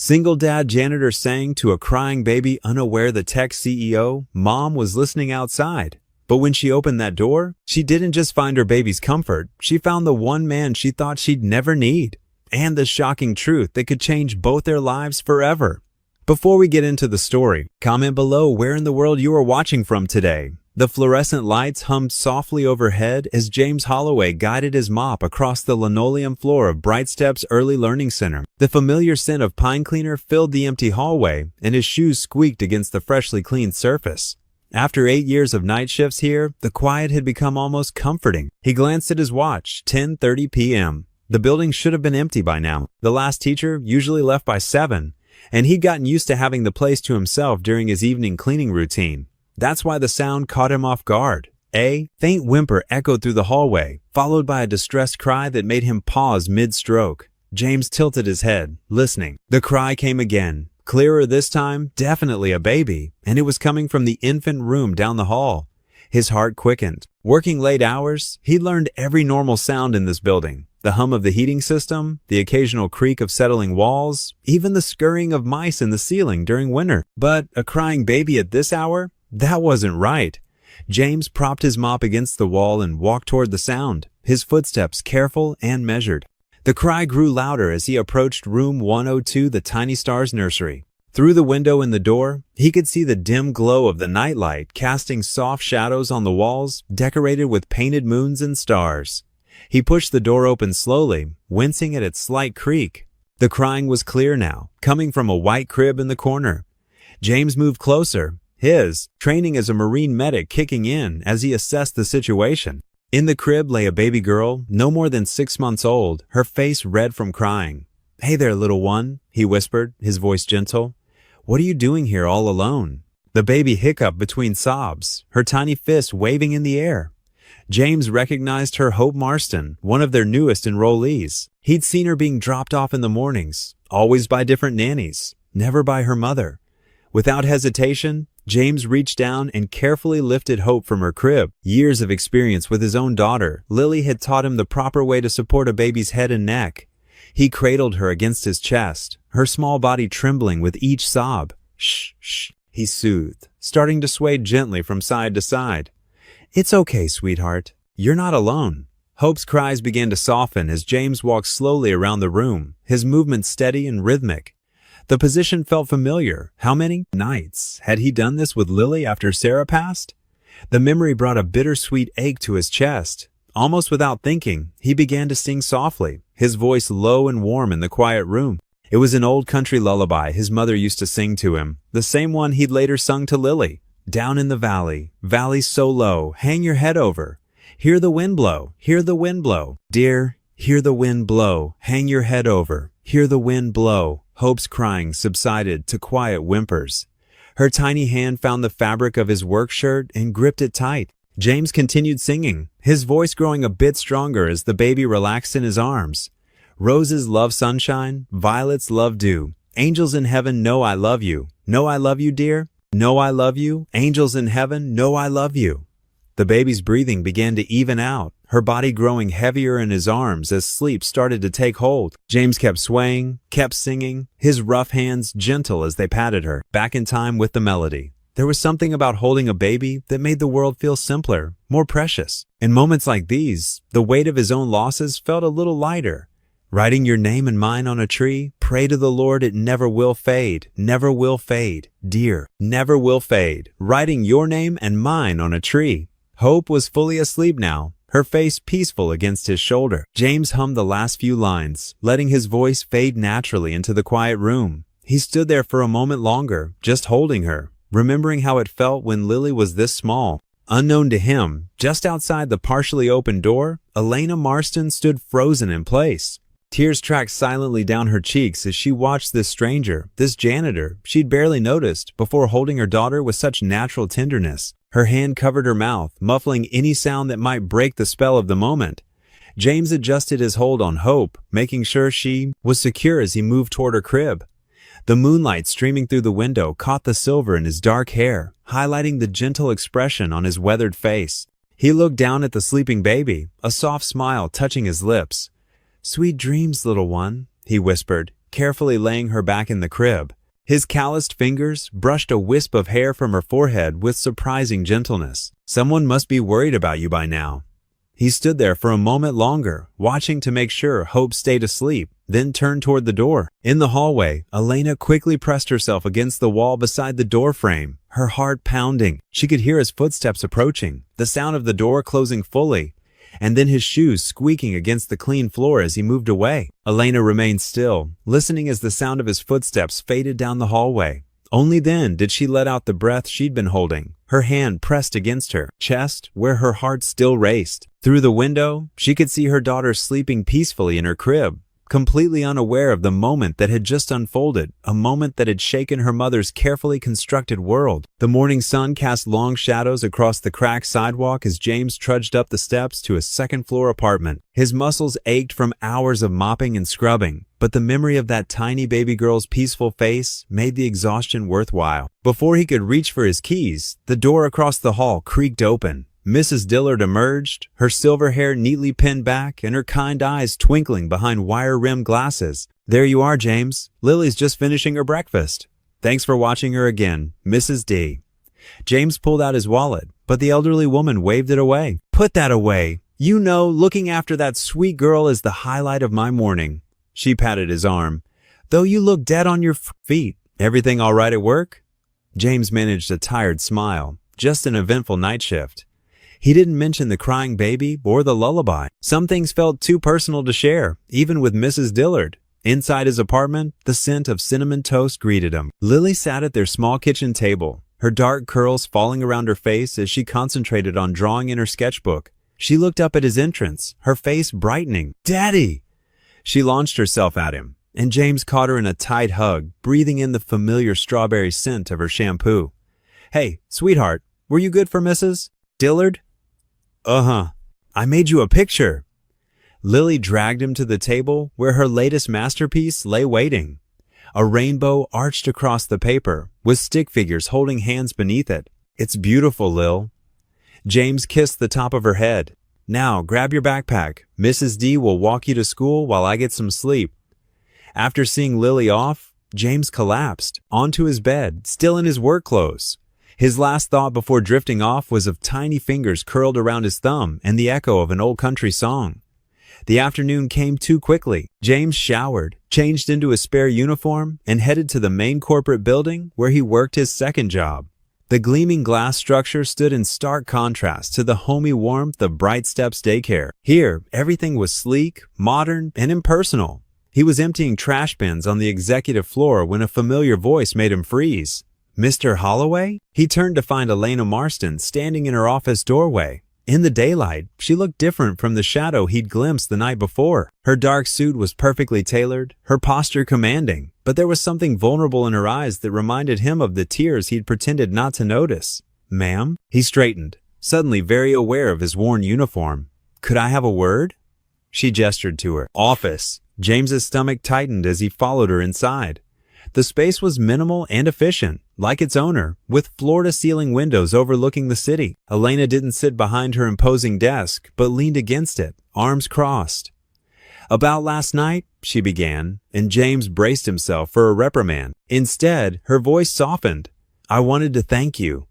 Single dad janitor sang to a crying baby unaware the tech CEO, Mom was listening outside. But when she opened that door, she didn't just find her baby's comfort, she found the one man she thought she'd never need. And the shocking truth that could change both their lives forever. Before we get into the story, comment below where in the world you are watching from today. The fluorescent lights hummed softly overhead as James Holloway guided his mop across the linoleum floor of Bright Steps Early Learning Center. The familiar scent of pine cleaner filled the empty hallway, and his shoes squeaked against the freshly cleaned surface. After 8 years of night shifts here, the quiet had become almost comforting. He glanced at his watch, 10:30 p.m. The building should have been empty by now. The last teacher usually left by 7, and he'd gotten used to having the place to himself during his evening cleaning routine. That's why the sound caught him off guard. A faint whimper echoed through the hallway, followed by a distressed cry that made him pause mid-stroke. James tilted his head, listening. The cry came again, clearer this time, definitely a baby, and it was coming from the infant room down the hall. His heart quickened. Working late hours, he learned every normal sound in this building. The hum of the heating system, the occasional creak of settling walls, even the scurrying of mice in the ceiling during winter. But a crying baby at this hour? That wasn't right. James propped his mop against the wall and walked toward the sound, his footsteps careful and measured. The cry grew louder as he approached room 102, the Tiny Stars nursery. Through the window in the door, he could see the dim glow of the nightlight casting soft shadows on the walls, decorated with painted moons and stars. He pushed the door open slowly, wincing at its slight creak. The crying was clear now, coming from a white crib in the corner. James moved closer, his training as a Marine medic kicking in as he assessed the situation. In the crib lay a baby girl, no more than 6 months old, her face red from crying. "Hey there, little one," he whispered, his voice gentle. "What are you doing here all alone?" The baby hiccuped between sobs, her tiny fist waving in the air. James recognized her Hope Marston, one of their newest enrollees. He'd seen her being dropped off in the mornings, always by different nannies, never by her mother. Without hesitation, James reached down and carefully lifted Hope from her crib. Years of experience with his own daughter, Lily had taught him the proper way to support a baby's head and neck. He cradled her against his chest, her small body trembling with each sob. "Shh, shh," he soothed, starting to sway gently from side to side. "It's okay, sweetheart. You're not alone." Hope's cries began to soften as James walked slowly around the room, his movements steady and rhythmic. The position felt familiar. How many nights had he done this with Lily after Sarah passed? The memory brought a bittersweet ache to his chest. Almost without thinking, he began to sing softly, his voice low and warm in the quiet room. It was an old country lullaby his mother used to sing to him, the same one he'd later sung to Lily. "Down in the valley, valley so low, hang your head over. Hear the wind blow, hear the wind blow. Dear, hear the wind blow, hang your head over. Hear the wind blow." Hope's crying subsided to quiet whimpers. Her tiny hand found the fabric of his work shirt and gripped it tight. James continued singing, his voice growing a bit stronger as the baby relaxed in his arms. "Roses love sunshine, violets love dew. Angels in heaven know I love you. Know I love you, dear. Know I love you. Angels in heaven know I love you." The baby's breathing began to even out, her body growing heavier in his arms as sleep started to take hold. James kept swaying, kept singing, his rough hands gentle as they patted her, back in time with the melody. There was something about holding a baby that made the world feel simpler, more precious. In moments like these, the weight of his own losses felt a little lighter. Writing your name and mine on a tree, pray to the Lord it never will fade, never will fade, dear, never will fade. Writing your name and mine on a tree. Hope was fully asleep now, her face peaceful against his shoulder. James hummed the last few lines, letting his voice fade naturally into the quiet room. He stood there for a moment longer, just holding her, remembering how it felt when Lily was this small. Unknown to him, just outside the partially open door, Elena Marston stood frozen in place. Tears tracked silently down her cheeks as she watched this stranger, this janitor she'd barely noticed, before holding her daughter with such natural tenderness. Her hand covered her mouth, muffling any sound that might break the spell of the moment. James adjusted his hold on Hope, making sure she was secure as he moved toward her crib. The moonlight streaming through the window caught the silver in his dark hair, highlighting the gentle expression on his weathered face. He looked down at the sleeping baby, a soft smile touching his lips. "Sweet dreams, little one," he whispered, carefully laying her back in the crib. His calloused fingers brushed a wisp of hair from her forehead with surprising gentleness. "Someone must be worried about you by now." He stood there for a moment longer, watching to make sure Hope stayed asleep, then turned toward the door. In the hallway, Elena quickly pressed herself against the wall beside the door frame, her heart pounding. She could hear his footsteps approaching, the sound of the door closing fully, and then his shoes squeaking against the clean floor as he moved away. Elena remained still, listening as the sound of his footsteps faded down the hallway. Only then did she let out the breath she'd been holding, her hand pressed against her chest where her heart still raced. Through the window, she could see her daughter sleeping peacefully in her crib, completely unaware of the moment that had just unfolded, a moment that had shaken her mother's carefully constructed world. The morning sun cast long shadows across the cracked sidewalk as James trudged up the steps to his second-floor apartment. His muscles ached from hours of mopping and scrubbing, but the memory of that tiny baby girl's peaceful face made the exhaustion worthwhile. Before he could reach for his keys, the door across the hall creaked open. Mrs. Dillard emerged, her silver hair neatly pinned back and her kind eyes twinkling behind wire-rimmed glasses. "There you are, James. Lily's just finishing her breakfast. Thanks for watching her again, Mrs. D." James pulled out his wallet, but the elderly woman waved it away. "Put that away. You know, looking after that sweet girl is the highlight of my morning." She patted his arm. "Though you look dead on your feet. Everything all right at work?" James managed a tired smile. Just an eventful night shift. He didn't mention the crying baby or the lullaby. Some things felt too personal to share, even with Mrs. Dillard. Inside his apartment, the scent of cinnamon toast greeted him. Lily sat at their small kitchen table, her dark curls falling around her face as she concentrated on drawing in her sketchbook. She looked up at his entrance, her face brightening. "Daddy!" She launched herself at him, and James caught her in a tight hug, breathing in the familiar strawberry scent of her shampoo. "Hey, sweetheart, were you good for Mrs. Dillard?" "Uh-huh. I made you a picture." Lily dragged him to the table where her latest masterpiece lay waiting. A rainbow arched across the paper, with stick figures holding hands beneath it. "It's beautiful, Lil." James kissed the top of her head. "Now, grab your backpack. Mrs. D will walk you to school while I get some sleep." After seeing Lily off, James collapsed onto his bed, still in his work clothes. His last thought before drifting off was of tiny fingers curled around his thumb and the echo of an old country song. The afternoon came too quickly. James showered, changed into his spare uniform, and headed to the main corporate building where he worked his second job. The gleaming glass structure stood in stark contrast to the homey warmth of Bright Steps Daycare. Here, everything was sleek, modern, and impersonal. He was emptying trash bins on the executive floor when a familiar voice made him freeze. "Mr. Holloway?" He turned to find Elena Marston standing in her office doorway. In the daylight, she looked different from the shadow he'd glimpsed the night before. Her dark suit was perfectly tailored, her posture commanding, but there was something vulnerable in her eyes that reminded him of the tears he'd pretended not to notice. "Ma'am?" He straightened, suddenly very aware of his worn uniform. "Could I have a word?" She gestured to her office. James's stomach tightened as he followed her inside. The space was minimal and efficient, like its owner, with floor-to-ceiling windows overlooking the city. Elena didn't sit behind her imposing desk, but leaned against it, arms crossed. "About last night," she began, and James braced himself for a reprimand. Instead, her voice softened. "I wanted to thank you."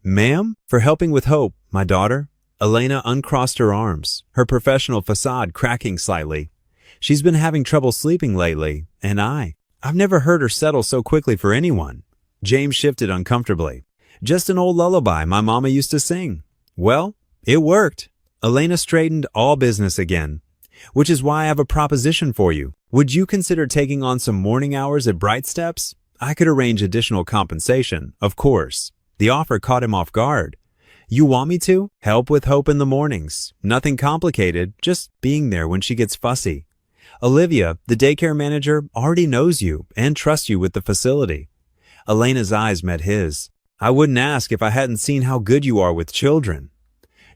"Ma'am?" "For helping with Hope, my daughter." Elena uncrossed her arms, her professional facade cracking slightly. "She's been having trouble sleeping lately, and I've never heard her settle so quickly for anyone." James shifted uncomfortably. "Just an old lullaby my mama used to sing." "Well, it worked." Elena straightened, all business again. "Which is why I have a proposition for you. Would you consider taking on some morning hours at Bright Steps? I could arrange additional compensation, of course." The offer caught him off guard. "You want me to? Help with Hope in the mornings. Nothing complicated, just being there when she gets fussy. Olivia, the daycare manager, already knows you and trusts you with the facility." Elena's eyes met his. "I wouldn't ask if I hadn't seen how good you are with children."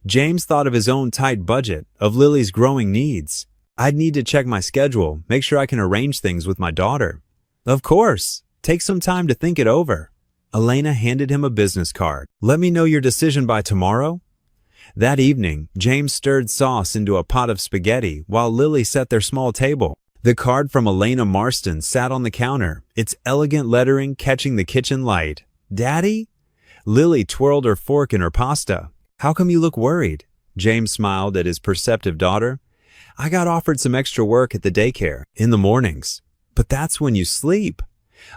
James thought of his own tight budget, of Lily's growing needs. "I'd need to check my schedule, make sure I can arrange things with my daughter." "Of course. Take some time to think it over." Elena handed him a business card. "Let me know your decision by tomorrow." That evening, James stirred sauce into a pot of spaghetti while Lily set their small table. The card from Elena Marston sat on the counter, its elegant lettering catching the kitchen light. "Daddy?" Lily twirled her fork in her pasta. "How come you look worried?" James smiled at his perceptive daughter. "I got offered some extra work at the daycare in the mornings." "But that's when you sleep."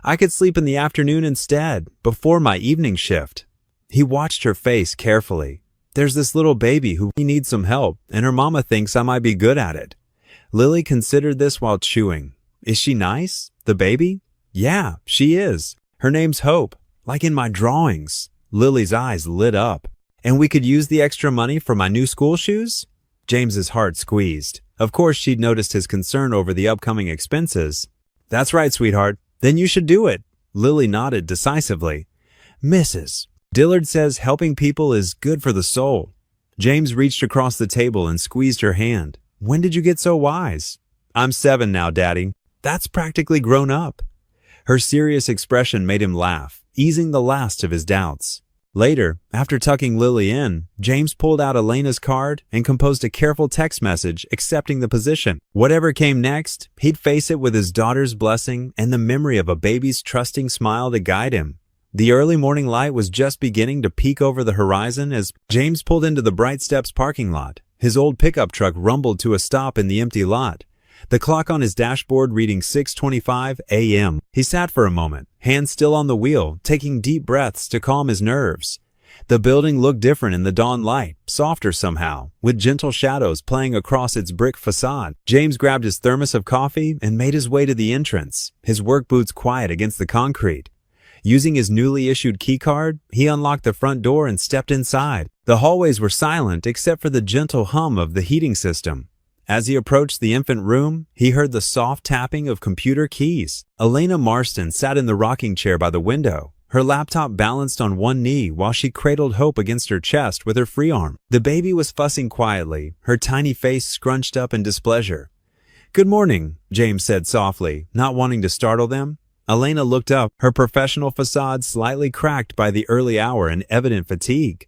"I could sleep in the afternoon instead, before my evening shift." He watched her face carefully. "There's this little baby who needs some help, and her mama thinks I might be good at it." Lily considered this while chewing. "Is she nice? The baby?" "Yeah, she is. Her name's Hope, like in my drawings." Lily's eyes lit up. "And we could use the extra money for my new school shoes?" James's heart squeezed. Of course, she'd noticed his concern over the upcoming expenses. "That's right, sweetheart. Then you should do it." Lily nodded decisively. "Mrs. Dillard says helping people is good for the soul." James reached across the table and squeezed her hand. "When did you get so wise?" "I'm 7 now, Daddy." "That's practically grown up." Her serious expression made him laugh, easing the last of his doubts. Later, after tucking Lily in, James pulled out Elena's card and composed a careful text message accepting the position. Whatever came next, he'd face it with his daughter's blessing and the memory of a baby's trusting smile to guide him. The early morning light was just beginning to peek over the horizon as James pulled into the Bright Steps parking lot. His old pickup truck rumbled to a stop in the empty lot, the clock on his dashboard reading 6:25 a.m. He sat for a moment, hands still on the wheel, taking deep breaths to calm his nerves. The building looked different in the dawn light, softer somehow, with gentle shadows playing across its brick facade. James grabbed his thermos of coffee and made his way to the entrance, his work boots quiet against the concrete. Using his newly issued keycard, he unlocked the front door and stepped inside. The hallways were silent except for the gentle hum of the heating system. As he approached the infant room, he heard the soft tapping of computer keys. Elena Marston sat in the rocking chair by the window, her laptop balanced on one knee while she cradled Hope against her chest with her free arm. The baby was fussing quietly, her tiny face scrunched up in displeasure. "Good morning," James said softly, not wanting to startle them. Elena looked up, her professional facade slightly cracked by the early hour and evident fatigue.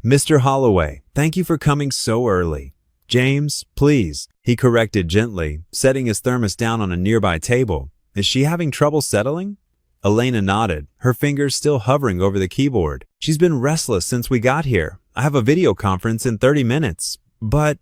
"Mr. Holloway, thank you for coming so early." "James, please," he corrected gently, setting his thermos down on a nearby table. "Is she having trouble settling?" Elena nodded, her fingers still hovering over the keyboard. "She's been restless since we got here. I have a video conference in 30 minutes. But..."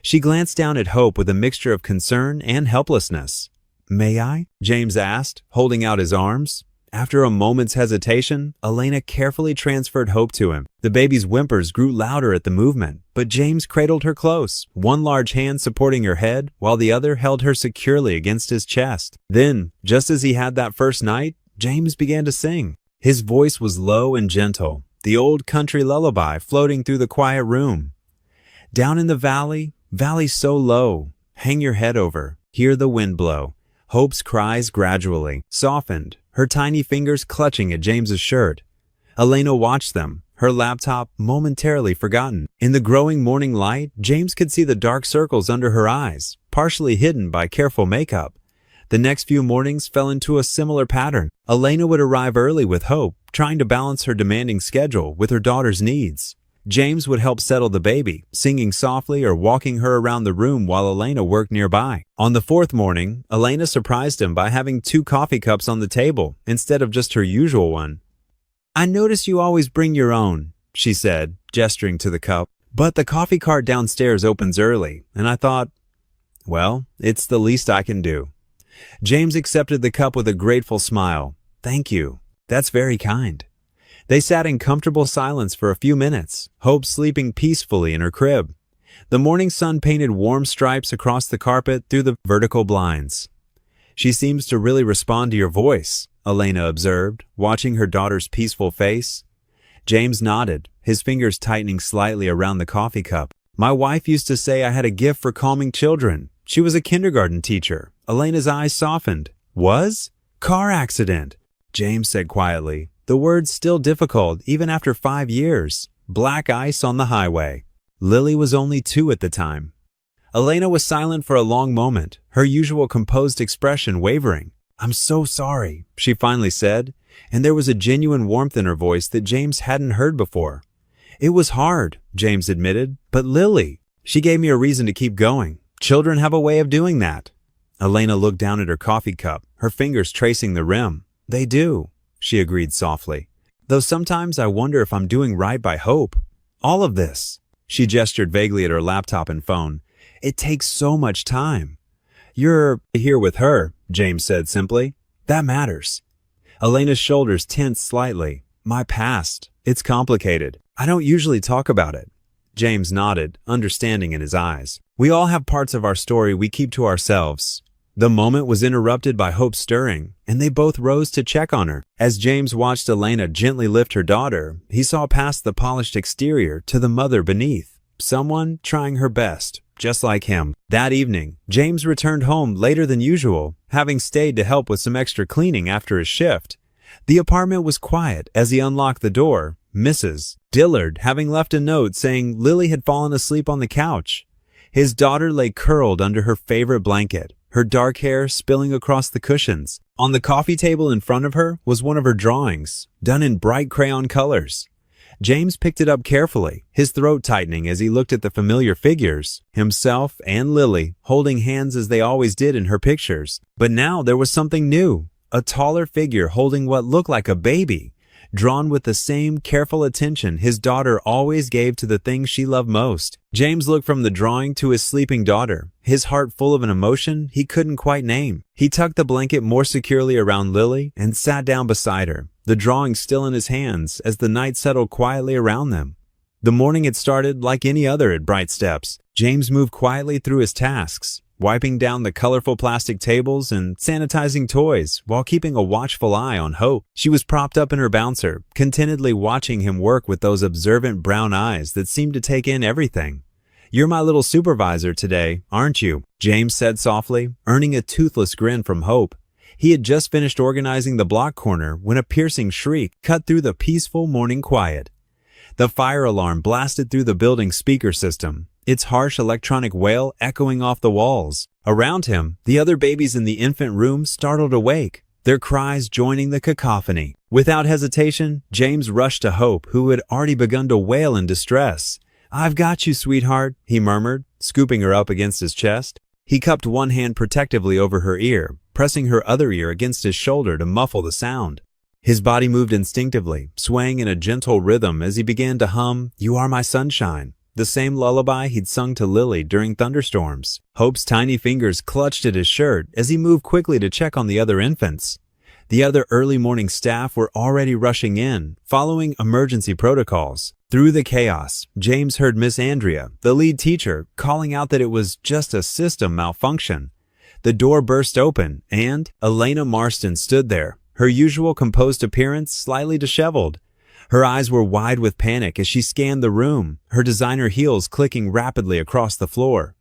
She glanced down at Hope with a mixture of concern and helplessness. "May I?" James asked, holding out his arms. After a moment's hesitation, Elena carefully transferred Hope to him. The baby's whimpers grew louder at the movement, but James cradled her close, one large hand supporting her head, while the other held her securely against his chest. Then, just as he had that first night, James began to sing. His voice was low and gentle, the old country lullaby floating through the quiet room. "Down in the valley, valley so low, hang your head over, hear the wind blow." Hope's cries gradually softened, her tiny fingers clutching at James's shirt. Elena watched them, her laptop momentarily forgotten. In the growing morning light, James could see the dark circles under her eyes, partially hidden by careful makeup. The next few mornings fell into a similar pattern. Elena would arrive early with Hope, trying to balance her demanding schedule with her daughter's needs. James would help settle the baby, singing softly or walking her around the room while Elena worked nearby. On the fourth morning, Elena surprised him by having 2 coffee cups on the table instead of just her usual one. "I notice you always bring your own," she said, gesturing to the cup. "But the coffee cart downstairs opens early, and I thought, well, it's the least I can do." James accepted the cup with a grateful smile. "Thank you. That's very kind." They sat in comfortable silence for a few minutes, Hope sleeping peacefully in her crib. The morning sun painted warm stripes across the carpet through the vertical blinds. "She seems to really respond to your voice," Elena observed, watching her daughter's peaceful face. James nodded, his fingers tightening slightly around the coffee cup. "My wife used to say I had a gift for calming children. She was a kindergarten teacher." Elena's eyes softened. "Was?" "Car accident," James said quietly, the words still difficult even after 5 years. "Black ice on the highway." Lily was only 2 at the time. Elena was silent for a long moment, her usual composed expression wavering. "I'm so sorry," she finally said, and there was a genuine warmth in her voice that James hadn't heard before. "It was hard," James admitted, "but Lily, she gave me a reason to keep going. Children have a way of doing that." Elena looked down at her coffee cup, her fingers tracing the rim. They do, she agreed softly. Though sometimes I wonder if I'm doing right by Hope. All of this. She gestured vaguely at her laptop and phone. It takes so much time. You're here with her, James said simply. That matters. Elena's shoulders tensed slightly. My past. It's complicated. I don't usually talk about it. James nodded, understanding in his eyes. We all have parts of our story we keep to ourselves. The moment was interrupted by Hope stirring, and they both rose to check on her. As James watched Elena gently lift her daughter, he saw past the polished exterior to the mother beneath. Someone trying her best, just like him. That evening, James returned home later than usual, having stayed to help with some extra cleaning after his shift. The apartment was quiet as he unlocked the door, Mrs. Dillard having left a note saying Lily had fallen asleep on the couch. His daughter lay curled under her favorite blanket, her dark hair spilling across the cushions. On the coffee table in front of her was one of her drawings, done in bright crayon colors. James picked it up carefully, his throat tightening as he looked at the familiar figures, himself and Lily holding hands as they always did in her pictures. But now there was something new, a taller figure holding what looked like a baby, drawn with the same careful attention his daughter always gave to the things she loved most. James looked from the drawing to his sleeping daughter, his heart full of an emotion he couldn't quite name. He tucked the blanket more securely around Lily and sat down beside her, the drawing still in his hands as the night settled quietly around them. The morning had started like any other at Bright Steps. James moved quietly through his tasks, wiping down the colorful plastic tables and sanitizing toys while keeping a watchful eye on Hope. She was propped up in her bouncer, contentedly watching him work with those observant brown eyes that seemed to take in everything. You're my little supervisor today, aren't you? James said softly, earning a toothless grin from Hope. He had just finished organizing the block corner when a piercing shriek cut through the peaceful morning quiet. The fire alarm blasted through the building's speaker system, its harsh electronic wail echoing off the walls. Around him, the other babies in the infant room startled awake, their cries joining the cacophony. Without hesitation, James rushed to Hope, who had already begun to wail in distress. I've got you, sweetheart, he murmured, scooping her up against his chest. He cupped one hand protectively over her ear, pressing her other ear against his shoulder to muffle the sound. His body moved instinctively, swaying in a gentle rhythm as he began to hum, You Are My Sunshine, the same lullaby he'd sung to Lily during thunderstorms. Hope's tiny fingers clutched at his shirt as he moved quickly to check on the other infants. The other early morning staff were already rushing in, following emergency protocols. Through the chaos, James heard Miss Andrea, the lead teacher, calling out that it was just a system malfunction. The door burst open, and Elena Marston stood there, her usual composed appearance slightly disheveled. Her eyes were wide with panic as she scanned the room, her designer heels clicking rapidly across the floor.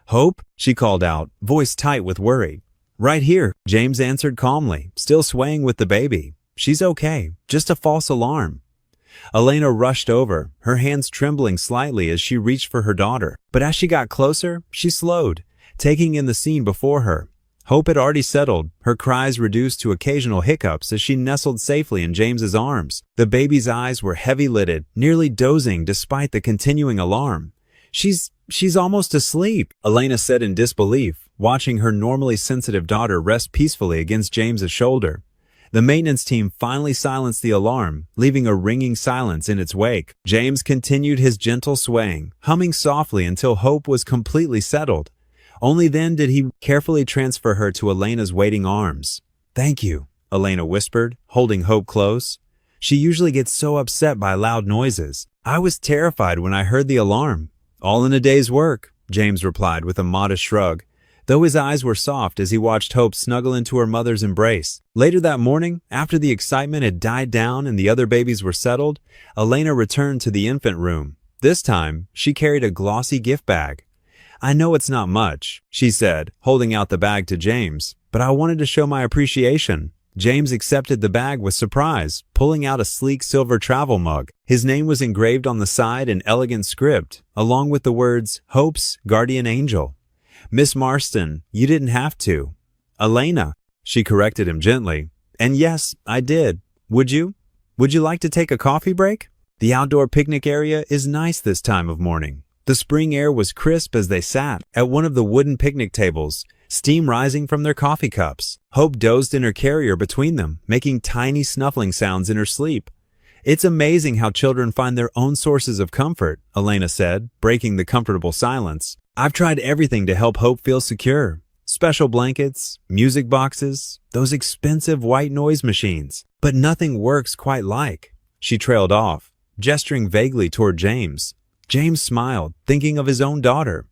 Hope, she called out, voice tight with worry. Right here, James answered calmly, still swaying with the baby. She's okay, just a false alarm. Elena rushed over, her hands trembling slightly as she reached for her daughter. But as she got closer, she slowed, taking in the scene before her. Hope had already settled, her cries reduced to occasional hiccups as she nestled safely in James's arms. The baby's eyes were heavy-lidded, nearly dozing despite the continuing alarm. She's almost asleep, Elena said in disbelief, watching her normally sensitive daughter rest peacefully against James's shoulder. The maintenance team finally silenced the alarm, leaving a ringing silence in its wake. James continued his gentle swaying, humming softly until Hope was completely settled. Only then did he carefully transfer her to Elena's waiting arms. Thank you, Elena whispered, holding Hope close. She usually gets so upset by loud noises. I was terrified when I heard the alarm. All in a day's work, James replied with a modest shrug, though his eyes were soft as he watched Hope snuggle into her mother's embrace. Later that morning, after the excitement had died down and the other babies were settled, Elena returned to the infant room. This time, she carried a glossy gift bag. I know it's not much, she said, holding out the bag to James, but I wanted to show my appreciation. James accepted the bag with surprise, pulling out a sleek silver travel mug. His name was engraved on the side in elegant script, along with the words, Hope's Guardian Angel. Miss Marston, you didn't have to. Elena, she corrected him gently. And yes, I did. Would you? Would you like to take a coffee break? The outdoor picnic area is nice this time of morning. The spring air was crisp as they sat at one of the wooden picnic tables, steam rising from their coffee cups. Hope dozed in her carrier between them, making tiny snuffling sounds in her sleep. "It's amazing how children find their own sources of comfort," Elena said, breaking the comfortable silence. "I've tried everything to help Hope feel secure. Special blankets, music boxes, those expensive white noise machines. But nothing works quite like." She trailed off, gesturing vaguely toward James. James smiled, thinking of his own daughter.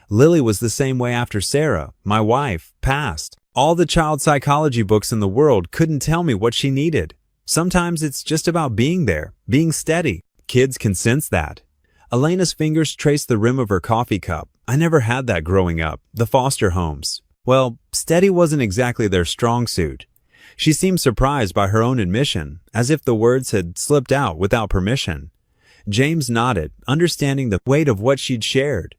"Lily was the same way after Sarah, my wife, passed. All the child psychology books in the world couldn't tell me what she needed. Sometimes it's just about being there, being steady. Kids can sense that." Elena's fingers traced the rim of her coffee cup. "I never had that growing up, the foster homes. Well, steady wasn't exactly their strong suit." She seemed surprised by her own admission, as if the words had slipped out without permission. James nodded, understanding the weight of what she'd shared.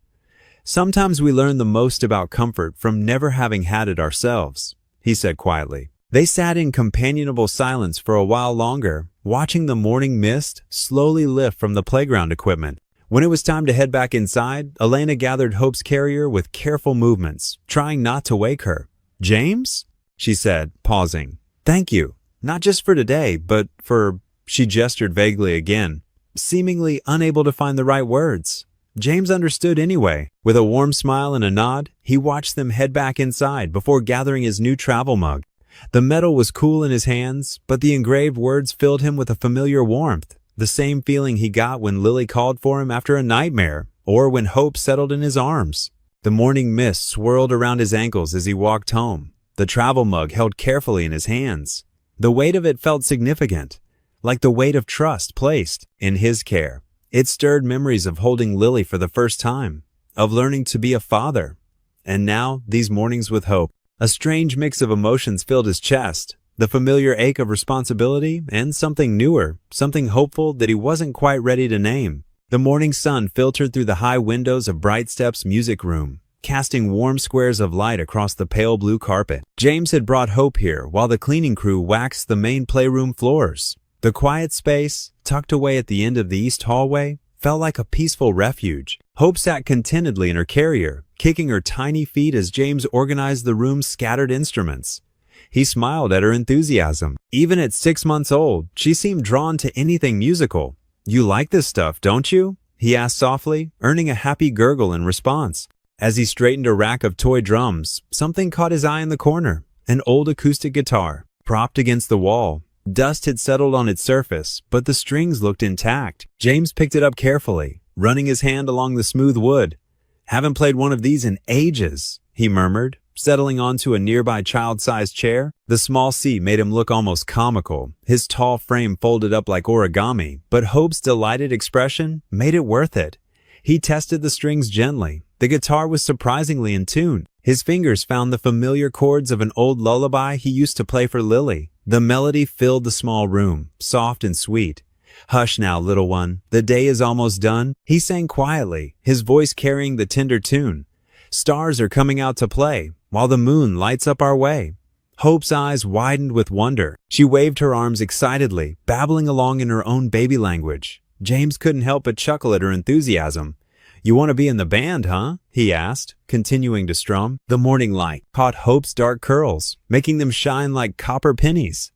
"Sometimes we learn the most about comfort from never having had it ourselves," he said quietly. They sat in companionable silence for a while longer, watching the morning mist slowly lift from the playground equipment. When it was time to head back inside, Elena gathered Hope's carrier with careful movements, trying not to wake her. "James?" she said, pausing. "Thank you. Not just for today, but for—" She gestured vaguely again, seemingly unable to find the right words. James understood anyway. With a warm smile and a nod, he watched them head back inside before gathering his new travel mug. The metal was cool in his hands, but the engraved words filled him with a familiar warmth, the same feeling he got when Lily called for him after a nightmare, or when Hope settled in his arms. The morning mist swirled around his ankles as he walked home, the travel mug held carefully in his hands. The weight of it felt significant, like the weight of trust placed in his care. It stirred memories of holding Lily for the first time, of learning to be a father. And now, these mornings with Hope. A strange mix of emotions filled his chest, the familiar ache of responsibility and something newer, something hopeful that he wasn't quite ready to name. The morning sun filtered through the high windows of Bright Step's music room, casting warm squares of light across the pale blue carpet. James had brought Hope here while the cleaning crew waxed the main playroom floors. The quiet space, tucked away at the end of the east hallway, felt like a peaceful refuge. Hope sat contentedly in her carrier, kicking her tiny feet as James organized the room's scattered instruments. He smiled at her enthusiasm. Even at 6 months old, she seemed drawn to anything musical. "You like this stuff, don't you?" he asked softly, earning a happy gurgle in response. As he straightened a rack of toy drums, something caught his eye in the corner, an old acoustic guitar, propped against the wall. Dust had settled on its surface, but the strings looked intact. James picked it up carefully, running his hand along the smooth wood. "Haven't played one of these in ages," he murmured, settling onto a nearby child-sized chair. The small seat made him look almost comical, his tall frame folded up like origami, but Hope's delighted expression made it worth it. He tested the strings gently. The guitar was surprisingly in tune. His fingers found the familiar chords of an old lullaby he used to play for Lily. The melody filled the small room, soft and sweet. "Hush now, little one. The day is almost done," he sang quietly, his voice carrying the tender tune. "Stars are coming out to play, while the moon lights up our way." Hope's eyes widened with wonder. She waved her arms excitedly, babbling along in her own baby language. James couldn't help but chuckle at her enthusiasm. "You want to be in the band, huh?" he asked, continuing to strum. The morning light caught Hope's dark curls, making them shine like copper pennies.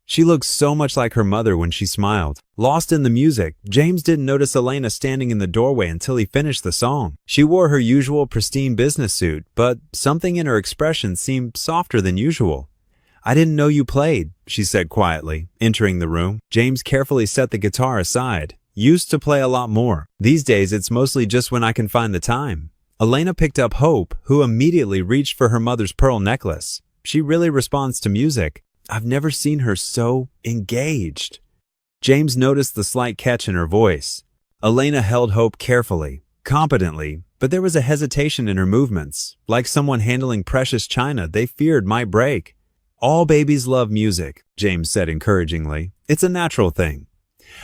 She looked so much like her mother when she smiled. Lost in the music, James didn't notice Elena standing in the doorway until he finished the song. She wore her usual pristine business suit, but something in her expression seemed softer than usual. "I didn't know you played," she said quietly, entering the room. James carefully set the guitar aside. "Used to play a lot more. These days it's mostly just when I can find the time." Elena picked up Hope, who immediately reached for her mother's pearl necklace. "She really responds to music. I've never seen her so engaged." James noticed the slight catch in her voice. Elena held Hope carefully, competently, but there was a hesitation in her movements, like someone handling precious china they feared might break. "All babies love music," James said encouragingly. "It's a natural thing."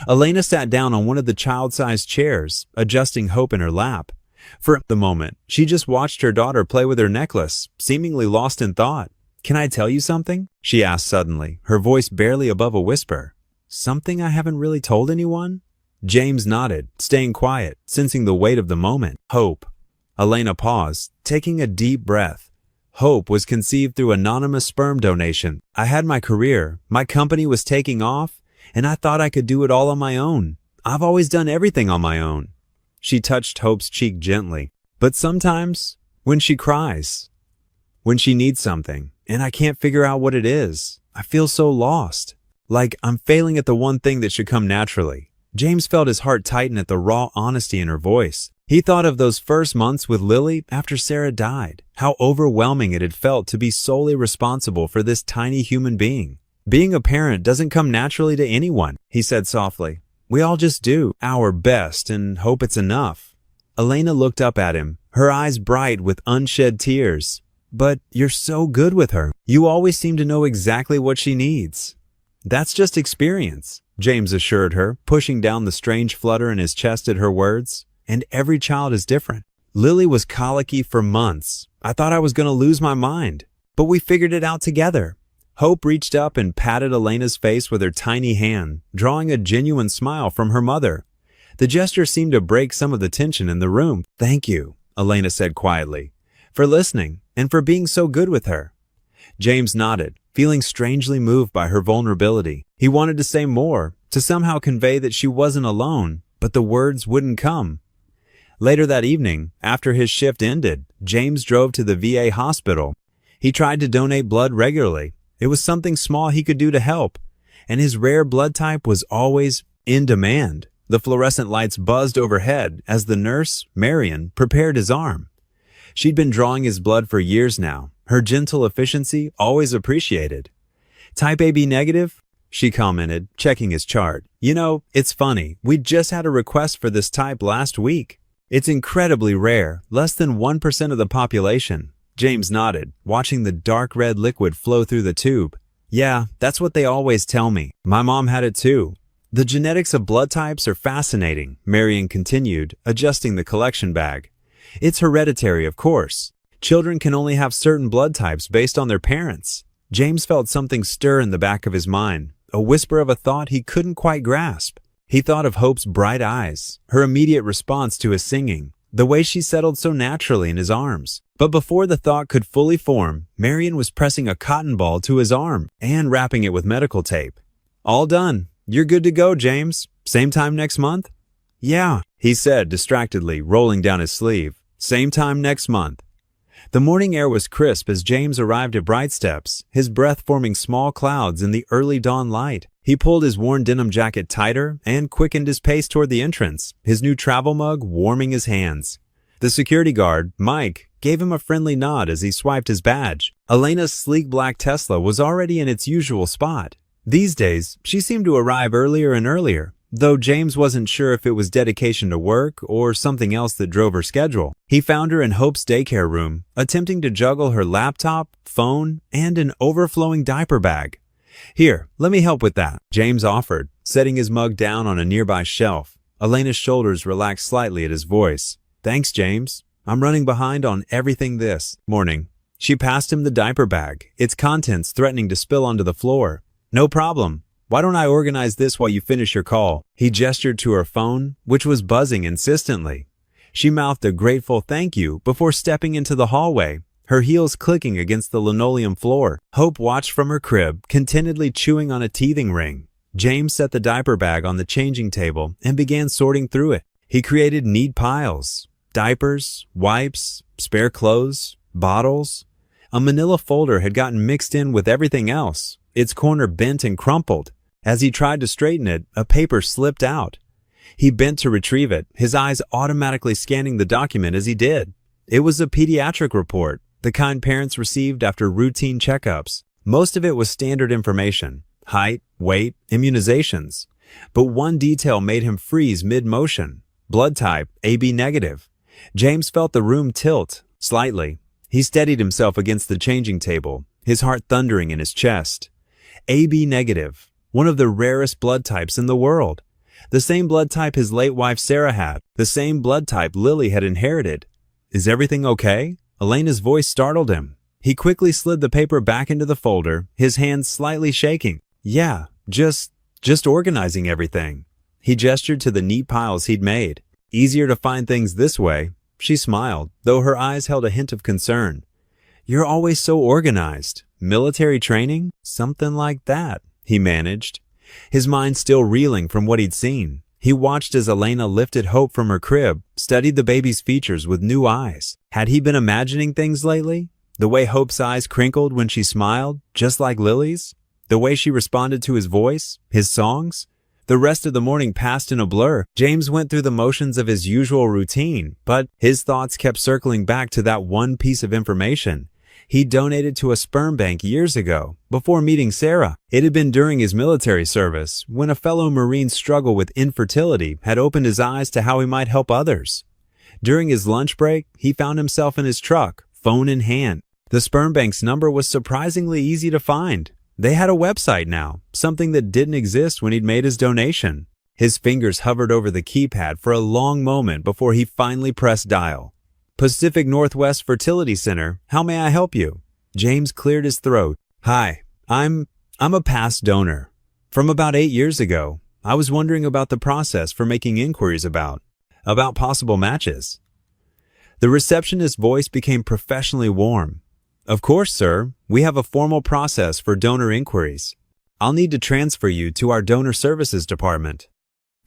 Elena sat down on one of the child-sized chairs, adjusting Hope in her lap. For the moment, she just watched her daughter play with her necklace, seemingly lost in thought. "Can I tell you something?" she asked suddenly, her voice barely above a whisper. "Something I haven't really told anyone?" James nodded, staying quiet, sensing the weight of the moment. "Hope." Elena paused, taking a deep breath. Hope was conceived through anonymous sperm donation. I had my career, my company was taking off, and I thought I could do it all on my own. I've always done everything on my own. She touched Hope's cheek gently. But sometimes, when she cries, when she needs something, and I can't figure out what it is, I feel so lost. Like I'm failing at the one thing that should come naturally. James felt his heart tighten at the raw honesty in her voice. He thought of those first months with Lily after Sarah died, how overwhelming it had felt to be solely responsible for this tiny human being. Being a parent doesn't come naturally to anyone, he said softly. We all just do our best and hope it's enough. Elena looked up at him, her eyes bright with unshed tears. But you're so good with her. You always seem to know exactly what she needs. That's just experience, James assured her, pushing down the strange flutter in his chest at her words. And every child is different. Lily was colicky for months. I thought I was going to lose my mind. But we figured it out together. Hope reached up and patted Elena's face with her tiny hand, drawing a genuine smile from her mother. The gesture seemed to break some of the tension in the room. Thank you, Elena said quietly, for listening and for being so good with her. James nodded, feeling strangely moved by her vulnerability. He wanted to say more, to somehow convey that she wasn't alone, but the words wouldn't come. Later that evening, after his shift ended, James drove to the VA hospital. He tried to donate blood regularly. It was something small he could do to help, and his rare blood type was always in demand. The fluorescent lights buzzed overhead as the nurse, Marion, prepared his arm. She'd been drawing his blood for years now, her gentle efficiency always appreciated. Type AB negative? She commented, checking his chart. You know, it's funny, we just had a request for this type last week. It's incredibly rare, less than 1% of the population. James nodded, watching the dark red liquid flow through the tube. Yeah, that's what they always tell me. My mom had it too. The genetics of blood types are fascinating, Marion continued, adjusting the collection bag. It's hereditary, of course. Children can only have certain blood types based on their parents. James felt something stir in the back of his mind, a whisper of a thought he couldn't quite grasp. He thought of Hope's bright eyes, her immediate response to his singing, the way she settled so naturally in his arms. But before the thought could fully form, Marion was pressing a cotton ball to his arm and wrapping it with medical tape. All done. You're good to go, James. Same time next month? Yeah, he said distractedly, rolling down his sleeve. Same time next month. The morning air was crisp as James arrived at Bright Steps, his breath forming small clouds in the early dawn light. He pulled his worn denim jacket tighter and quickened his pace toward the entrance, his new travel mug warming his hands. The security guard, Mike, gave him a friendly nod as he swiped his badge. Elena's sleek black Tesla was already in its usual spot. These days, she seemed to arrive earlier and earlier, though James wasn't sure if it was dedication to work or something else that drove her schedule. He found her in Hope's daycare room, attempting to juggle her laptop, phone, and an overflowing diaper bag. Here, let me help with that, James offered, setting his mug down on a nearby shelf. Elena's shoulders relaxed slightly at his voice. Thanks, James. I'm running behind on everything this morning. She passed him the diaper bag, its contents threatening to spill onto the floor. No problem. Why don't I organize this while you finish your call? He gestured to her phone, which was buzzing insistently. She mouthed a grateful thank you before stepping into the hallway, her heels clicking against the linoleum floor. Hope watched from her crib, contentedly chewing on a teething ring. James set the diaper bag on the changing table and began sorting through it. He created neat piles. Diapers, wipes, spare clothes, bottles. A manila folder had gotten mixed in with everything else, its corner bent and crumpled. As he tried to straighten it, a paper slipped out. He bent to retrieve it, his eyes automatically scanning the document as he did. It was a pediatric report, the kind parents received after routine checkups. Most of it was standard information: height, weight, immunizations. But one detail made him freeze mid-motion: blood type AB negative. James felt the room tilt slightly. He steadied himself against the changing table, his heart thundering in his chest. AB negative, one of the rarest blood types in the world. The same blood type his late wife Sarah had, the same blood type Lily had inherited. Is everything okay? Elena's voice startled him. He quickly slid the paper back into the folder, his hands slightly shaking. Yeah, just organizing everything. He gestured to the neat piles he'd made. Easier to find things this way. She smiled, though her eyes held a hint of concern. "You're always so organized. Military training? Something like that," he managed, his mind still reeling from what he'd seen. He watched as Elena lifted Hope from her crib, studied the baby's features with new eyes. Had he been imagining things lately? The way Hope's eyes crinkled when she smiled, just like Lily's? The way she responded to his voice, his songs? The rest of the morning passed in a blur. James went through the motions of his usual routine, but his thoughts kept circling back to that one piece of information. He donated to a sperm bank years ago, before meeting Sarah. It had been during his military service, when a fellow Marine's struggle with infertility had opened his eyes to how he might help others. During his lunch break, he found himself in his truck, phone in hand. The sperm bank's number was surprisingly easy to find. They had a website now, something that didn't exist when he'd made his donation. His fingers hovered over the keypad for a long moment before he finally pressed dial. "Pacific Northwest Fertility Center, how may I help you?" James cleared his throat. "Hi, I'm a past donor. From about 8 years ago, I was wondering about the process for making inquiries about possible matches." The receptionist's voice became professionally warm. "Of course, sir. We have a formal process for donor inquiries. I'll need to transfer you to our donor services department."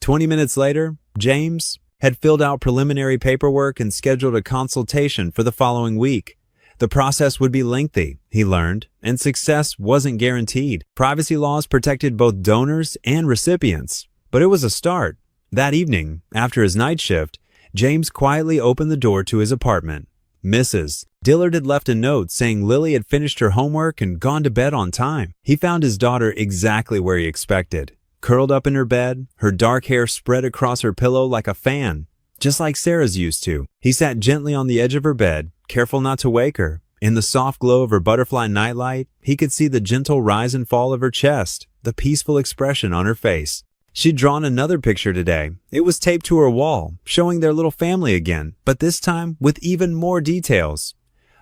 20 minutes later, James had filled out preliminary paperwork and scheduled a consultation for the following week. The process would be lengthy, he learned, and success wasn't guaranteed. Privacy laws protected both donors and recipients, but it was a start. That evening, after his night shift, James quietly opened the door to his apartment. Mrs. Dillard had left a note saying Lily had finished her homework and gone to bed on time. He found his daughter exactly where he expected. Curled up in her bed, her dark hair spread across her pillow like a fan, just like Sarah's used to. He sat gently on the edge of her bed, careful not to wake her. In the soft glow of her butterfly nightlight, he could see the gentle rise and fall of her chest, the peaceful expression on her face. She'd drawn another picture today. It was taped to her wall, showing their little family again, but this time with even more details.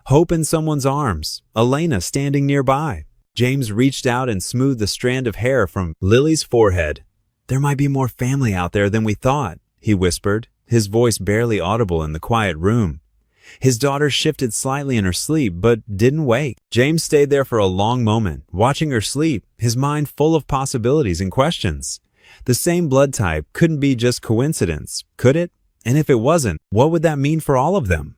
Hope in someone's arms, Elena standing nearby. James reached out and smoothed the strand of hair from Lily's forehead. "There might be more family out there than we thought," he whispered, his voice barely audible in the quiet room. His daughter shifted slightly in her sleep, but didn't wake. James stayed there for a long moment, watching her sleep, his mind full of possibilities and questions. The same blood type couldn't be just coincidence, could it? And if it wasn't, what would that mean for all of them?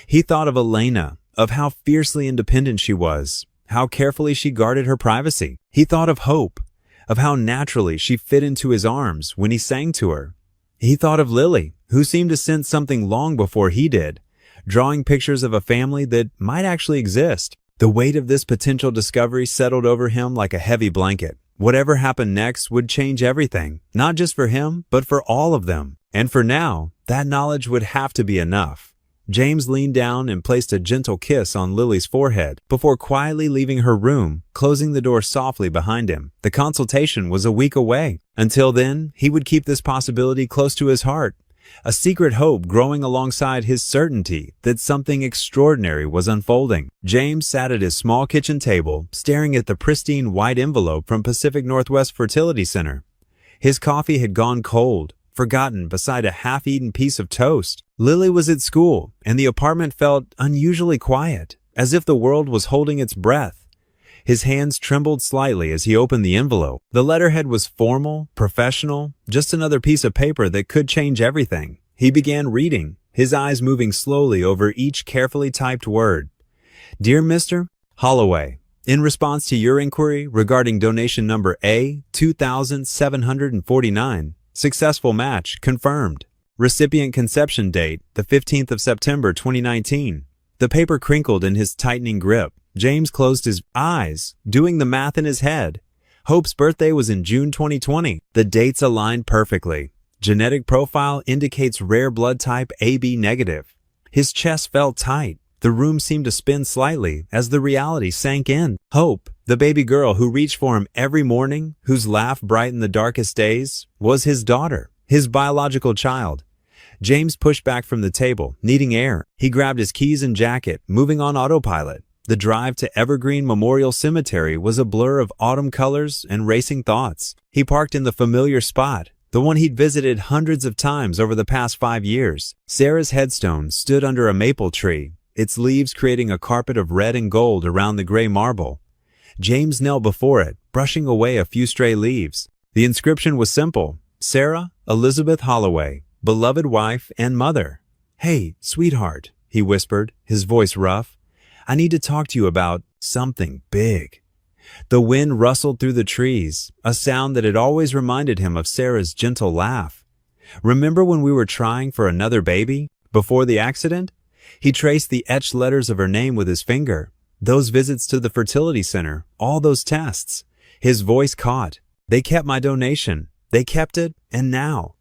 He thought of Elena, of how fiercely independent she was, how carefully she guarded her privacy. He thought of Hope, of how naturally she fit into his arms when he sang to her. He thought of Lily, who seemed to sense something long before he did, drawing pictures of a family that might actually exist. The weight of this potential discovery settled over him like a heavy blanket. Whatever happened next would change everything, not just for him, but for all of them. And for now, that knowledge would have to be enough. James leaned down and placed a gentle kiss on Lily's forehead before quietly leaving her room, closing the door softly behind him. The consultation was a week away. Until then, he would keep this possibility close to his heart, a secret hope growing alongside his certainty that something extraordinary was unfolding. James sat at his small kitchen table, staring at the pristine white envelope from Pacific Northwest Fertility Center. His coffee had gone cold, forgotten beside a half-eaten piece of toast. Lily was at school, and the apartment felt unusually quiet, as if the world was holding its breath. His hands trembled slightly as he opened the envelope. The letterhead was formal, professional, just another piece of paper that could change everything. He began reading, his eyes moving slowly over each carefully typed word. "Dear Mr. Holloway, in response to your inquiry regarding donation number A 2749, successful match confirmed. Recipient conception date, the 15th of September 2019. The paper crinkled in his tightening grip. James closed his eyes, doing the math in his head. Hope's birthday was in June 2020. The dates aligned perfectly. Genetic profile indicates rare blood type AB negative. His chest felt tight. The room seemed to spin slightly as the reality sank in. Hope, the baby girl who reached for him every morning, whose laugh brightened the darkest days, was his daughter, his biological child. James pushed back from the table, needing air. He grabbed his keys and jacket, moving on autopilot. The drive to Evergreen Memorial Cemetery was a blur of autumn colors and racing thoughts. He parked in the familiar spot, the one he'd visited hundreds of times over the past 5 years. Sarah's headstone stood under a maple tree, its leaves creating a carpet of red and gold around the gray marble. James knelt before it, brushing away a few stray leaves. The inscription was simple: Sarah Elizabeth Holloway, beloved wife and mother. "Hey, sweetheart," he whispered, his voice rough. "I need to talk to you about something big." The wind rustled through the trees, a sound that had always reminded him of Sarah's gentle laugh. Remember when we were trying for another baby, before the accident? He traced the etched letters of her name with his finger. Those visits to the fertility center, all those tests. His voice caught. They kept my donation. They kept it, and now.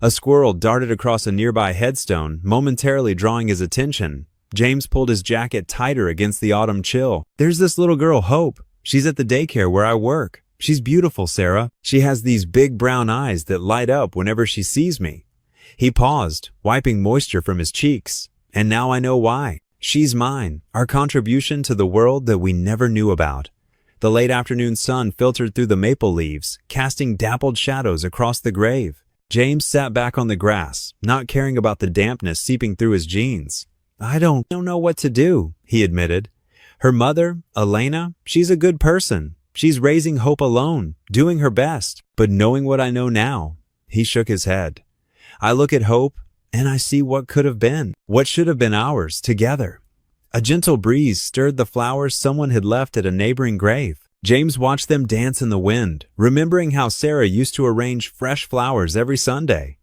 A squirrel darted across a nearby headstone, momentarily drawing his attention. James pulled his jacket tighter against the autumn chill. "There's this little girl, Hope. She's at the daycare where I work. She's beautiful, Sarah. She has these big brown eyes that light up whenever she sees me." He paused, wiping moisture from his cheeks. "And now I know why. She's mine, our contribution to the world that we never knew about." The late afternoon sun filtered through the maple leaves, casting dappled shadows across the grave. James sat back on the grass, not caring about the dampness seeping through his jeans. "I don't know what to do," he admitted. "Her mother, Elena, she's a good person. She's raising Hope alone, doing her best. But knowing what I know now," he shook his head. "I look at Hope, and I see what could have been, what should have been ours, together." A gentle breeze stirred the flowers someone had left at a neighboring grave. James watched them dance in the wind, remembering how Sarah used to arrange fresh flowers every Sunday.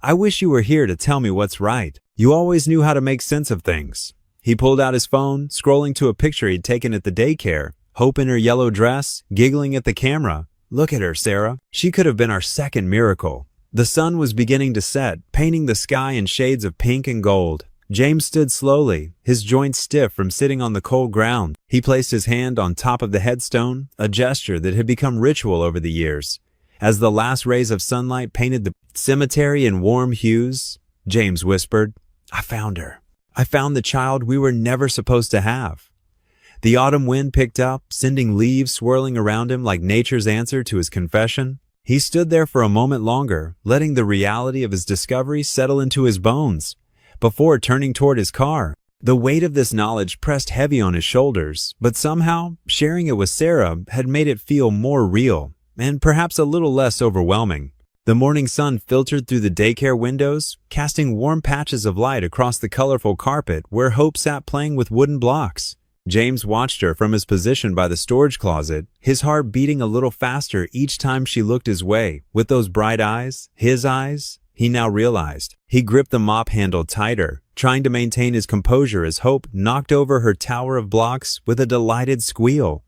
"I wish you were here to tell me what's right. You always knew how to make sense of things." He pulled out his phone, scrolling to a picture he'd taken at the daycare. Hope in her yellow dress, giggling at the camera. "Look at her, Sarah. She could have been our second miracle." The sun was beginning to set, painting the sky in shades of pink and gold. James stood slowly, his joints stiff from sitting on the cold ground. He placed his hand on top of the headstone, a gesture that had become ritual over the years. As the last rays of sunlight painted the cemetery in warm hues, James whispered, "I found her. I found the child we were never supposed to have." The autumn wind picked up, sending leaves swirling around him like nature's answer to his confession. He stood there for a moment longer, letting the reality of his discovery settle into his bones, before turning toward his car. The weight of this knowledge pressed heavy on his shoulders, but somehow, sharing it with Sarah had made it feel more real, and perhaps a little less overwhelming. The morning sun filtered through the daycare windows, casting warm patches of light across the colorful carpet where Hope sat playing with wooden blocks. James watched her from his position by the storage closet, his heart beating a little faster each time she looked his way, with those bright eyes, his eyes, he now realized. He gripped the mop handle tighter, trying to maintain his composure as Hope knocked over her tower of blocks with a delighted squeal.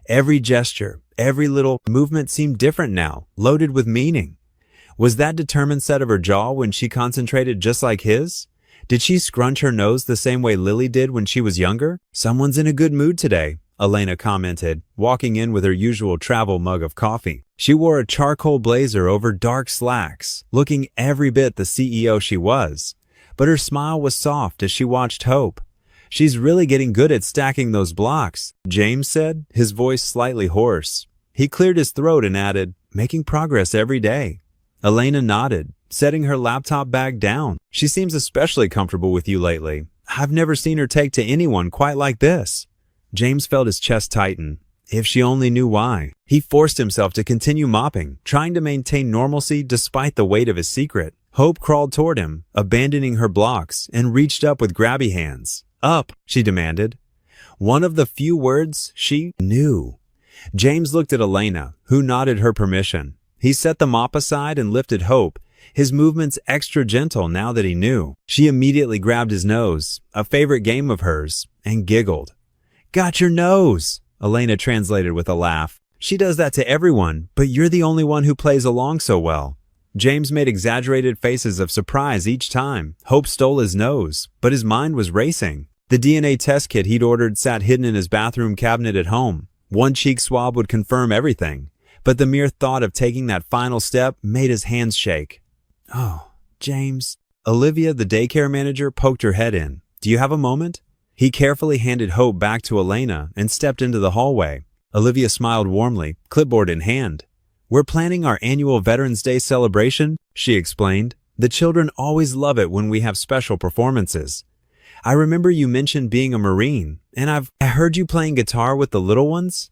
Every gesture, every little movement seemed different now, loaded with meaning. Was that determined set of her jaw when she concentrated just like his? Did she scrunch her nose the same way Lily did when she was younger? "Someone's in a good mood today," Elena commented, walking in with her usual travel mug of coffee. She wore a charcoal blazer over dark slacks, looking every bit the CEO she was. But her smile was soft as she watched Hope. "She's really getting good at stacking those blocks," James said, his voice slightly hoarse. He cleared his throat and added, "Making progress every day." Elena nodded, setting her laptop bag down. "She seems especially comfortable with you lately. I've never seen her take to anyone quite like this." James felt his chest tighten. If she only knew why. He forced himself to continue mopping, trying to maintain normalcy despite the weight of his secret. Hope crawled toward him, abandoning her blocks, and reached up with grabby hands. "Up," she demanded. One of the few words she knew. James looked at Elena, who nodded her permission. He set the mop aside and lifted Hope, his movements extra gentle now that he knew. She immediately grabbed his nose, a favorite game of hers, and giggled. "Got your nose," Elena translated with a laugh. "She does that to everyone, but you're the only one who plays along so well." James made exaggerated faces of surprise each time. Hope stole his nose, but his mind was racing. The DNA test kit he'd ordered sat hidden in his bathroom cabinet at home. One cheek swab would confirm everything, but the mere thought of taking that final step made his hands shake. "Oh, James." Olivia, the daycare manager, poked her head in. "Do you have a moment?" He carefully handed Hope back to Elena and stepped into the hallway. Olivia smiled warmly, clipboard in hand. "We're planning our annual Veterans Day celebration," she explained. "The children always love it when we have special performances. I remember you mentioned being a Marine, and I heard you playing guitar with the little ones.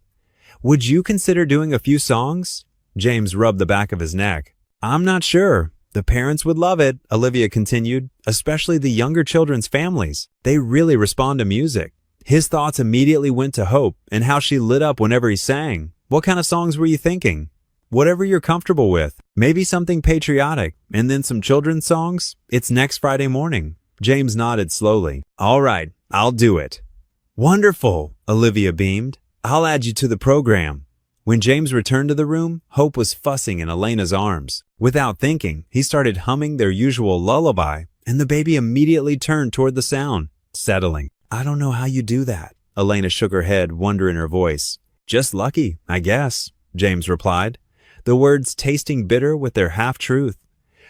Would you consider doing a few songs? James rubbed the back of his neck. I'm not sure. The parents would love it, Olivia continued, especially the younger children's families. They really respond to music. His thoughts immediately went to Hope and how she lit up whenever he sang. What kind of songs were you thinking? Whatever you're comfortable with. Maybe something patriotic, and then some children's songs? It's next Friday morning. James nodded slowly. All right, I'll do it. Wonderful, Olivia beamed. I'll add you to the program. When James returned to the room, Hope was fussing in Elena's arms. Without thinking, he started humming their usual lullaby, and the baby immediately turned toward the sound, settling. I don't know how you do that. Elena shook her head, wonder in her voice. Just lucky, I guess, James replied, the words tasting bitter with their half-truth.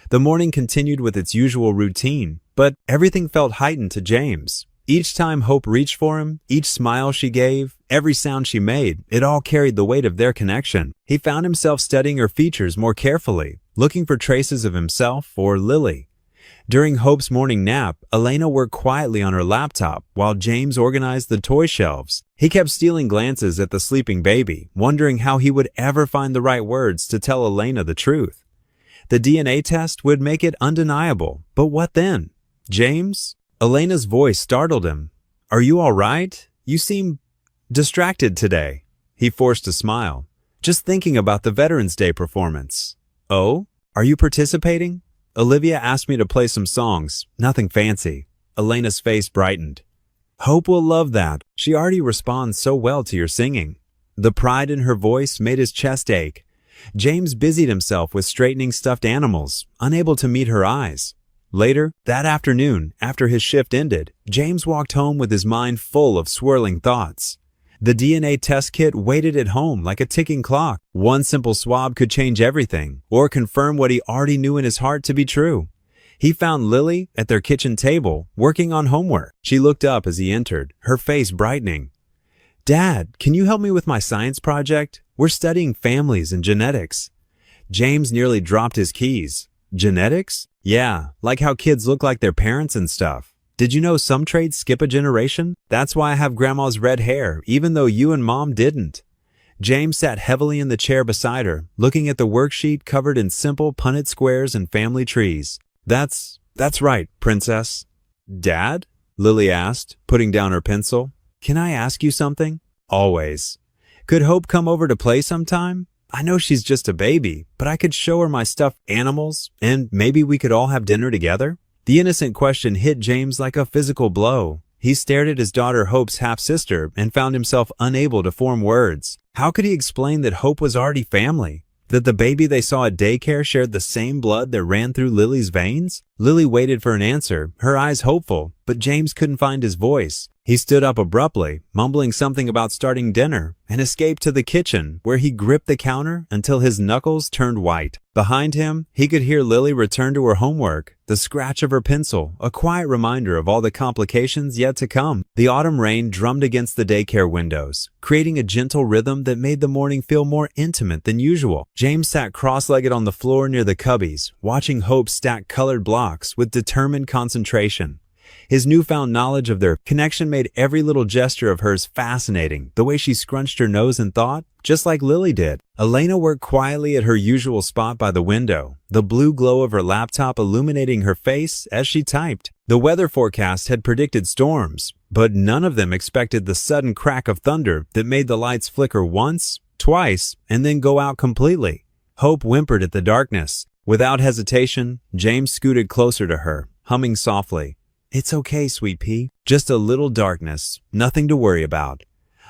The morning continued with its usual routine, but everything felt heightened to James. Each time Hope reached for him, each smile she gave, every sound she made, it all carried the weight of their connection. He found himself studying her features more carefully, looking for traces of himself or Lily. During Hope's morning nap, Elena worked quietly on her laptop while James organized the toy shelves. He kept stealing glances at the sleeping baby, wondering how he would ever find the right words to tell Elena the truth. The DNA test would make it undeniable, but what then? James? Elena's voice startled him. Are you all right? You seem distracted today. He forced a smile. Just thinking about the Veterans Day performance. Oh? Are you participating? Olivia asked me to play some songs. Nothing fancy. Elena's face brightened. Hope will love that. She already responds so well to your singing. The pride in her voice made his chest ache. James busied himself with straightening stuffed animals, unable to meet her eyes. Later, that afternoon, after his shift ended, James walked home with his mind full of swirling thoughts. The DNA test kit waited at home like a ticking clock. One simple swab could change everything, or confirm what he already knew in his heart to be true. He found Lily at their kitchen table, working on homework. She looked up as he entered, her face brightening. Dad, can you help me with my science project? We're studying families and genetics. James nearly dropped his keys. Genetics? Yeah, like how kids look like their parents and stuff. Did you know some traits skip a generation? That's why I have Grandma's red hair, even though you and Mom didn't. James sat heavily in the chair beside her, looking at the worksheet covered in simple Punnett squares and family trees. That's right, Princess. Dad? Lily asked, putting down her pencil. Can I ask you something? Always. Could Hope come over to play sometime? I know she's just a baby, but I could show her my stuffed animals, and maybe we could all have dinner together? The innocent question hit James like a physical blow. He stared at his daughter Hope's half-sister and found himself unable to form words. How could he explain that Hope was already family? That the baby they saw at daycare shared the same blood that ran through Lily's veins? Lily waited for an answer, her eyes hopeful, but James couldn't find his voice. He stood up abruptly, mumbling something about starting dinner, and escaped to the kitchen, where he gripped the counter until his knuckles turned white. Behind him, he could hear Lily return to her homework, the scratch of her pencil, a quiet reminder of all the complications yet to come. The autumn rain drummed against the daycare windows, creating a gentle rhythm that made the morning feel more intimate than usual. James sat cross-legged on the floor near the cubbies, watching Hope stack colored blocks with determined concentration. His newfound knowledge of their connection made every little gesture of hers fascinating, the way she scrunched her nose and thought, just like Lily did. Elena worked quietly at her usual spot by the window, the blue glow of her laptop illuminating her face as she typed. The weather forecast had predicted storms, but none of them expected the sudden crack of thunder that made the lights flicker once, twice, and then go out completely. Hope whimpered at the darkness. Without hesitation, James scooted closer to her, humming softly. It's okay, sweet pea. Just a little darkness. Nothing to worry about.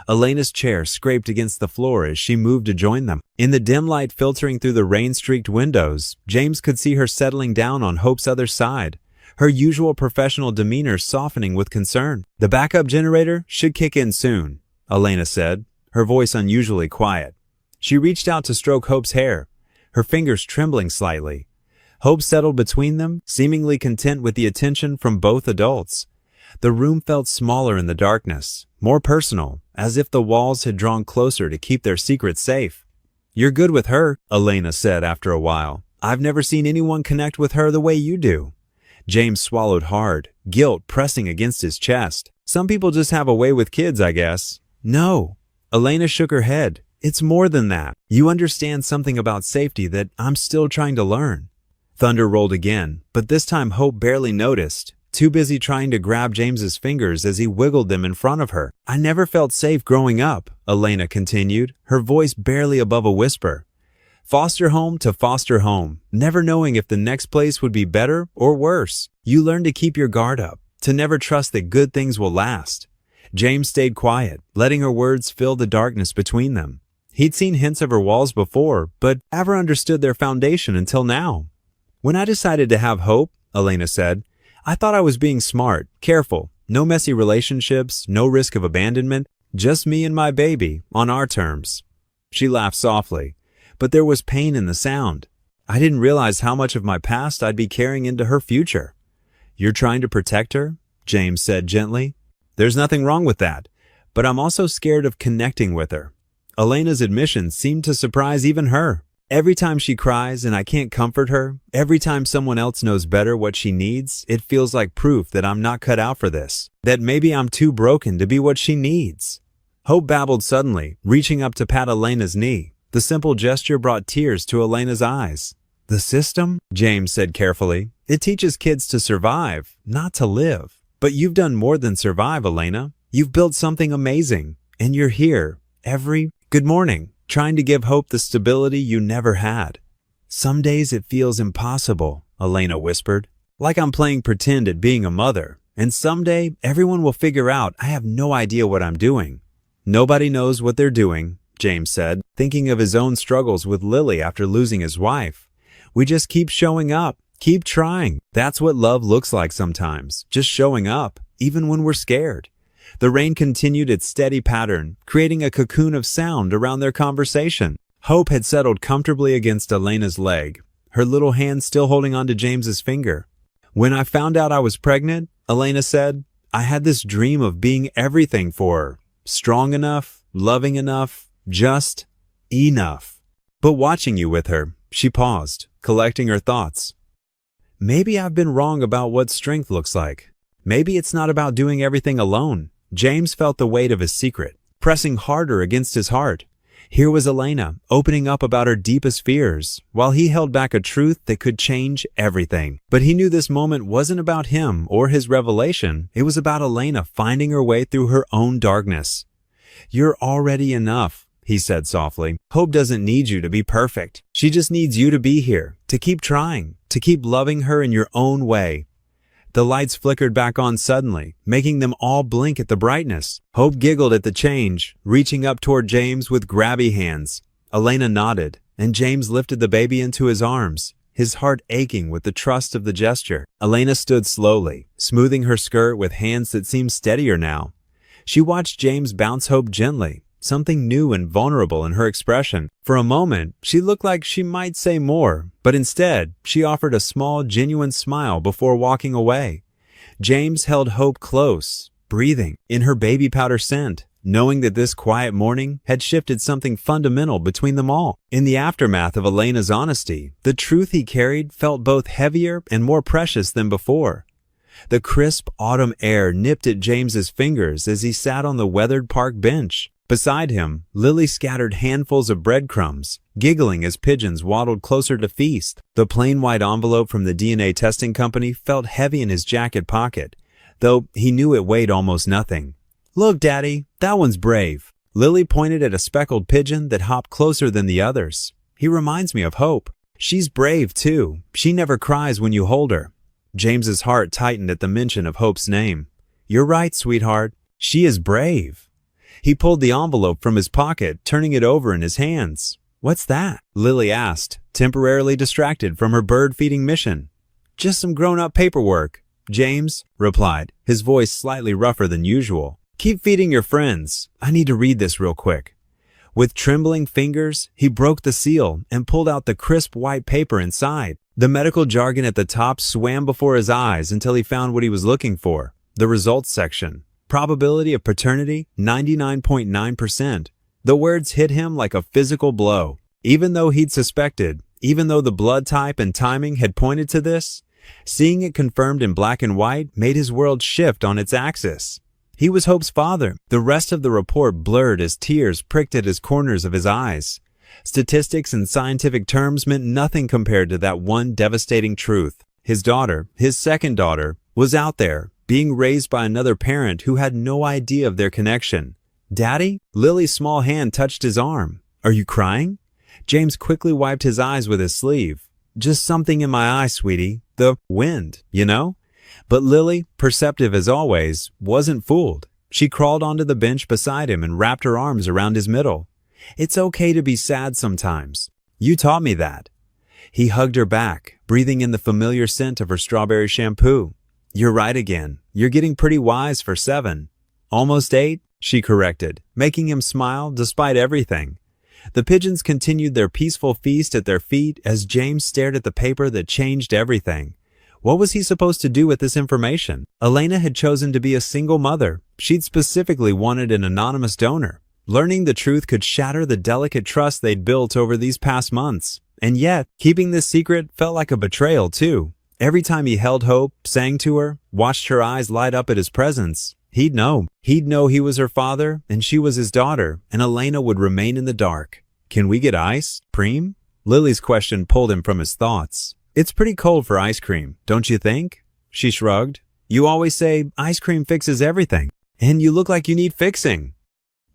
Elena's chair scraped against the floor as she moved to join them. In the dim light filtering through the rain-streaked windows, James could see her settling down on Hope's other side, her usual professional demeanor softening with concern. The backup generator should kick in soon, Elena said, her voice unusually quiet. She reached out to stroke Hope's hair, her fingers trembling slightly. Hope settled between them, seemingly content with the attention from both adults. The room felt smaller in the darkness, more personal, as if the walls had drawn closer to keep their secrets safe. You're good with her, Elena said after a while. I've never seen anyone connect with her the way you do. James swallowed hard, guilt pressing against his chest. Some people just have a way with kids, I guess. No. Elena shook her head. It's more than that. You understand something about safety that I'm still trying to learn. Thunder rolled again, but this time Hope barely noticed, too busy trying to grab James's fingers as he wiggled them in front of her. I never felt safe growing up, Elena continued, her voice barely above a whisper. Foster home to foster home, never knowing if the next place would be better or worse. You learn to keep your guard up, to never trust that good things will last. James stayed quiet, letting her words fill the darkness between them. He'd seen hints of her walls before, but never understood their foundation until now. When I decided to have Hope, Elena said, I thought I was being smart, careful, no messy relationships, no risk of abandonment, just me and my baby, on our terms. She laughed softly, but there was pain in the sound. I didn't realize how much of my past I'd be carrying into her future. You're trying to protect her? James said gently. There's nothing wrong with that, but I'm also scared of connecting with her. Elena's admission seemed to surprise even her. Every time she cries and I can't comfort her, every time someone else knows better what she needs, it feels like proof that I'm not cut out for this, that maybe I'm too broken to be what she needs. Hope babbled suddenly, reaching up to pat Elena's knee. The simple gesture brought tears to Elena's eyes. The system? James said carefully. It teaches kids to survive, not to live. But you've done more than survive, Elena. You've built something amazing, and you're here every good morning, trying to give Hope the stability you never had. Some days it feels impossible, Elena whispered, like I'm playing pretend at being a mother, and someday everyone will figure out I have no idea what I'm doing. Nobody knows what they're doing, James said, thinking of his own struggles with Lily after losing his wife. We just keep showing up, keep trying. That's what love looks like sometimes, just showing up, even when we're scared. The rain continued its steady pattern, creating a cocoon of sound around their conversation. Hope had settled comfortably against Elena's leg, her little hand still holding onto James's finger. When I found out I was pregnant, Elena said, I had this dream of being everything for her. Strong enough, loving enough, just enough. But watching you with her, she paused, collecting her thoughts. Maybe I've been wrong about what strength looks like. Maybe it's not about doing everything alone. James felt the weight of his secret, pressing harder against his heart. Here was Elena, opening up about her deepest fears, while he held back a truth that could change everything. But he knew this moment wasn't about him or his revelation. It was about Elena finding her way through her own darkness. You're already enough, he said softly. Hope doesn't need you to be perfect. She just needs you to be here, to keep trying, to keep loving her in your own way. The lights flickered back on suddenly, making them all blink at the brightness. Hope giggled at the change, reaching up toward James with grabby hands. Elena nodded, and James lifted the baby into his arms, his heart aching with the trust of the gesture. Elena stood slowly, smoothing her skirt with hands that seemed steadier now. She watched James bounce Hope gently, something new and vulnerable in her expression. For a moment, she looked like she might say more, but instead, she offered a small, genuine smile before walking away. James held Hope close, breathing in her baby powder scent, knowing that this quiet morning had shifted something fundamental between them all. In the aftermath of Elena's honesty, the truth he carried felt both heavier and more precious than before. The crisp autumn air nipped at James's fingers as he sat on the weathered park bench. Beside him, Lily scattered handfuls of breadcrumbs, giggling as pigeons waddled closer to feast. The plain white envelope from the DNA testing company felt heavy in his jacket pocket, though he knew it weighed almost nothing. Look, Daddy, that one's brave. Lily pointed at a speckled pigeon that hopped closer than the others. He reminds me of Hope. She's brave, too. She never cries when you hold her. James's heart tightened at the mention of Hope's name. You're right, sweetheart. She is brave. He pulled the envelope from his pocket, turning it over in his hands. What's that? Lily asked, temporarily distracted from her bird-feeding mission. Just some grown-up paperwork, James replied, his voice slightly rougher than usual. Keep feeding your friends. I need to read this real quick. With trembling fingers, he broke the seal and pulled out the crisp white paper inside. The medical jargon at the top swam before his eyes until he found what he was looking for, the results section. Probability of paternity, 99.9%. The words hit him like a physical blow. Even though he'd suspected, even though the blood type and timing had pointed to this, Seeing it confirmed in black and white made his world shift on its axis. He was Hope's father. The rest of the report blurred as tears pricked at his corners of his eyes. Statistics and scientific terms meant nothing compared to that one devastating truth. His daughter, his second daughter, was out there, being raised by another parent who had no idea of their connection. "Daddy?" Lily's small hand touched his arm. "Are you crying?" James quickly wiped his eyes with his sleeve. "Just something in my eye, sweetie. The wind, you know?" But Lily, perceptive as always, wasn't fooled. She crawled onto the bench beside him and wrapped her arms around his middle. "It's okay to be sad sometimes. You taught me that." He hugged her back, breathing in the familiar scent of her strawberry shampoo. "You're right again. You're getting pretty wise for 7. Almost 8, she corrected, making him smile despite everything. The pigeons continued their peaceful feast at their feet as James stared at the paper that changed everything. What was he supposed to do with this information? Elena had chosen to be a single mother. She'd specifically wanted an anonymous donor. Learning the truth could shatter the delicate trust they'd built over these past months. And yet, keeping this secret felt like a betrayal too. Every time he held Hope, sang to her, watched her eyes light up at his presence, he'd know. He'd know he was her father, and she was his daughter, and Elena would remain in the dark. "Can we get ice, Preem?" Lily's question pulled him from his thoughts. "It's pretty cold for ice cream, don't you think?" She shrugged. "You always say ice cream fixes everything, and you look like you need fixing."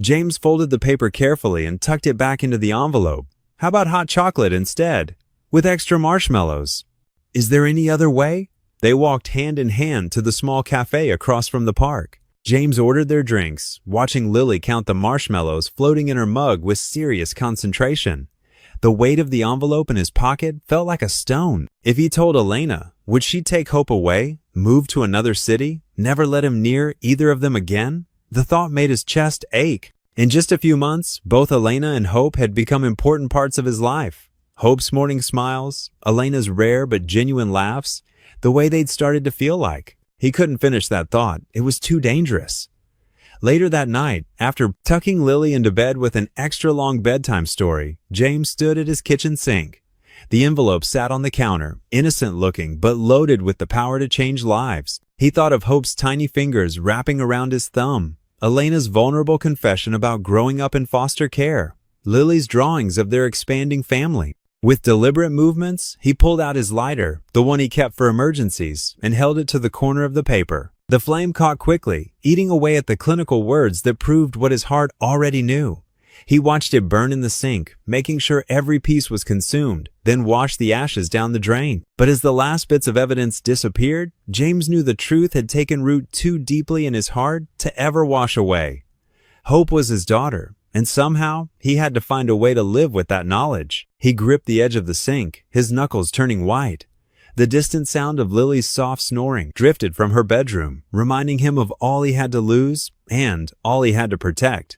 James folded the paper carefully and tucked it back into the envelope. "How about hot chocolate instead? With extra marshmallows? Is there any other way?" They walked hand in hand to the small cafe across from the park. James ordered their drinks, watching Lily count the marshmallows floating in her mug with serious concentration. The weight of the envelope in his pocket felt like a stone. If he told Elena, would she take Hope away, move to another city, never let him near either of them again? The thought made his chest ache. In just a few months, both Elena and Hope had become important parts of his life. Hope's morning smiles, Elena's rare but genuine laughs, the way they'd started to feel like. He couldn't finish that thought. It was too dangerous. Later that night, after tucking Lily into bed with an extra long bedtime story, James stood at his kitchen sink. The envelope sat on the counter, innocent looking but loaded with the power to change lives. He thought of Hope's tiny fingers wrapping around his thumb, Elena's vulnerable confession about growing up in foster care, Lily's drawings of their expanding family. With deliberate movements, he pulled out his lighter, the one he kept for emergencies, and held it to the corner of the paper. The flame caught quickly, eating away at the clinical words that proved what his heart already knew. He watched it burn in the sink, making sure every piece was consumed, then washed the ashes down the drain. But as the last bits of evidence disappeared, James knew the truth had taken root too deeply in his heart to ever wash away. Hope was his daughter, and somehow he had to find a way to live with that knowledge. He gripped the edge of the sink, his knuckles turning white. The distant sound of Lily's soft snoring drifted from her bedroom, reminding him of all he had to lose and all he had to protect.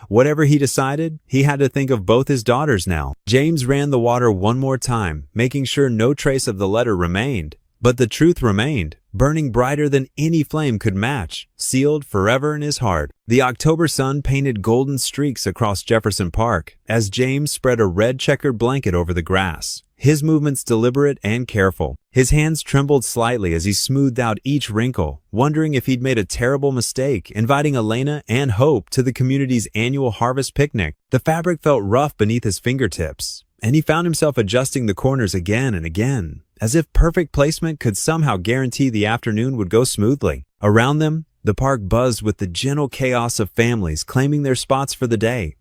Whatever he decided, he had to think of both his daughters now. James ran the water one more time, making sure no trace of the letter remained. But the truth remained, burning brighter than any flame could match, sealed forever in his heart. The October sun painted golden streaks across Jefferson Park as James spread a red checkered blanket over the grass, his movements deliberate and careful. His hands trembled slightly as he smoothed out each wrinkle, wondering if he'd made a terrible mistake inviting Elena and Hope to the community's annual harvest picnic. The fabric felt rough beneath his fingertips, and he found himself adjusting the corners again and again, as if perfect placement could somehow guarantee the afternoon would go smoothly. Around them, the park buzzed with the gentle chaos of families claiming their spots for the day.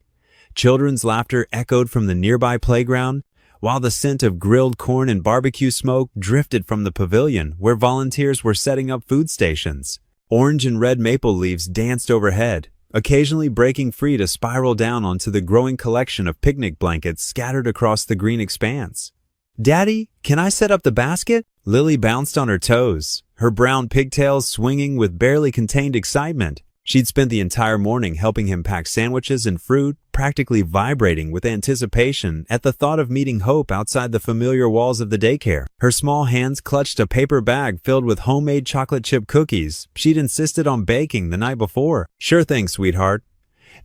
Children's laughter echoed from the nearby playground, while the scent of grilled corn and barbecue smoke drifted from the pavilion where volunteers were setting up food stations. Orange and red maple leaves danced overhead, occasionally breaking free to spiral down onto the growing collection of picnic blankets scattered across the green expanse. "Daddy, can I set up the basket?" Lily bounced on her toes, her brown pigtails swinging with barely contained excitement. She'd spent the entire morning helping him pack sandwiches and fruit, practically vibrating with anticipation at the thought of meeting Hope outside the familiar walls of the daycare. Her small hands clutched a paper bag filled with homemade chocolate chip cookies she'd insisted on baking the night before. "Sure thing, sweetheart."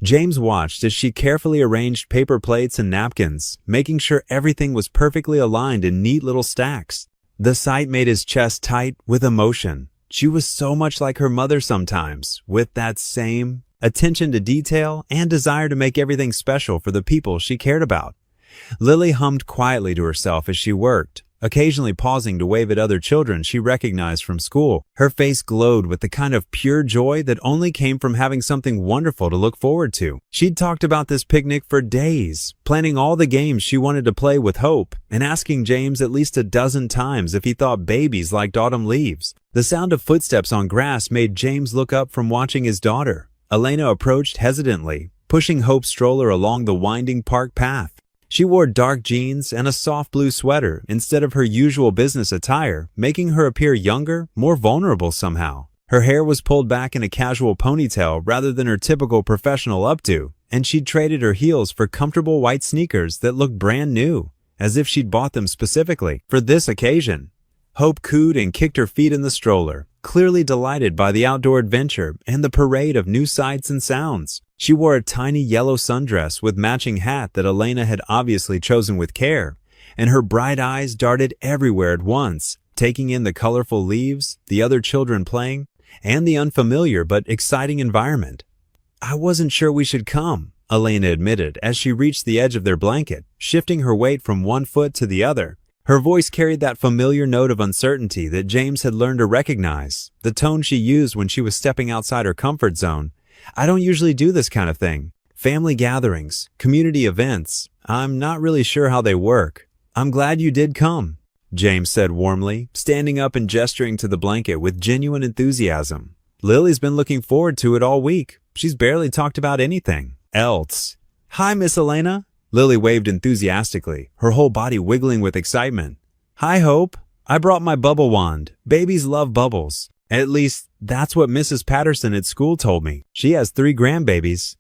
James watched as she carefully arranged paper plates and napkins, making sure everything was perfectly aligned in neat little stacks. The sight made his chest tight with emotion. She was so much like her mother sometimes, with that same attention to detail and desire to make everything special for the people she cared about. Lily hummed quietly to herself as she worked, occasionally pausing to wave at other children she recognized from school. Her face glowed with the kind of pure joy that only came from having something wonderful to look forward to. She'd talked about this picnic for days, planning all the games she wanted to play with Hope, and asking James at least a dozen times if he thought babies liked autumn leaves. The sound of footsteps on grass made James look up from watching his daughter. Elena approached hesitantly, pushing Hope's stroller along the winding park path. She wore dark jeans and a soft blue sweater instead of her usual business attire, making her appear younger, more vulnerable somehow. Her hair was pulled back in a casual ponytail rather than her typical professional updo, and she'd traded her heels for comfortable white sneakers that looked brand new, as if she'd bought them specifically for this occasion. Hope cooed and kicked her feet in the stroller, clearly delighted by the outdoor adventure and the parade of new sights and sounds. She wore a tiny yellow sundress with matching hat that Elena had obviously chosen with care, and her bright eyes darted everywhere at once, taking in the colorful leaves, the other children playing, and the unfamiliar but exciting environment. "I wasn't sure we should come," Elena admitted as she reached the edge of their blanket, shifting her weight from one foot to the other. Her voice carried that familiar note of uncertainty that James had learned to recognize, the tone she used when she was stepping outside her comfort zone. "I don't usually do this kind of thing. Family gatherings, community events. I'm not really sure how they work." "I'm glad you did come," James said warmly, standing up and gesturing to the blanket with genuine enthusiasm. "Lily's been looking forward to it all week. She's barely talked about anything else." "Hi, Miss Elena." Lily waved enthusiastically, her whole body wiggling with excitement. "Hi, Hope. I brought my bubble wand. Babies love bubbles. At least, that's what Mrs. Patterson at school told me. She has 3 grandbabies."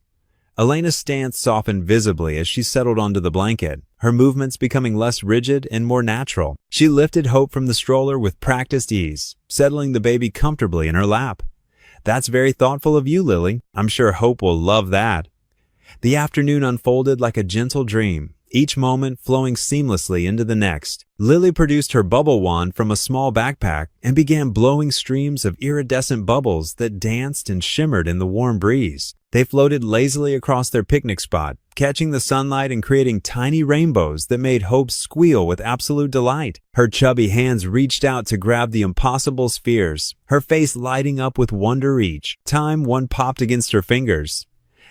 Elena's stance softened visibly as she settled onto the blanket, her movements becoming less rigid and more natural. She lifted Hope from the stroller with practiced ease, settling the baby comfortably in her lap. "That's very thoughtful of you, Lily. I'm sure Hope will love that." The afternoon unfolded like a gentle dream, each moment flowing seamlessly into the next. Lily produced her bubble wand from a small backpack and began blowing streams of iridescent bubbles that danced and shimmered in the warm breeze. They floated lazily across their picnic spot, catching the sunlight and creating tiny rainbows that made Hope squeal with absolute delight. Her chubby hands reached out to grab the impossible spheres, her face lighting up with wonder each time one popped against her fingers.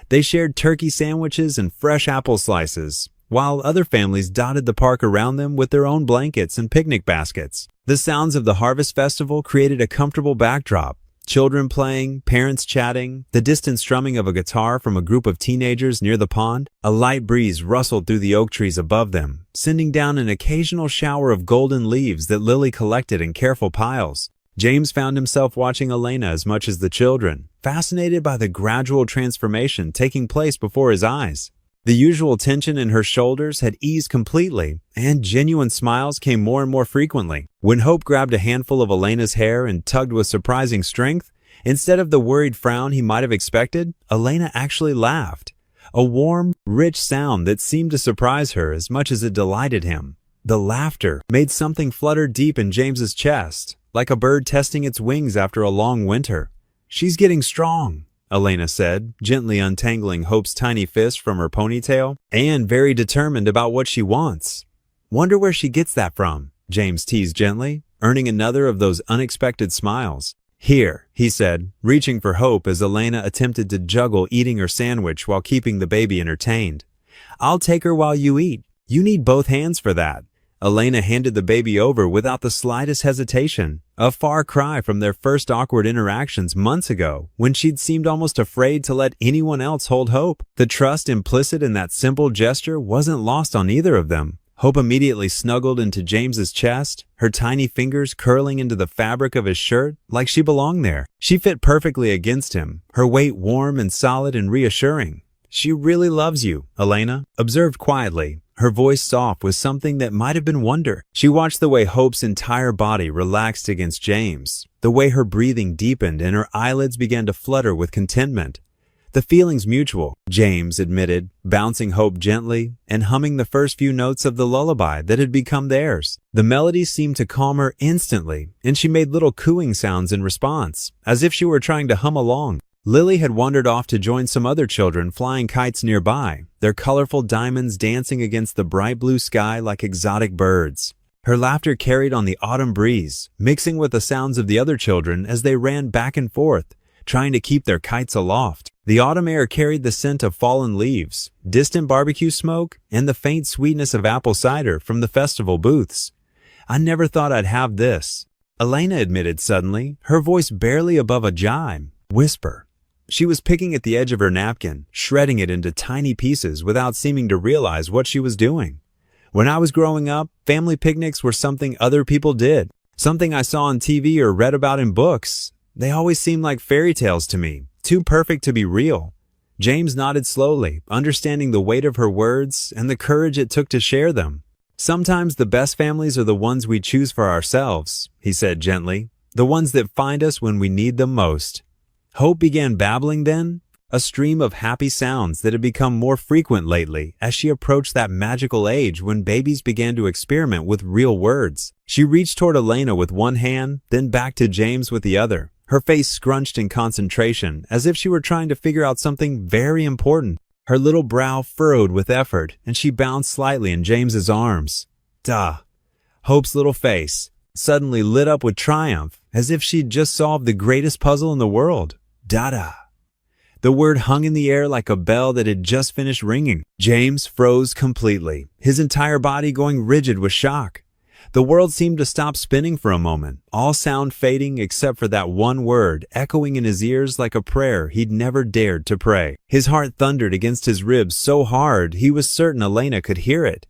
They shared turkey sandwiches and fresh apple slices, while other families dotted the park around them with their own blankets and picnic baskets. The sounds of the Harvest Festival created a comfortable backdrop. Children playing, parents chatting, the distant strumming of a guitar from a group of teenagers near the pond. A light breeze rustled through the oak trees above them, sending down an occasional shower of golden leaves that Lily collected in careful piles. James found himself watching Elena as much as the children, fascinated by the gradual transformation taking place before his eyes. The usual tension in her shoulders had eased completely, and genuine smiles came more and more frequently. When Hope grabbed a handful of Elena's hair and tugged with surprising strength, instead of the worried frown he might have expected, Elena actually laughed. A warm, rich sound that seemed to surprise her as much as it delighted him. The laughter made something flutter deep in James's chest, like a bird testing its wings after a long winter. "She's getting strong," Elena said, gently untangling Hope's tiny fist from her ponytail, "and very determined about what she wants." "Wonder where she gets that from," James teased gently, earning another of those unexpected smiles. "Here," he said, reaching for Hope as Elena attempted to juggle eating her sandwich while keeping the baby entertained. "I'll take her while you eat. You need both hands for that." Elena handed the baby over without the slightest hesitation, a far cry from their first awkward interactions months ago when she'd seemed almost afraid to let anyone else hold Hope. The trust implicit in that simple gesture wasn't lost on either of them. Hope immediately snuggled into James's chest, her tiny fingers curling into the fabric of his shirt like she belonged there. She fit perfectly against him, her weight warm and solid and reassuring. "She really loves you," Elena observed quietly, her voice soft with something that might have been wonder. She watched the way Hope's entire body relaxed against James, the way her breathing deepened and her eyelids began to flutter with contentment. The feeling's mutual, James admitted, bouncing Hope gently and humming the first few notes of the lullaby that had become theirs. The melody seemed to calm her instantly, and she made little cooing sounds in response, as if she were trying to hum along. Lily had wandered off to join some other children flying kites nearby, their colorful diamonds dancing against the bright blue sky like exotic birds. Her laughter carried on the autumn breeze, mixing with the sounds of the other children as they ran back and forth, trying to keep their kites aloft. The autumn air carried the scent of fallen leaves, distant barbecue smoke, and the faint sweetness of apple cider from the festival booths. "I never thought I'd have this," Elena admitted suddenly, her voice barely above a jibe. Whisper. She was picking at the edge of her napkin, shredding it into tiny pieces without seeming to realize what she was doing. "When I was growing up, family picnics were something other people did, something I saw on TV or read about in books. They always seemed like fairy tales to me, too perfect to be real." James nodded slowly, understanding the weight of her words and the courage it took to share them. "Sometimes the best families are the ones we choose for ourselves," he said gently, "the ones that find us when we need them most." Hope began babbling then, a stream of happy sounds that had become more frequent lately as she approached that magical age when babies began to experiment with real words. She reached toward Elena with one hand, then back to James with the other, her face scrunched in concentration as if she were trying to figure out something very important. Her little brow furrowed with effort, and she bounced slightly in James's arms. Duh! Hope's little face suddenly lit up with triumph, as if she'd just solved the greatest puzzle in the world. Dada! The word hung in the air like a bell that had just finished ringing. James froze completely, his entire body going rigid with shock. The world seemed to stop spinning for a moment, all sound fading except for that one word echoing in his ears like a prayer he'd never dared to pray. His heart thundered against his ribs so hard he was certain Elena could hear it.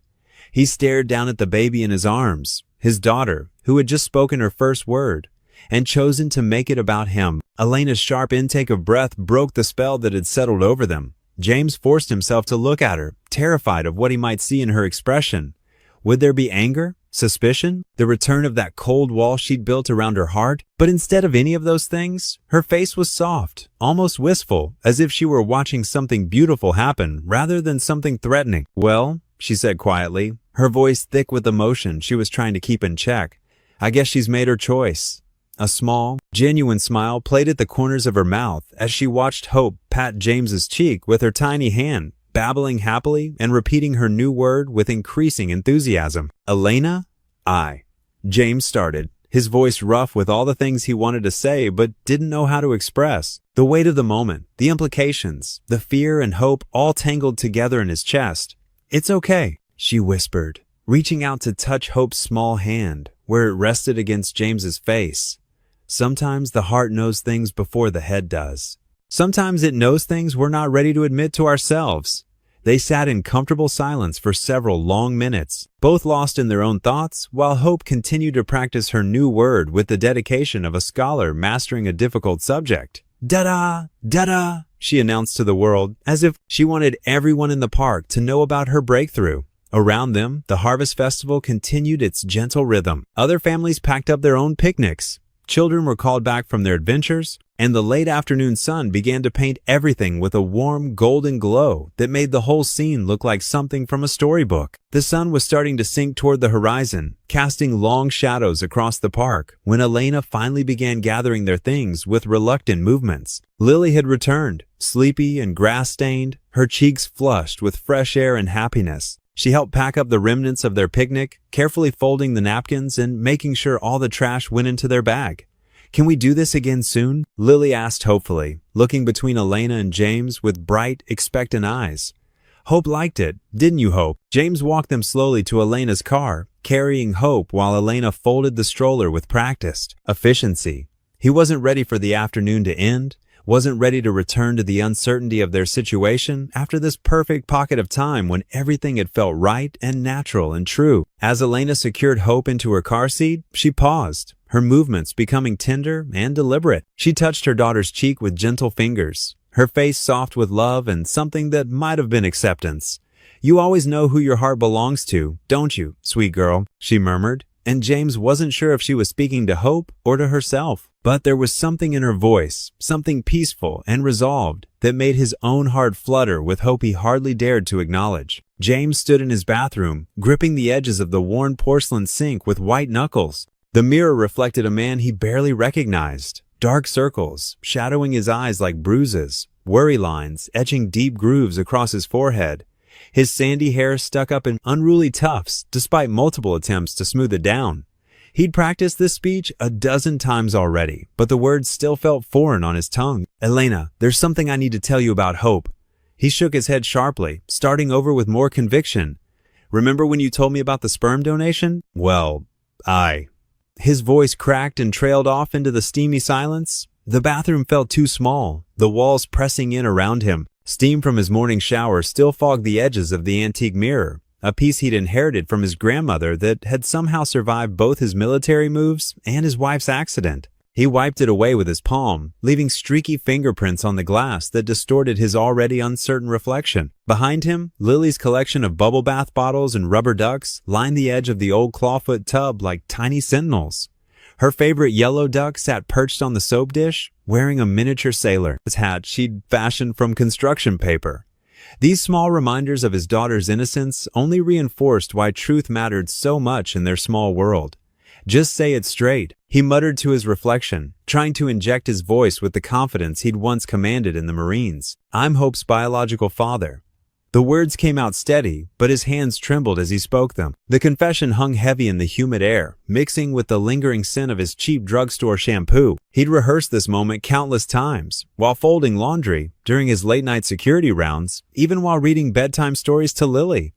He stared down at the baby in his arms, his daughter, who had just spoken her first word, and chosen to make it about him. Elena's sharp intake of breath broke the spell that had settled over them. James forced himself to look at her, terrified of what he might see in her expression. Would there be anger? Suspicion? The return of that cold wall she'd built around her heart? But instead of any of those things, her face was soft, almost wistful, as if she were watching something beautiful happen rather than something threatening. "Well," she said quietly, her voice thick with emotion she was trying to keep in check, "I guess she's made her choice." A small, genuine smile played at the corners of her mouth as she watched Hope pat James's cheek with her tiny hand, babbling happily and repeating her new word with increasing enthusiasm. "Elena, I." James started, his voice rough with all the things he wanted to say but didn't know how to express. The weight of the moment, the implications, the fear and hope all tangled together in his chest. "It's okay," she whispered, reaching out to touch Hope's small hand, where it rested against James's face. Sometimes the heart knows things before the head does. Sometimes it knows things we're not ready to admit to ourselves. They sat in comfortable silence for several long minutes, both lost in their own thoughts, while Hope continued to practice her new word with the dedication of a scholar mastering a difficult subject. "Da-da! Da-da!" she announced to the world, as if she wanted everyone in the park to know about her breakthrough. Around them, the Harvest Festival continued its gentle rhythm. Other families packed up their own picnics. Children were called back from their adventures, and the late afternoon sun began to paint everything with a warm golden glow that made the whole scene look like something from a storybook. The sun was starting to sink toward the horizon, casting long shadows across the park, when Elena finally began gathering their things with reluctant movements. Lily had returned, sleepy and grass-stained, her cheeks flushed with fresh air and happiness. She helped pack up the remnants of their picnic, carefully folding the napkins and making sure all the trash went into their bag. "Can we do this again soon?" Lily asked hopefully, looking between Elena and James with bright, expectant eyes. Hope liked it, didn't you, Hope? James walked them slowly to Elena's car, carrying Hope while Elena folded the stroller with practiced efficiency. He wasn't ready for the afternoon to end, wasn't ready to return to the uncertainty of their situation after this perfect pocket of time when everything had felt right and natural and true. As Elena secured Hope into her car seat, she paused, her movements becoming tender and deliberate. She touched her daughter's cheek with gentle fingers, her face soft with love and something that might have been acceptance. "You always know who your heart belongs to, don't you, sweet girl?" she murmured, and James wasn't sure if she was speaking to Hope or to herself. But there was something in her voice, something peaceful and resolved, that made his own heart flutter with hope he hardly dared to acknowledge. James stood in his bathroom, gripping the edges of the worn porcelain sink with white knuckles. The mirror reflected a man he barely recognized. Dark circles, shadowing his eyes like bruises, worry lines etching deep grooves across his forehead. His sandy hair stuck up in unruly tufts, despite multiple attempts to smooth it down. He'd practiced this speech a dozen times already, but the words still felt foreign on his tongue. "Elena, there's something I need to tell you about hope." He shook his head sharply, starting over with more conviction. "Remember when you told me about the sperm donation? Well, His voice cracked and trailed off into the steamy silence. The bathroom felt too small, the walls pressing in around him. Steam from his morning shower still fogged the edges of the antique mirror, a piece he'd inherited from his grandmother that had somehow survived both his military moves and his wife's accident. He wiped it away with his palm, leaving streaky fingerprints on the glass that distorted his already uncertain reflection. Behind him, Lily's collection of bubble bath bottles and rubber ducks lined the edge of the old clawfoot tub like tiny sentinels. Her favorite yellow duck sat perched on the soap dish, wearing a miniature sailor's hat she'd fashioned from construction paper. These small reminders of his daughter's innocence only reinforced why truth mattered so much in their small world. "Just say it straight," he muttered to his reflection, trying to inject his voice with the confidence he'd once commanded in the Marines. "I'm Hope's biological father." The words came out steady, but his hands trembled as he spoke them. The confession hung heavy in the humid air, mixing with the lingering scent of his cheap drugstore shampoo. He'd rehearsed this moment countless times, while folding laundry, during his late-night security rounds, even while reading bedtime stories to Lily.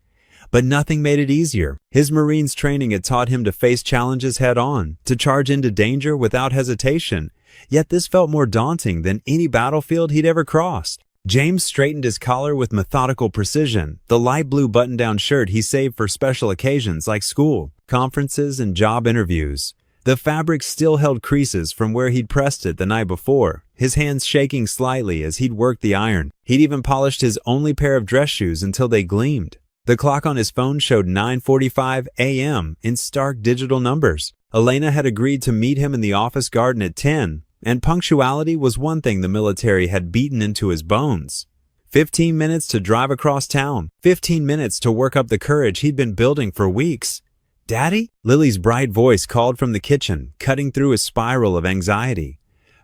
But nothing made it easier. His Marines training had taught him to face challenges head-on, to charge into danger without hesitation. Yet this felt more daunting than any battlefield he'd ever crossed. James straightened his collar with methodical precision, the light blue button-down shirt he saved for special occasions like school, conferences, and job interviews. The fabric still held creases from where he'd pressed it the night before, his hands shaking slightly as he'd worked the iron. He'd even polished his only pair of dress shoes until they gleamed. The clock on his phone showed 9:45 a.m. in stark digital numbers. Elena had agreed to meet him in the office garden at 10, and punctuality was one thing the military had beaten into his bones. 15 minutes to drive across town, 15 minutes to work up the courage he'd been building for weeks. "Daddy?" Lily's bright voice called from the kitchen, cutting through his spiral of anxiety.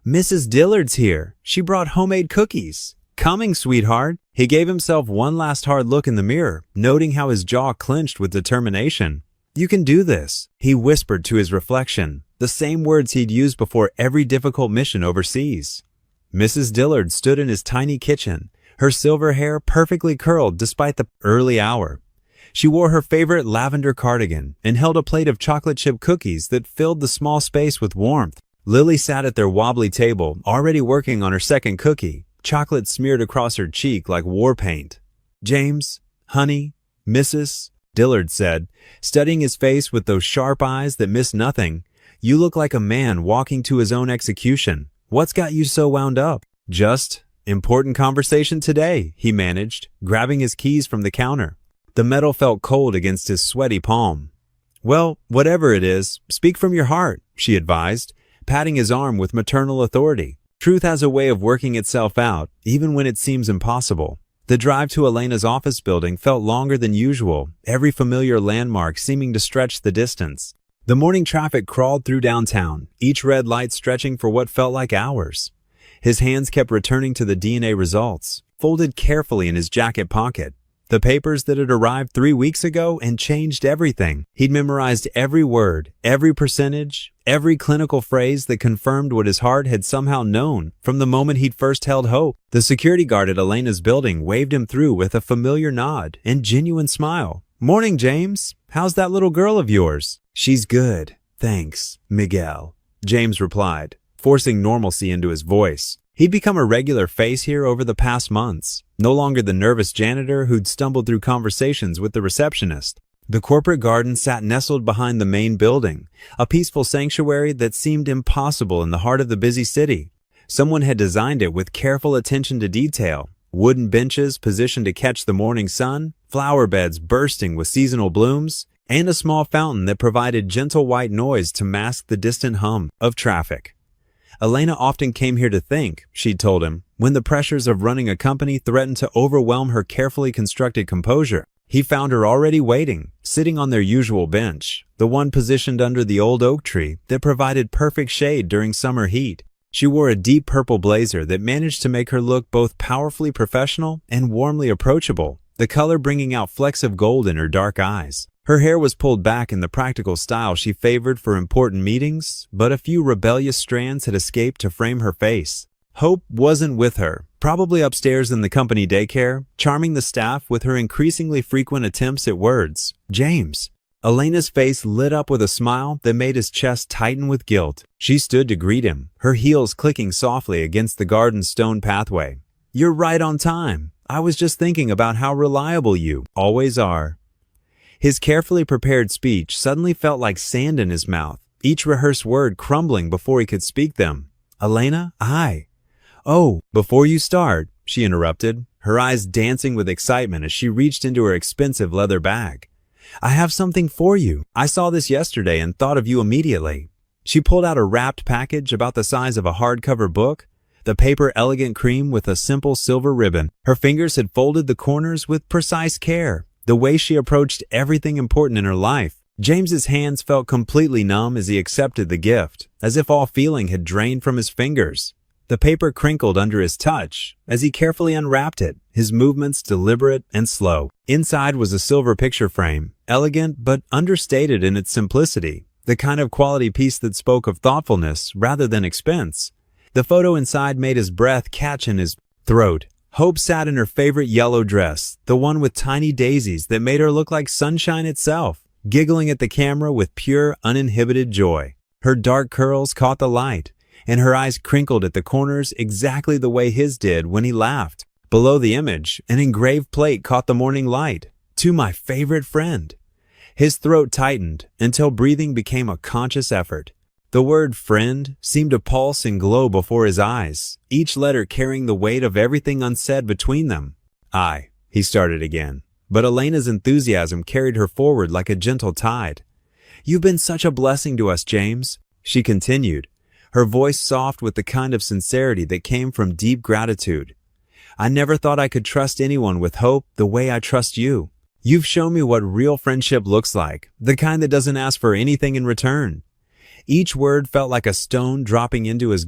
"Mrs. Dillard's here. She brought homemade cookies." "Coming, sweetheart." He gave himself one last hard look in the mirror, noting how his jaw clenched with determination. "You can do this," he whispered to his reflection, the same words he'd used before every difficult mission overseas. Mrs. Dillard stood in his tiny kitchen, her silver hair perfectly curled despite the early hour. She wore her favorite lavender cardigan and held a plate of chocolate chip cookies that filled the small space with warmth. Lily sat at their wobbly table, already working on her second cookie, chocolate smeared across her cheek like war paint. "James, honey, Mrs. Dillard said, studying his face with those sharp eyes that missed nothing. "You look like a man walking to his own execution. What's got you so wound up?" "Just important conversation today," he managed, grabbing his keys from the counter. The metal felt cold against his sweaty palm. "Well, whatever it is, speak from your heart," she advised, patting his arm with maternal authority. Truth has a way of working itself out, even when it seems impossible. The drive to Elena's office building felt longer than usual, every familiar landmark seeming to stretch the distance. The morning traffic crawled through downtown, each red light stretching for what felt like hours. His hands kept returning to the DNA results, folded carefully in his jacket pocket. The papers that had arrived 3 weeks ago and changed everything. He'd memorized every word, every percentage, every clinical phrase that confirmed what his heart had somehow known from the moment he'd first held hope. The security guard at Elena's building waved him through with a familiar nod and genuine smile. "Morning, James. How's that little girl of yours?" "She's good, thanks, Miguel," James replied, forcing normalcy into his voice. He'd become a regular face here over the past months, no longer the nervous janitor who'd stumbled through conversations with the receptionist. The corporate garden sat nestled behind the main building, a peaceful sanctuary that seemed impossible in the heart of the busy city. Someone had designed it with careful attention to detail, wooden benches positioned to catch the morning sun, flower beds bursting with seasonal blooms, and a small fountain that provided gentle white noise to mask the distant hum of traffic. Elena often came here to think, she'd told him, when the pressures of running a company threatened to overwhelm her carefully constructed composure. He found her already waiting, sitting on their usual bench, the one positioned under the old oak tree that provided perfect shade during summer heat. She wore a deep purple blazer that managed to make her look both powerfully professional and warmly approachable, the color bringing out flecks of gold in her dark eyes. Her hair was pulled back in the practical style she favored for important meetings, but a few rebellious strands had escaped to frame her face. Hope wasn't with her, probably upstairs in the company daycare, charming the staff with her increasingly frequent attempts at words. James. Elena's face lit up with a smile that made his chest tighten with guilt. She stood to greet him, her heels clicking softly against the garden's stone pathway. You're right on time. I was just thinking about how reliable you always are. His carefully prepared speech suddenly felt like sand in his mouth, each rehearsed word crumbling before he could speak them. Elena, Oh, before you start, she interrupted, her eyes dancing with excitement as she reached into her expensive leather bag. I have something for you. I saw this yesterday and thought of you immediately. She pulled out a wrapped package about the size of a hardcover book, the paper elegant cream with a simple silver ribbon. Her fingers had folded the corners with precise care, the way she approached everything important in her life. James's hands felt completely numb as he accepted the gift, as if all feeling had drained from his fingers. The paper crinkled under his touch as he carefully unwrapped it, his movements deliberate and slow. Inside was a silver picture frame, elegant but understated in its simplicity, the kind of quality piece that spoke of thoughtfulness rather than expense. The photo inside made his breath catch in his throat. Hope sat in her favorite yellow dress, the one with tiny daisies that made her look like sunshine itself, giggling at the camera with pure, uninhibited joy. Her dark curls caught the light, and her eyes crinkled at the corners exactly the way his did when he laughed. Below the image, an engraved plate caught the morning light. To my favorite friend. His throat tightened until breathing became a conscious effort. The word friend seemed to pulse and glow before his eyes, each letter carrying the weight of everything unsaid between them. He started again, but Elena's enthusiasm carried her forward like a gentle tide. You've been such a blessing to us, James, she continued, her voice soft with the kind of sincerity that came from deep gratitude. I never thought I could trust anyone with hope the way I trust you. You've shown me what real friendship looks like, the kind that doesn't ask for anything in return. Each word felt like a stone dropping into his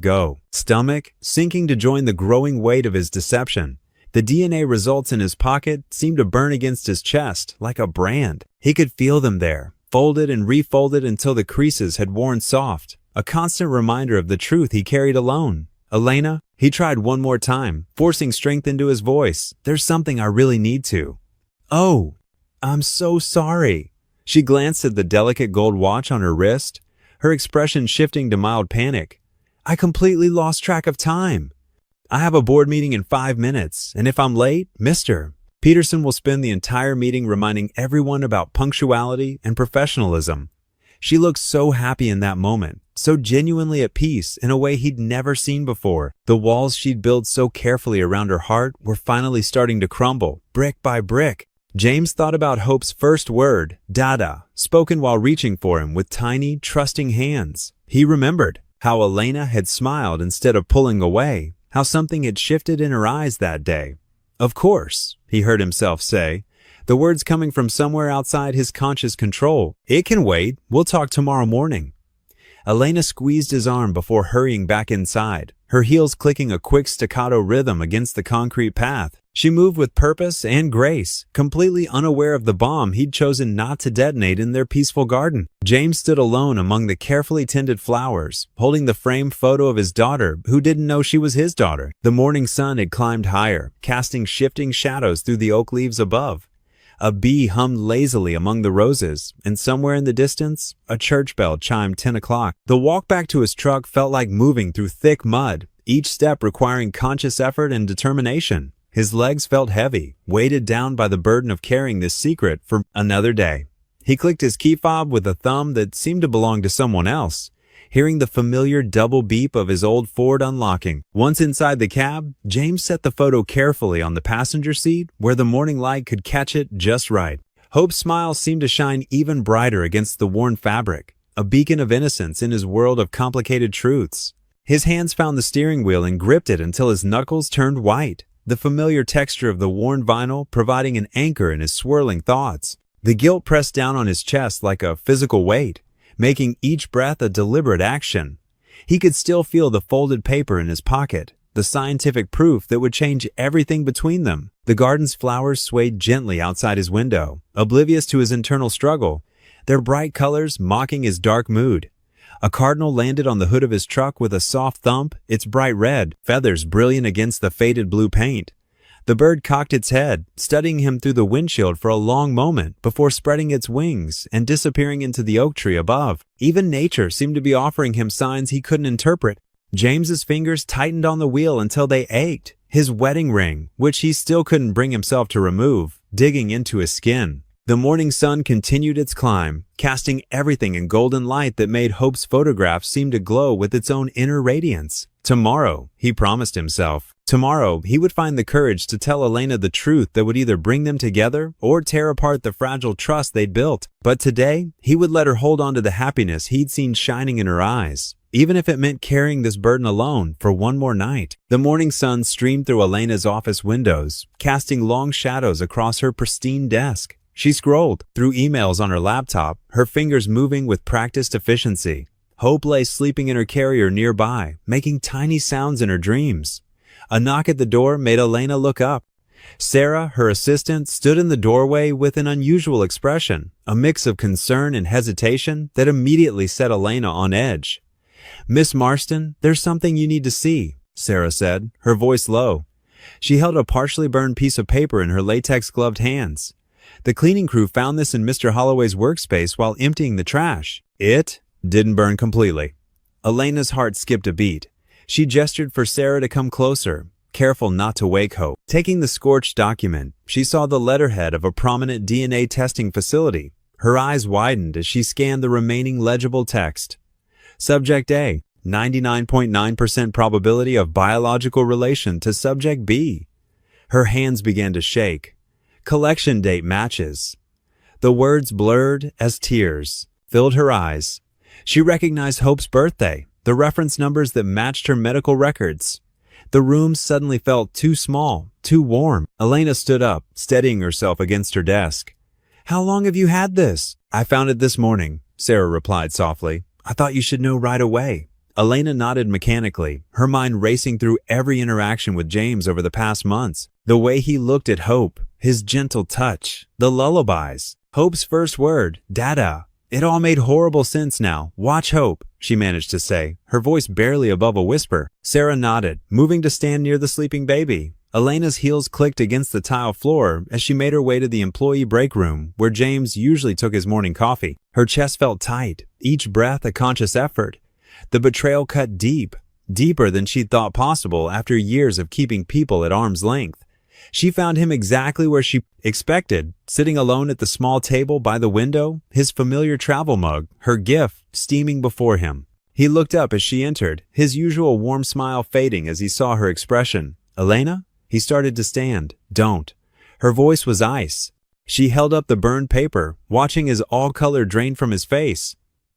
stomach, sinking to join the growing weight of his deception. The DNA results in his pocket seemed to burn against his chest like a brand. He could feel them there, folded and refolded until the creases had worn soft, a constant reminder of the truth he carried alone. Elena, he tried one more time, forcing strength into his voice. There's something I really need to. Oh, I'm so sorry. She glanced at the delicate gold watch on her wrist, her expression shifting to mild panic. I completely lost track of time. I have a board meeting in 5 minutes, and if I'm late, Mr. Peterson will spend the entire meeting reminding everyone about punctuality and professionalism. She looked so happy in that moment, so genuinely at peace in a way he'd never seen before. The walls she'd built so carefully around her heart were finally starting to crumble, brick by brick. James thought about Hope's first word, Dada, spoken while reaching for him with tiny, trusting hands. He remembered how Elena had smiled instead of pulling away, how something had shifted in her eyes that day. Of course, he heard himself say, the words coming from somewhere outside his conscious control. It can wait. We'll talk tomorrow morning. Elena squeezed his arm before hurrying back inside, her heels clicking a quick staccato rhythm against the concrete path. She moved with purpose and grace, completely unaware of the bomb he'd chosen not to detonate in their peaceful garden. James stood alone among the carefully tended flowers, holding the framed photo of his daughter, who didn't know she was his daughter. The morning sun had climbed higher, casting shifting shadows through the oak leaves above. A bee hummed lazily among the roses, and somewhere in the distance, a church bell chimed 10 o'clock. The walk back to his truck felt like moving through thick mud, each step requiring conscious effort and determination. His legs felt heavy, weighted down by the burden of carrying this secret for another day. He clicked his key fob with a thumb that seemed to belong to someone else, hearing the familiar double beep of his old Ford unlocking. Once inside the cab, James set the photo carefully on the passenger seat where the morning light could catch it just right. Hope's smile seemed to shine even brighter against the worn fabric, a beacon of innocence in his world of complicated truths. His hands found the steering wheel and gripped it until his knuckles turned white, the familiar texture of the worn vinyl providing an anchor in his swirling thoughts. The guilt pressed down on his chest like a physical weight, making each breath a deliberate action. He could still feel the folded paper in his pocket, the scientific proof that would change everything between them. The garden's flowers swayed gently outside his window, oblivious to his internal struggle, their bright colors mocking his dark mood. A cardinal landed on the hood of his truck with a soft thump, its bright red feathers brilliant against the faded blue paint. The bird cocked its head, studying him through the windshield for a long moment before spreading its wings and disappearing into the oak tree above. Even nature seemed to be offering him signs he couldn't interpret. James's fingers tightened on the wheel until they ached, his wedding ring, which he still couldn't bring himself to remove, digging into his skin. The morning sun continued its climb, casting everything in golden light that made Hope's photograph seem to glow with its own inner radiance. Tomorrow, he promised himself. Tomorrow, he would find the courage to tell Elena the truth that would either bring them together or tear apart the fragile trust they'd built. But today, he would let her hold on to the happiness he'd seen shining in her eyes, even if it meant carrying this burden alone for one more night. The morning sun streamed through Elena's office windows, casting long shadows across her pristine desk. She scrolled through emails on her laptop, her fingers moving with practiced efficiency. Hope lay sleeping in her carrier nearby, making tiny sounds in her dreams. A knock at the door made Elena look up. Sarah, her assistant, stood in the doorway with an unusual expression, a mix of concern and hesitation that immediately set Elena on edge. "Miss Marston, there's something you need to see," Sarah said, her voice low. She held a partially burned piece of paper in her latex-gloved hands. The cleaning crew found this in Mr. Holloway's workspace while emptying the trash. It didn't burn completely. Elena's heart skipped a beat. She gestured for Sarah to come closer, careful not to wake Hope. Taking the scorched document, she saw the letterhead of a prominent DNA testing facility. Her eyes widened as she scanned the remaining legible text. Subject A, 99.9% probability of biological relation to Subject B. Her hands began to shake. Collection date matches. The words blurred as tears filled her eyes. She recognized Hope's birthday, the reference numbers that matched her medical records. The room suddenly felt too small, too warm. Elena stood up, steadying herself against her desk. "How long have you had this?" "I found it this morning," Sarah replied softly. "I thought you should know right away." Elena nodded mechanically, her mind racing through every interaction with James over the past months. The way he looked at Hope, his gentle touch, the lullabies, Hope's first word, Dada. It all made horrible sense now. "Watch Hope," she managed to say, her voice barely above a whisper. Sarah nodded, moving to stand near the sleeping baby. Elena's heels clicked against the tile floor as she made her way to the employee break room, where James usually took his morning coffee. Her chest felt tight, each breath a conscious effort. The betrayal cut deep, deeper than she'd thought possible after years of keeping people at arm's length. She found him exactly where she expected, sitting alone at the small table by the window, his familiar travel mug, her gift, steaming before him. He looked up as she entered, his usual warm smile fading as he saw her expression. "Elena?" He started to stand. "Don't." Her voice was ice. She held up the burned paper, watching as all color drained from his face.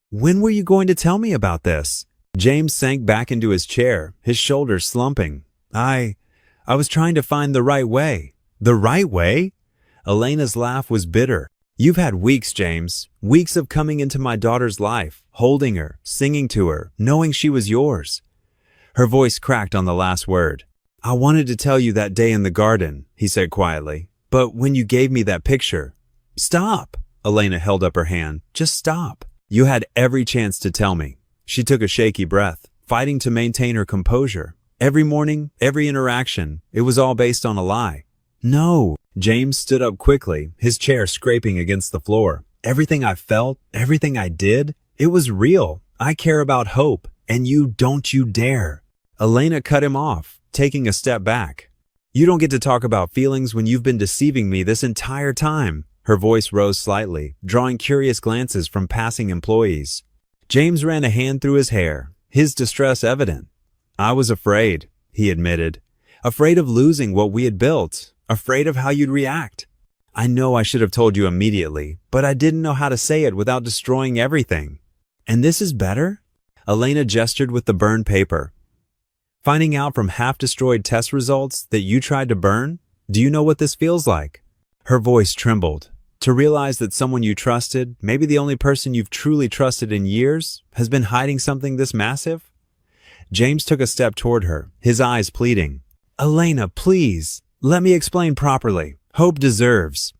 "When were you going to tell me about this?" James sank back into his chair, his shoulders slumping. I was trying to find the right way." "The right way?" Elena's laugh was bitter. "You've had weeks, James. Weeks of coming into my daughter's life, holding her, singing to her, knowing she was yours." Her voice cracked on the last word. "I wanted to tell you that day in the garden," he said quietly. "But when you gave me that picture—" "Stop!" Elena held up her hand. "Just stop." "You had every chance to tell me." She took a shaky breath, fighting to maintain her composure. Every morning, every interaction, it was all based on a lie. "No." James stood up quickly, his chair scraping against the floor. "Everything I felt, everything I did, it was real. I care about Hope, and don't you dare." Elena cut him off, taking a step back. "You don't get to talk about feelings when you've been deceiving me this entire time." Her voice rose slightly, drawing curious glances from passing employees. James ran a hand through his hair, his distress evident. "I was afraid," he admitted. "Afraid of losing what we had built. Afraid of how you'd react. I know I should have told you immediately, but I didn't know how to say it without destroying everything." "And this is better?" Elena gestured with the burned paper. Finding out from half-destroyed test results that you tried to burn? Do you know what this feels like? Her voice trembled. To realize that someone you trusted, maybe the only person you've truly trusted in years, has been hiding something this massive? James took a step toward her, his eyes pleading. Elena, please, let me explain properly. Hope deserves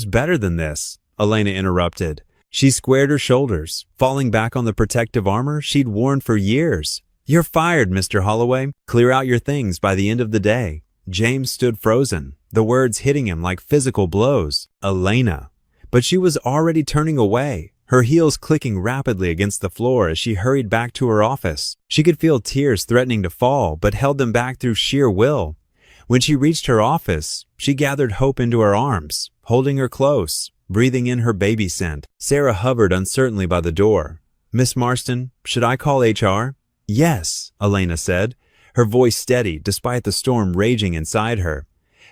better than this, Elena interrupted. She squared her shoulders, falling back on the protective armor she'd worn for years. You're fired, Mr. Holloway. Clear out your things by the end of the day. James stood frozen, the words hitting him like physical blows. Elena. But she was already turning away, her heels clicking rapidly against the floor as she hurried back to her office. She could feel tears threatening to fall, but held them back through sheer will. When she reached her office, she gathered Hope into her arms, holding her close, breathing in her baby scent. Sarah hovered uncertainly by the door. Miss Marston, should I call HR? Yes, Elena said, her voice steady despite the storm raging inside her.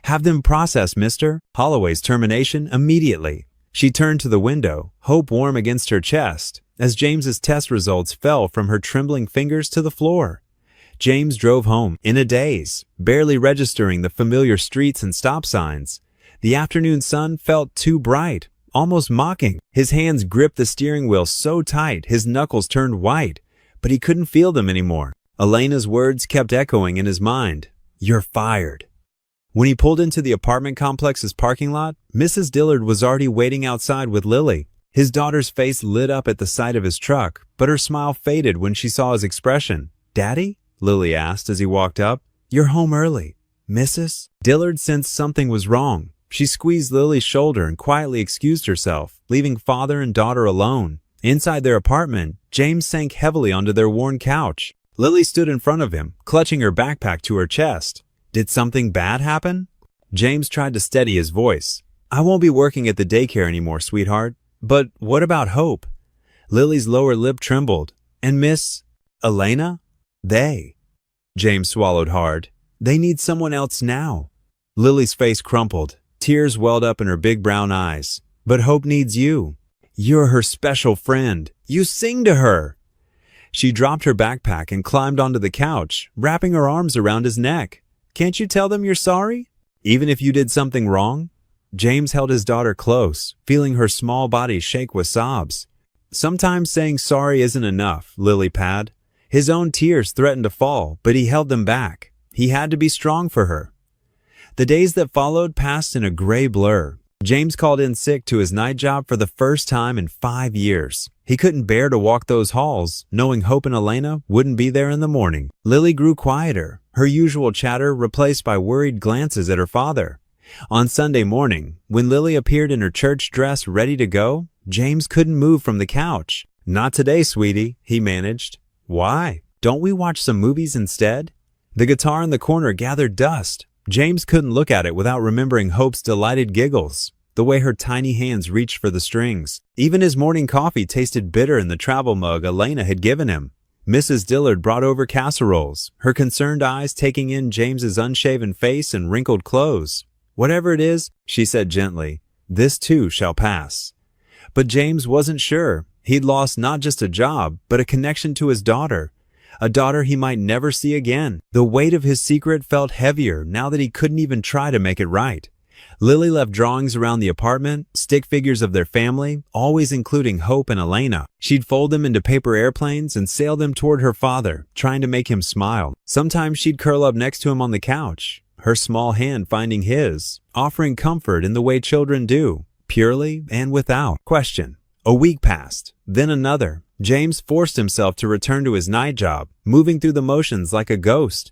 Have them process Mr. Holloway's termination immediately. She turned to the window, hope warm against her chest, as James's test results fell from her trembling fingers to the floor. James drove home in a daze, barely registering the familiar streets and stop signs. The afternoon sun felt too bright, almost mocking. His hands gripped the steering wheel so tight his knuckles turned white, but he couldn't feel them anymore. Elena's words kept echoing in his mind. You're fired. When he pulled into the apartment complex's parking lot, Mrs. Dillard was already waiting outside with Lily. His daughter's face lit up at the sight of his truck, but her smile faded when she saw his expression. Daddy? Lily asked as he walked up. You're home early. Mrs. Dillard sensed something was wrong. She squeezed Lily's shoulder and quietly excused herself, leaving father and daughter alone. Inside their apartment, James sank heavily onto their worn couch. Lily stood in front of him, clutching her backpack to her chest. Did something bad happen? James tried to steady his voice. I won't be working at the daycare anymore, sweetheart. But what about Hope? Lily's lower lip trembled. And Miss Elena? They. James swallowed hard. They need someone else now. Lily's face crumpled. Tears welled up in her big brown eyes. But Hope needs you. You're her special friend. You sing to her. She dropped her backpack and climbed onto the couch, wrapping her arms around his neck. Can't you tell them you're sorry? Even if you did something wrong? James held his daughter close, feeling her small body shake with sobs. Sometimes saying sorry isn't enough, Lily pad. His own tears threatened to fall, but he held them back. He had to be strong for her. The days that followed passed in a gray blur. James called in sick to his night job for the first time in 5 years. He couldn't bear to walk those halls, knowing Hope and Elena wouldn't be there in the morning. Lily grew quieter, her usual chatter replaced by worried glances at her father. On Sunday morning, when Lily appeared in her church dress ready to go, James couldn't move from the couch. Not today, sweetie, he managed. Why? Don't we watch some movies instead? The guitar in the corner gathered dust. James couldn't look at it without remembering Hope's delighted giggles, the way her tiny hands reached for the strings. Even his morning coffee tasted bitter in the travel mug Elena had given him. Mrs. Dillard brought over casseroles, her concerned eyes taking in James's unshaven face and wrinkled clothes. Whatever it is, she said gently, this too shall pass. But James wasn't sure. He'd lost not just a job, but a connection to his daughter. A daughter he might never see again. The weight of his secret felt heavier now that he couldn't even try to make it right. Lily left drawings around the apartment, stick figures of their family, always including Hope and Elena. She'd fold them into paper airplanes and sail them toward her father, trying to make him smile. Sometimes she'd curl up next to him on the couch, her small hand finding his, offering comfort in the way children do, purely and without question. A week passed, then another. James forced himself to return to his night job, moving through the motions like a ghost.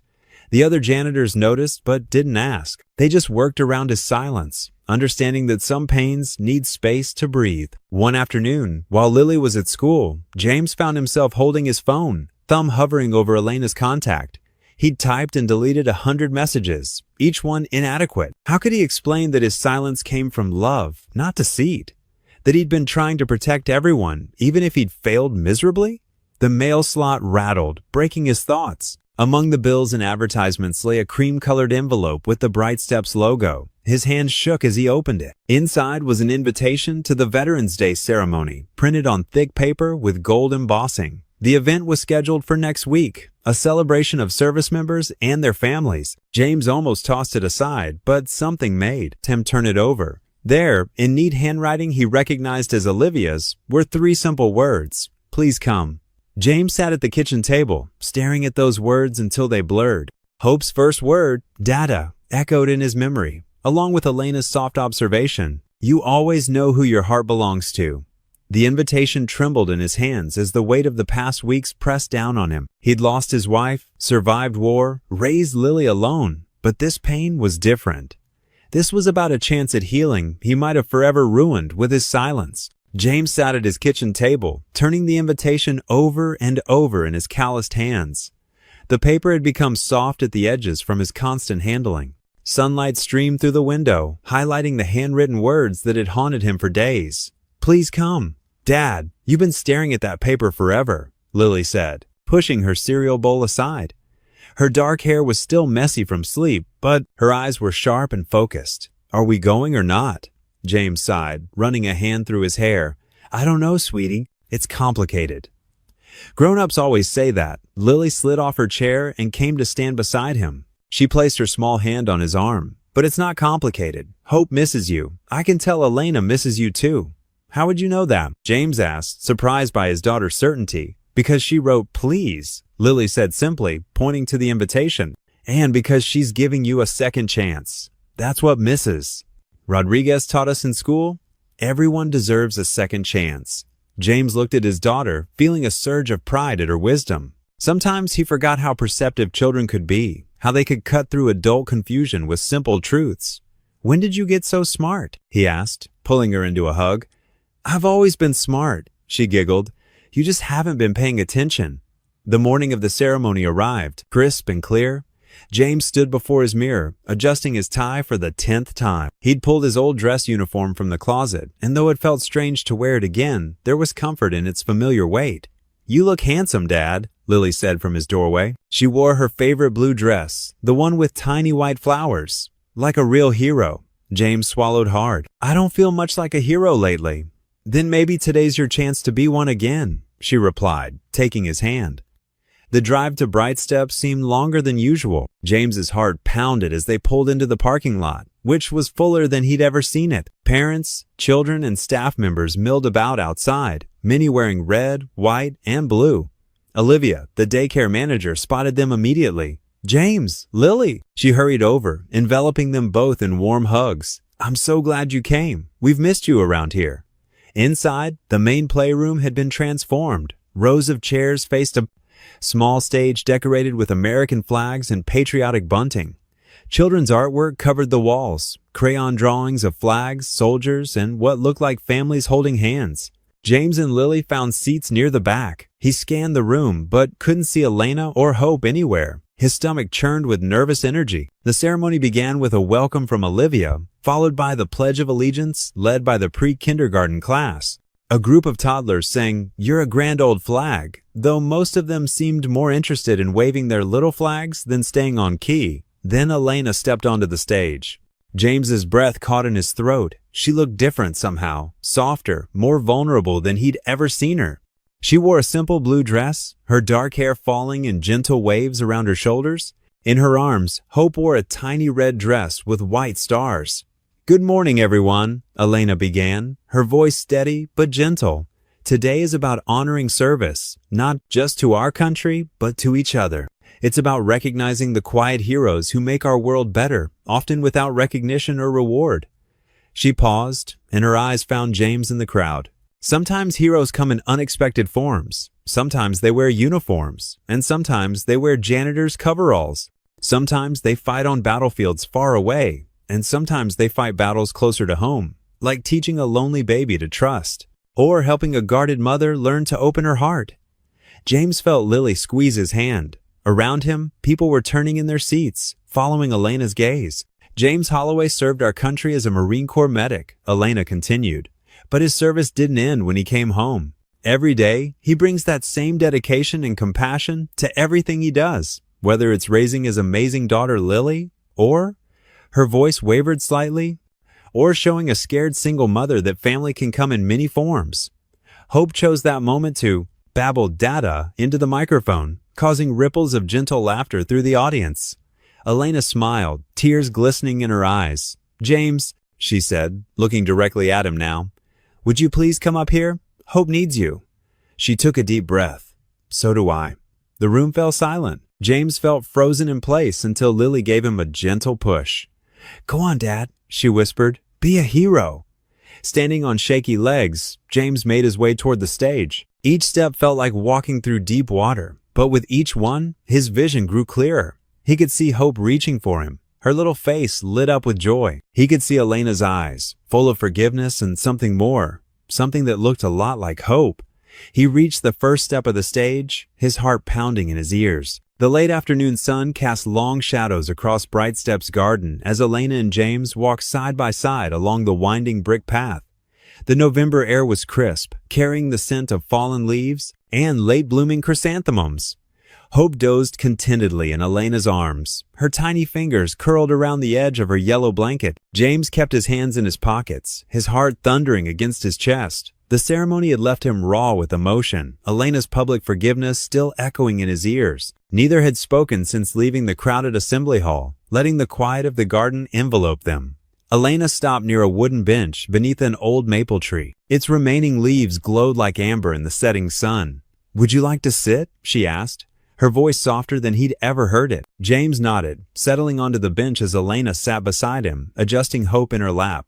The other janitors noticed but didn't ask. They just worked around his silence, understanding that some pains need space to breathe. One afternoon, while Lily was at school, James found himself holding his phone, thumb hovering over Elena's contact. He'd typed and deleted 100 messages, each one inadequate. How could he explain that his silence came from love, not deceit? That he'd been trying to protect everyone, even if he'd failed miserably? The mail slot rattled, breaking his thoughts. Among the bills and advertisements lay a cream-colored envelope with the Bright Steps logo. His hand shook as he opened it. Inside was an invitation to the Veterans Day ceremony, printed on thick paper with gold embossing. The event was scheduled for next week, a celebration of service members and their families. James almost tossed it aside, but something made him turn it over. There, in neat handwriting he recognized as Olivia's, were 3 simple words: "Please come." James sat at the kitchen table, staring at those words until they blurred. Hope's first word, "Dada," echoed in his memory, along with Elena's soft observation, "You always know who your heart belongs to." The invitation trembled in his hands as the weight of the past weeks pressed down on him. He'd lost his wife, survived war, raised Lily alone, but this pain was different. This was about a chance at healing he might have forever ruined with his silence. James sat at his kitchen table, turning the invitation over and over in his calloused hands. The paper had become soft at the edges from his constant handling. Sunlight streamed through the window, highlighting the handwritten words that had haunted him for days. "Please come." "Dad, you've been staring at that paper forever," Lily said, pushing her cereal bowl aside. Her dark hair was still messy from sleep, but her eyes were sharp and focused. "Are we going or not?" James sighed, running a hand through his hair. "I don't know, sweetie. It's complicated." Grown-ups always say that. Lily slid off her chair and came to stand beside him. She placed her small hand on his arm. "But it's not complicated. Hope misses you. I can tell Elena misses you too." "How would you know that?" James asked, surprised by his daughter's certainty. "Because she wrote 'please,'" Lily said simply, pointing to the invitation. "And because she's giving you a second chance. That's what Mrs. Rodriguez taught us in school. Everyone deserves a second chance." James looked at his daughter, feeling a surge of pride at her wisdom. Sometimes he forgot how perceptive children could be, how they could cut through adult confusion with simple truths. "When did you get so smart?" he asked, pulling her into a hug. "I've always been smart," she giggled. "You just haven't been paying attention." The morning of the ceremony arrived, crisp and clear. James stood before his mirror, adjusting his tie for the 10th time. He'd pulled his old dress uniform from the closet, and though it felt strange to wear it again, there was comfort in its familiar weight. "You look handsome, Dad," Lily said from his doorway. She wore her favorite blue dress, the one with tiny white flowers. "Like a real hero." James swallowed hard. "I don't feel much like a hero lately." "Then maybe today's your chance to be one again," she replied, taking his hand. The drive to Bright Steps seemed longer than usual. James's heart pounded as they pulled into the parking lot, which was fuller than he'd ever seen it. Parents, children, and staff members milled about outside, many wearing red, white, and blue. Olivia, the daycare manager, spotted them immediately. "James, Lily!" She hurried over, enveloping them both in warm hugs. "I'm so glad you came. We've missed you around here." Inside, the main playroom had been transformed. Rows of chairs faced a small stage decorated with American flags and patriotic bunting. Children's artwork covered the walls, crayon drawings of flags, soldiers, and what looked like families holding hands. James and Lily found seats near the back. He scanned the room, but couldn't see Elena or Hope anywhere. His stomach churned with nervous energy. The ceremony began with a welcome from Olivia, followed by the Pledge of Allegiance, led by the pre-kindergarten class. A group of toddlers sang, "You're a grand old flag," though most of them seemed more interested in waving their little flags than staying on key. Then Elena stepped onto the stage. James's breath caught in his throat. She looked different somehow, softer, more vulnerable than he'd ever seen her. She wore a simple blue dress, her dark hair falling in gentle waves around her shoulders. In her arms, Hope wore a tiny red dress with white stars. "Good morning, everyone," Elena began, her voice steady but gentle. "Today is about honoring service, not just to our country, but to each other. It's about recognizing the quiet heroes who make our world better, often without recognition or reward." She paused, and her eyes found James in the crowd. Sometimes heroes come in unexpected forms. Sometimes they wear uniforms, and sometimes they wear janitor's coveralls. Sometimes they fight on battlefields far away, and sometimes they fight battles closer to home, like teaching a lonely baby to trust, or helping a guarded mother learn to open her heart. James felt Lily squeeze his hand. Around him, people were turning in their seats, following Elena's gaze. "James Holloway served our country as a Marine Corps medic," Elena continued. "But his service didn't end when he came home. Every day, he brings that same dedication and compassion to everything he does, whether it's raising his amazing daughter Lily, or," her voice wavered slightly, "or showing a scared single mother that family can come in many forms." Hope chose that moment to babbled data into the microphone, causing ripples of gentle laughter through the audience. Elena smiled, tears glistening in her eyes. "James," she said, looking directly at him now, "would you please come up here? Hope needs you." She took a deep breath. "So do I." The room fell silent. James felt frozen in place until Lily gave him a gentle push. "Go on, Dad," she whispered. "Be a hero." Standing on shaky legs, James made his way toward the stage. Each step felt like walking through deep water, but with each one, his vision grew clearer. He could see Hope reaching for him. Her little face lit up with joy. He could see Elena's eyes, full of forgiveness and something more, something that looked a lot like hope. He reached the first step of the stage, his heart pounding in his ears. The late afternoon sun cast long shadows across Bright Steps Garden as Elena and James walked side by side along the winding brick path. The November air was crisp, carrying the scent of fallen leaves and late-blooming chrysanthemums. Hope dozed contentedly in Elena's arms, her tiny fingers curled around the edge of her yellow blanket. James kept his hands in his pockets, his heart thundering against his chest. The ceremony had left him raw with emotion, Elena's public forgiveness still echoing in his ears. Neither had spoken since leaving the crowded assembly hall, letting the quiet of the garden envelope them. Elena stopped near a wooden bench beneath an old maple tree. Its remaining leaves glowed like amber in the setting sun. "Would you like to sit?" she asked, her voice softer than he'd ever heard it. James nodded, settling onto the bench as Elena sat beside him, adjusting Hope in her lap.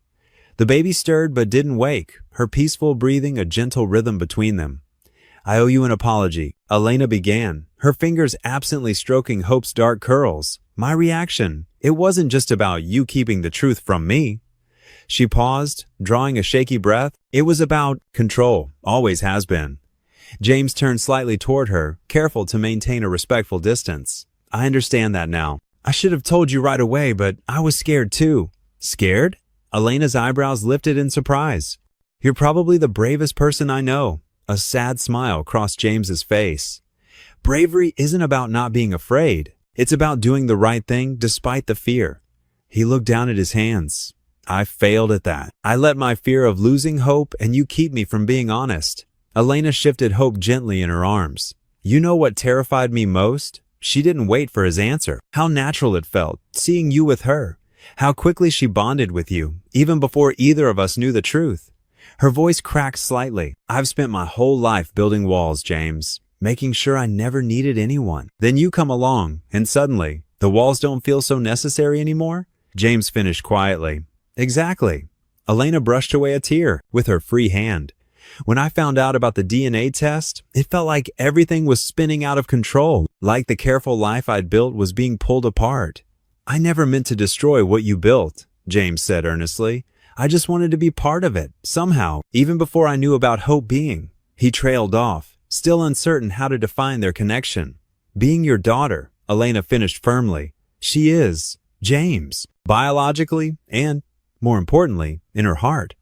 The baby stirred but didn't wake, her peaceful breathing a gentle rhythm between them. "I owe you an apology," Elena began, her fingers absently stroking Hope's dark curls. "My reaction, it wasn't just about you keeping the truth from me." She paused, drawing a shaky breath. "It was about control, always has been." James turned slightly toward her, careful to maintain a respectful distance. "I understand that now. I should have told you right away, but I was scared too." "Scared?" Elena's eyebrows lifted in surprise. "You're probably the bravest person I know." A sad smile crossed James's face. "Bravery isn't about not being afraid. It's about doing the right thing despite the fear." He looked down at his hands. "I failed at that. I let my fear of losing Hope and you keep me from being honest." Elena shifted Hope gently in her arms. "You know what terrified me most?" She didn't wait for his answer. "How natural it felt, seeing you with her. How quickly she bonded with you, even before either of us knew the truth." Her voice cracked slightly. "I've spent my whole life building walls, James, making sure I never needed anyone. Then you come along, and suddenly, the walls don't feel so necessary anymore?" James finished quietly. "Exactly." Elena brushed away a tear with her free hand. "When I found out about the DNA test, it felt like everything was spinning out of control, like the careful life I'd built was being pulled apart." "I never meant to destroy what you built," James said earnestly. "I just wanted to be part of it, somehow, even before I knew about Hope being." He trailed off, still uncertain how to define their connection. "Being your daughter," Elena finished firmly. "She is, James, biologically and, more importantly, in her heart."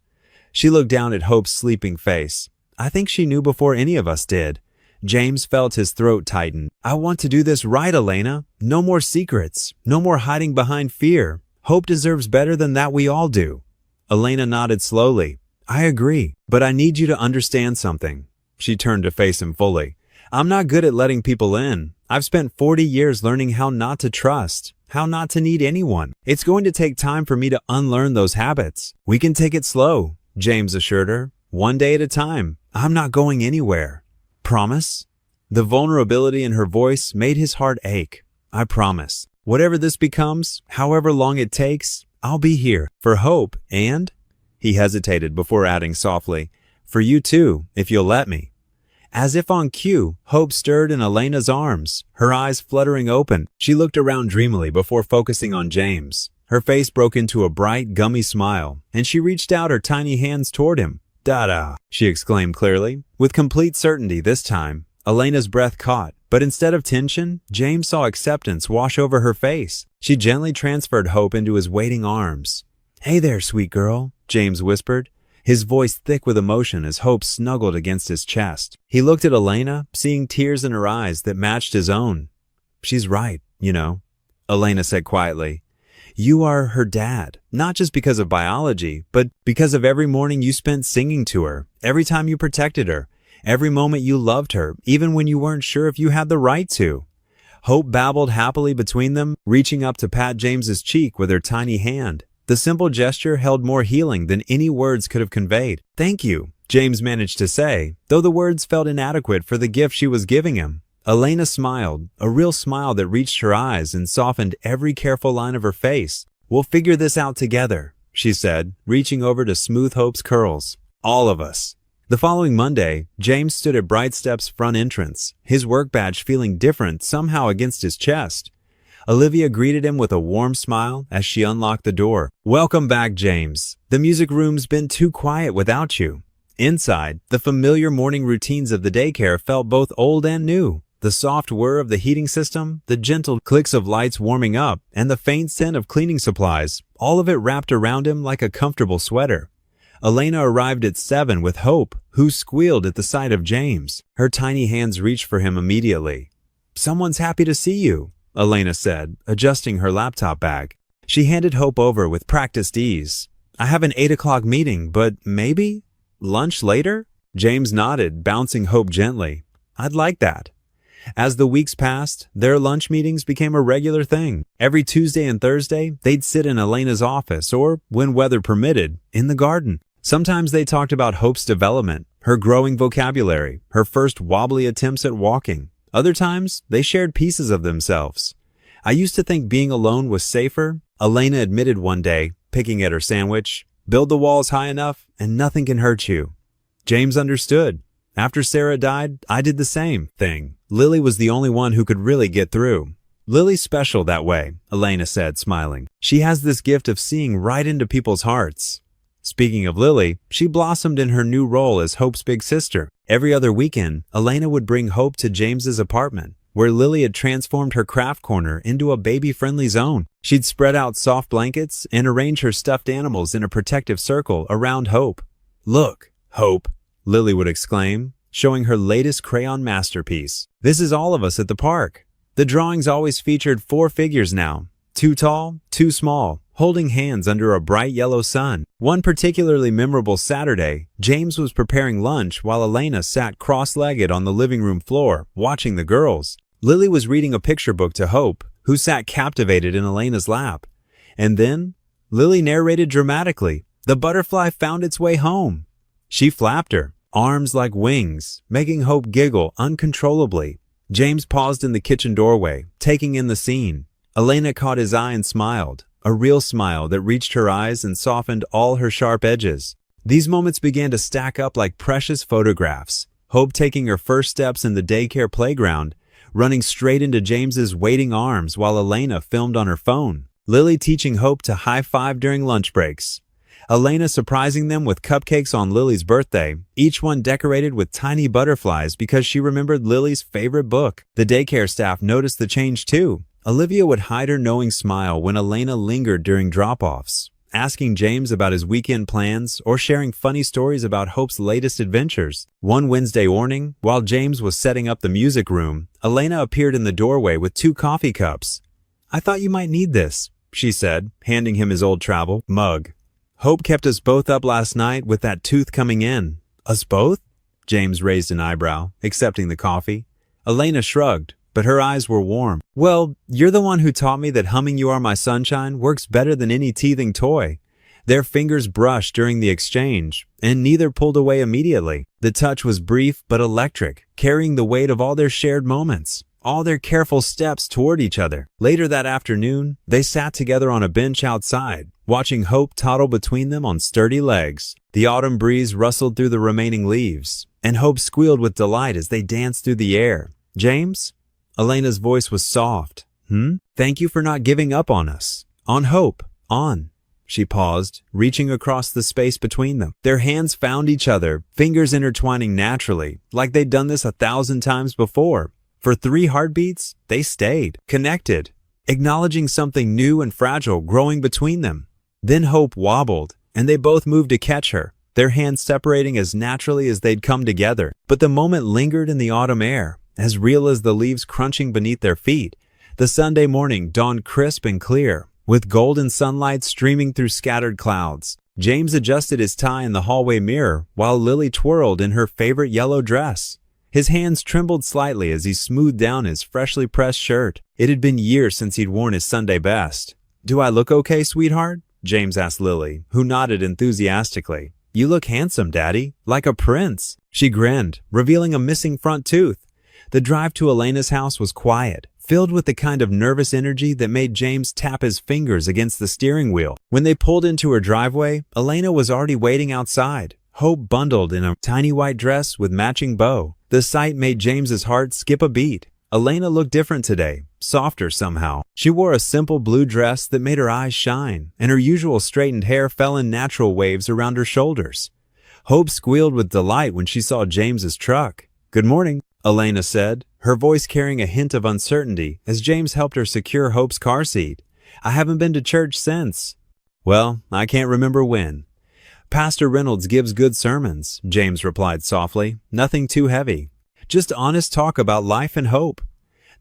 She looked down at Hope's sleeping face. "I think she knew before any of us did." James felt his throat tighten. "I want to do this right, Elena. No more secrets. No more hiding behind fear. Hope deserves better than that, we all do." Elena nodded slowly. "I agree, but I need you to understand something." She turned to face him fully. "I'm not good at letting people in. I've spent 40 years learning how not to trust, how not to need anyone. It's going to take time for me to unlearn those habits. We can take it slow," James assured her. "One day at a time. I'm not going anywhere." "Promise?" The vulnerability in her voice made his heart ache. "I promise. Whatever this becomes, however long it takes, I'll be here for Hope and," he hesitated before adding softly, "for you too, if you'll let me." As if on cue, Hope stirred in Elena's arms, her eyes fluttering open. She looked around dreamily before focusing on James. Her face broke into a bright, gummy smile, and she reached out her tiny hands toward him. "Da-da," she exclaimed clearly, with complete certainty this time. Elena's breath caught, but instead of tension, James saw acceptance wash over her face. She gently transferred Hope into his waiting arms. "Hey there, sweet girl," James whispered, his voice thick with emotion as Hope snuggled against his chest. He looked at Elena, seeing tears in her eyes that matched his own. "She's right, you know," Elena said quietly. "You are her dad, not just because of biology, but because of every morning you spent singing to her, every time you protected her, Every moment you loved her, even when you weren't sure if you had the right to. Hope babbled happily between them, reaching up to pat James's cheek with her tiny hand. The simple gesture held more healing than any words could have conveyed. "Thank you," James managed to say, though the words felt inadequate for the gift she was giving him. Elena smiled, a real smile that reached her eyes and softened every careful line of her face. "We'll figure this out together," she said, reaching over to smooth Hope's curls. "All of us." The following Monday, James stood at Bright Step's front entrance, his work badge feeling different somehow against his chest. Olivia greeted him with a warm smile as she unlocked the door. "Welcome back, James. The music room's been too quiet without you." Inside, the familiar morning routines of the daycare felt both old and new. The soft whir of the heating system, the gentle clicks of lights warming up, and the faint scent of cleaning supplies, all of it wrapped around him like a comfortable sweater. Elena arrived at 7 with Hope, who squealed at the sight of James. Her tiny hands reached for him immediately. "Someone's happy to see you," Elena said, adjusting her laptop bag. She handed Hope over with practiced ease. "I have an 8 o'clock meeting, but maybe lunch later?" James nodded, bouncing Hope gently. "I'd like that." As the weeks passed, their lunch meetings became a regular thing. Every Tuesday and Thursday, they'd sit in Elena's office or, when weather permitted, in the garden. Sometimes they talked about Hope's development, her growing vocabulary, her first wobbly attempts at walking. Other times, they shared pieces of themselves. "I used to think being alone was safer," Elena admitted one day, picking at her sandwich. "Build the walls high enough, and nothing can hurt you." James understood. "After Sarah died, I did the same thing. Lily was the only one who could really get through." "Lily's special that way," Elena said, smiling. "She has this gift of seeing right into people's hearts." Speaking of Lily, she blossomed in her new role as Hope's big sister. Every other weekend, Elena would bring Hope to James's apartment, where Lily had transformed her craft corner into a baby-friendly zone. She'd spread out soft blankets and arrange her stuffed animals in a protective circle around Hope. "Look, Hope," Lily would exclaim, showing her latest crayon masterpiece. "This is all of us at the park." The drawings always featured 4 figures now, 2 tall, 2 small, holding hands under a bright yellow sun. One particularly memorable Saturday, James was preparing lunch while Elena sat cross-legged on the living room floor, watching the girls. Lily was reading a picture book to Hope, who sat captivated in Elena's lap. And then, Lily narrated dramatically, "The butterfly found its way home." She flapped her, arms like wings, making Hope giggle uncontrollably. James paused in the kitchen doorway, taking in the scene. Elena caught his eye and smiled, a real smile that reached her eyes and softened all her sharp edges. These moments began to stack up like precious photographs. Hope taking her first steps in the daycare playground, running straight into James's waiting arms while Elena filmed on her phone. Lily teaching Hope to high-five during lunch breaks. Elena surprising them with cupcakes on Lily's birthday, each one decorated with tiny butterflies because she remembered Lily's favorite book. The daycare staff noticed the change too. Olivia would hide her knowing smile when Elena lingered during drop-offs, asking James about his weekend plans or sharing funny stories about Hope's latest adventures. One Wednesday morning, while James was setting up the music room, Elena appeared in the doorway with 2 coffee cups. "I thought you might need this," she said, handing him his old travel mug. "Hope kept us both up last night with that tooth coming in." "Us both?" James raised an eyebrow, accepting the coffee. Elena shrugged, but her eyes were warm. "Well, you're the one who taught me that humming You Are My Sunshine works better than any teething toy." Their fingers brushed during the exchange, and neither pulled away immediately. The touch was brief but electric, carrying the weight of all their shared moments, all their careful steps toward each other. Later that afternoon, they sat together on a bench outside, watching Hope toddle between them on sturdy legs. The autumn breeze rustled through the remaining leaves, and Hope squealed with delight as they danced through the air. "James?" Elena's voice was soft. "Thank you for not giving up on us. On Hope. On." She paused, reaching across the space between them. Their hands found each other, fingers intertwining naturally, like they'd done this 1,000 times before. For 3 heartbeats, they stayed, connected, acknowledging something new and fragile growing between them. Then Hope wobbled, and they both moved to catch her, their hands separating as naturally as they'd come together. But the moment lingered in the autumn air, as real as the leaves crunching beneath their feet. The Sunday morning dawned crisp and clear, with golden sunlight streaming through scattered clouds. James adjusted his tie in the hallway mirror while Lily twirled in her favorite yellow dress. His hands trembled slightly as he smoothed down his freshly pressed shirt. It had been years since he'd worn his Sunday best. "Do I look okay, sweetheart?" James asked Lily, who nodded enthusiastically. "You look handsome, Daddy, like a prince." She grinned, revealing a missing front tooth. The drive to Elena's house was quiet, filled with the kind of nervous energy that made James tap his fingers against the steering wheel. When they pulled into her driveway, Elena was already waiting outside, Hope bundled in a tiny white dress with matching bow. The sight made James's heart skip a beat. Elena looked different today, softer somehow. She wore a simple blue dress that made her eyes shine, and her usual straightened hair fell in natural waves around her shoulders. Hope squealed with delight when she saw James's truck. "Good morning," Elena said, her voice carrying a hint of uncertainty as James helped her secure Hope's car seat. "I haven't been to church since." "Well, I can't remember when." "Pastor Reynolds gives good sermons," James replied softly. "Nothing too heavy. Just honest talk about life and hope."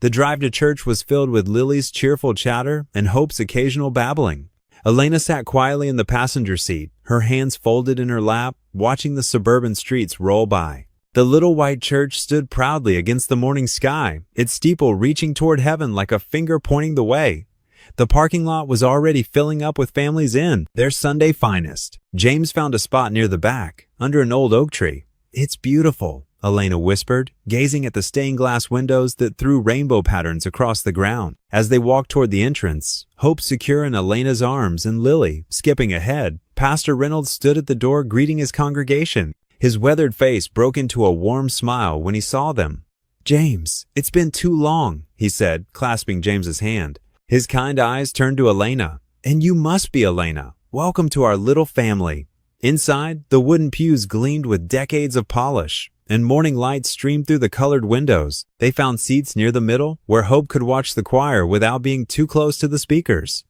The drive to church was filled with Lily's cheerful chatter and Hope's occasional babbling. Elena sat quietly in the passenger seat, her hands folded in her lap, watching the suburban streets roll by. The little white church stood proudly against the morning sky, its steeple reaching toward heaven like a finger pointing the way. The parking lot was already filling up with families in their Sunday finest. James found a spot near the back, under an old oak tree. "It's beautiful," Elena whispered, gazing at the stained glass windows that threw rainbow patterns across the ground. As they walked toward the entrance, Hope secure in Elena's arms and Lily, skipping ahead, Pastor Reynolds stood at the door greeting his congregation. His weathered face broke into a warm smile when he saw them. "James, it's been too long," he said, clasping James's hand. His kind eyes turned to Elena. "And you must be Elena. Welcome to our little family." Inside, the wooden pews gleamed with decades of polish, and morning light streamed through the colored windows. They found seats near the middle, where Hope could watch the choir without being too close to the speakers.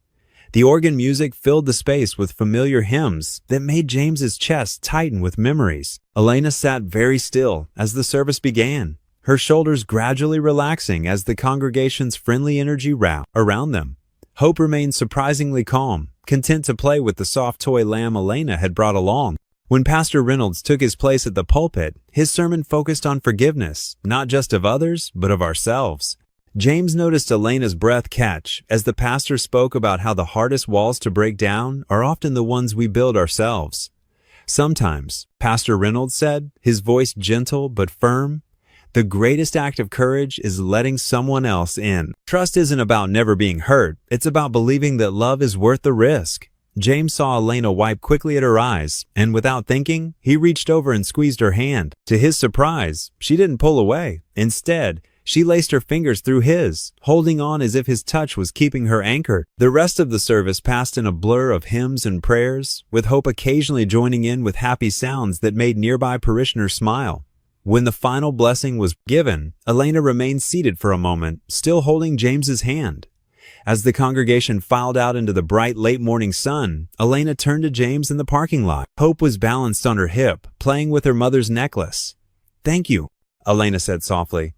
The organ music filled the space with familiar hymns that made James's chest tighten with memories. Elena sat very still as the service began, her shoulders gradually relaxing as the congregation's friendly energy wrapped around them. Hope remained surprisingly calm, content to play with the soft toy lamb Elena had brought along. When Pastor Reynolds took his place at the pulpit, his sermon focused on forgiveness, not just of others, but of ourselves. James noticed Elena's breath catch as the pastor spoke about how the hardest walls to break down are often the ones we build ourselves. Sometimes, Pastor Reynolds said, his voice gentle but firm, the greatest act of courage is letting someone else in. Trust isn't about never being hurt. It's about believing that love is worth the risk. James saw Elena wipe quickly at her eyes, and without thinking, he reached over and squeezed her hand. To his surprise, she didn't pull away. Instead, she laced her fingers through his, holding on as if his touch was keeping her anchored. The rest of the service passed in a blur of hymns and prayers, with Hope occasionally joining in with happy sounds that made nearby parishioners smile. When the final blessing was given, Elena remained seated for a moment, still holding James's hand. As the congregation filed out into the bright late morning sun, Elena turned to James in the parking lot. Hope was balanced on her hip, playing with her mother's necklace. "Thank you," Elena said softly.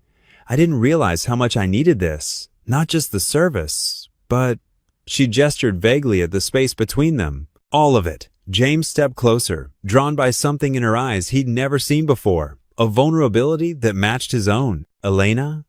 "I didn't realize how much I needed this. Not just the service, but..." She gestured vaguely at the space between them. "All of it." James stepped closer, drawn by something in her eyes he'd never seen before, a vulnerability that matched his own. "Elena,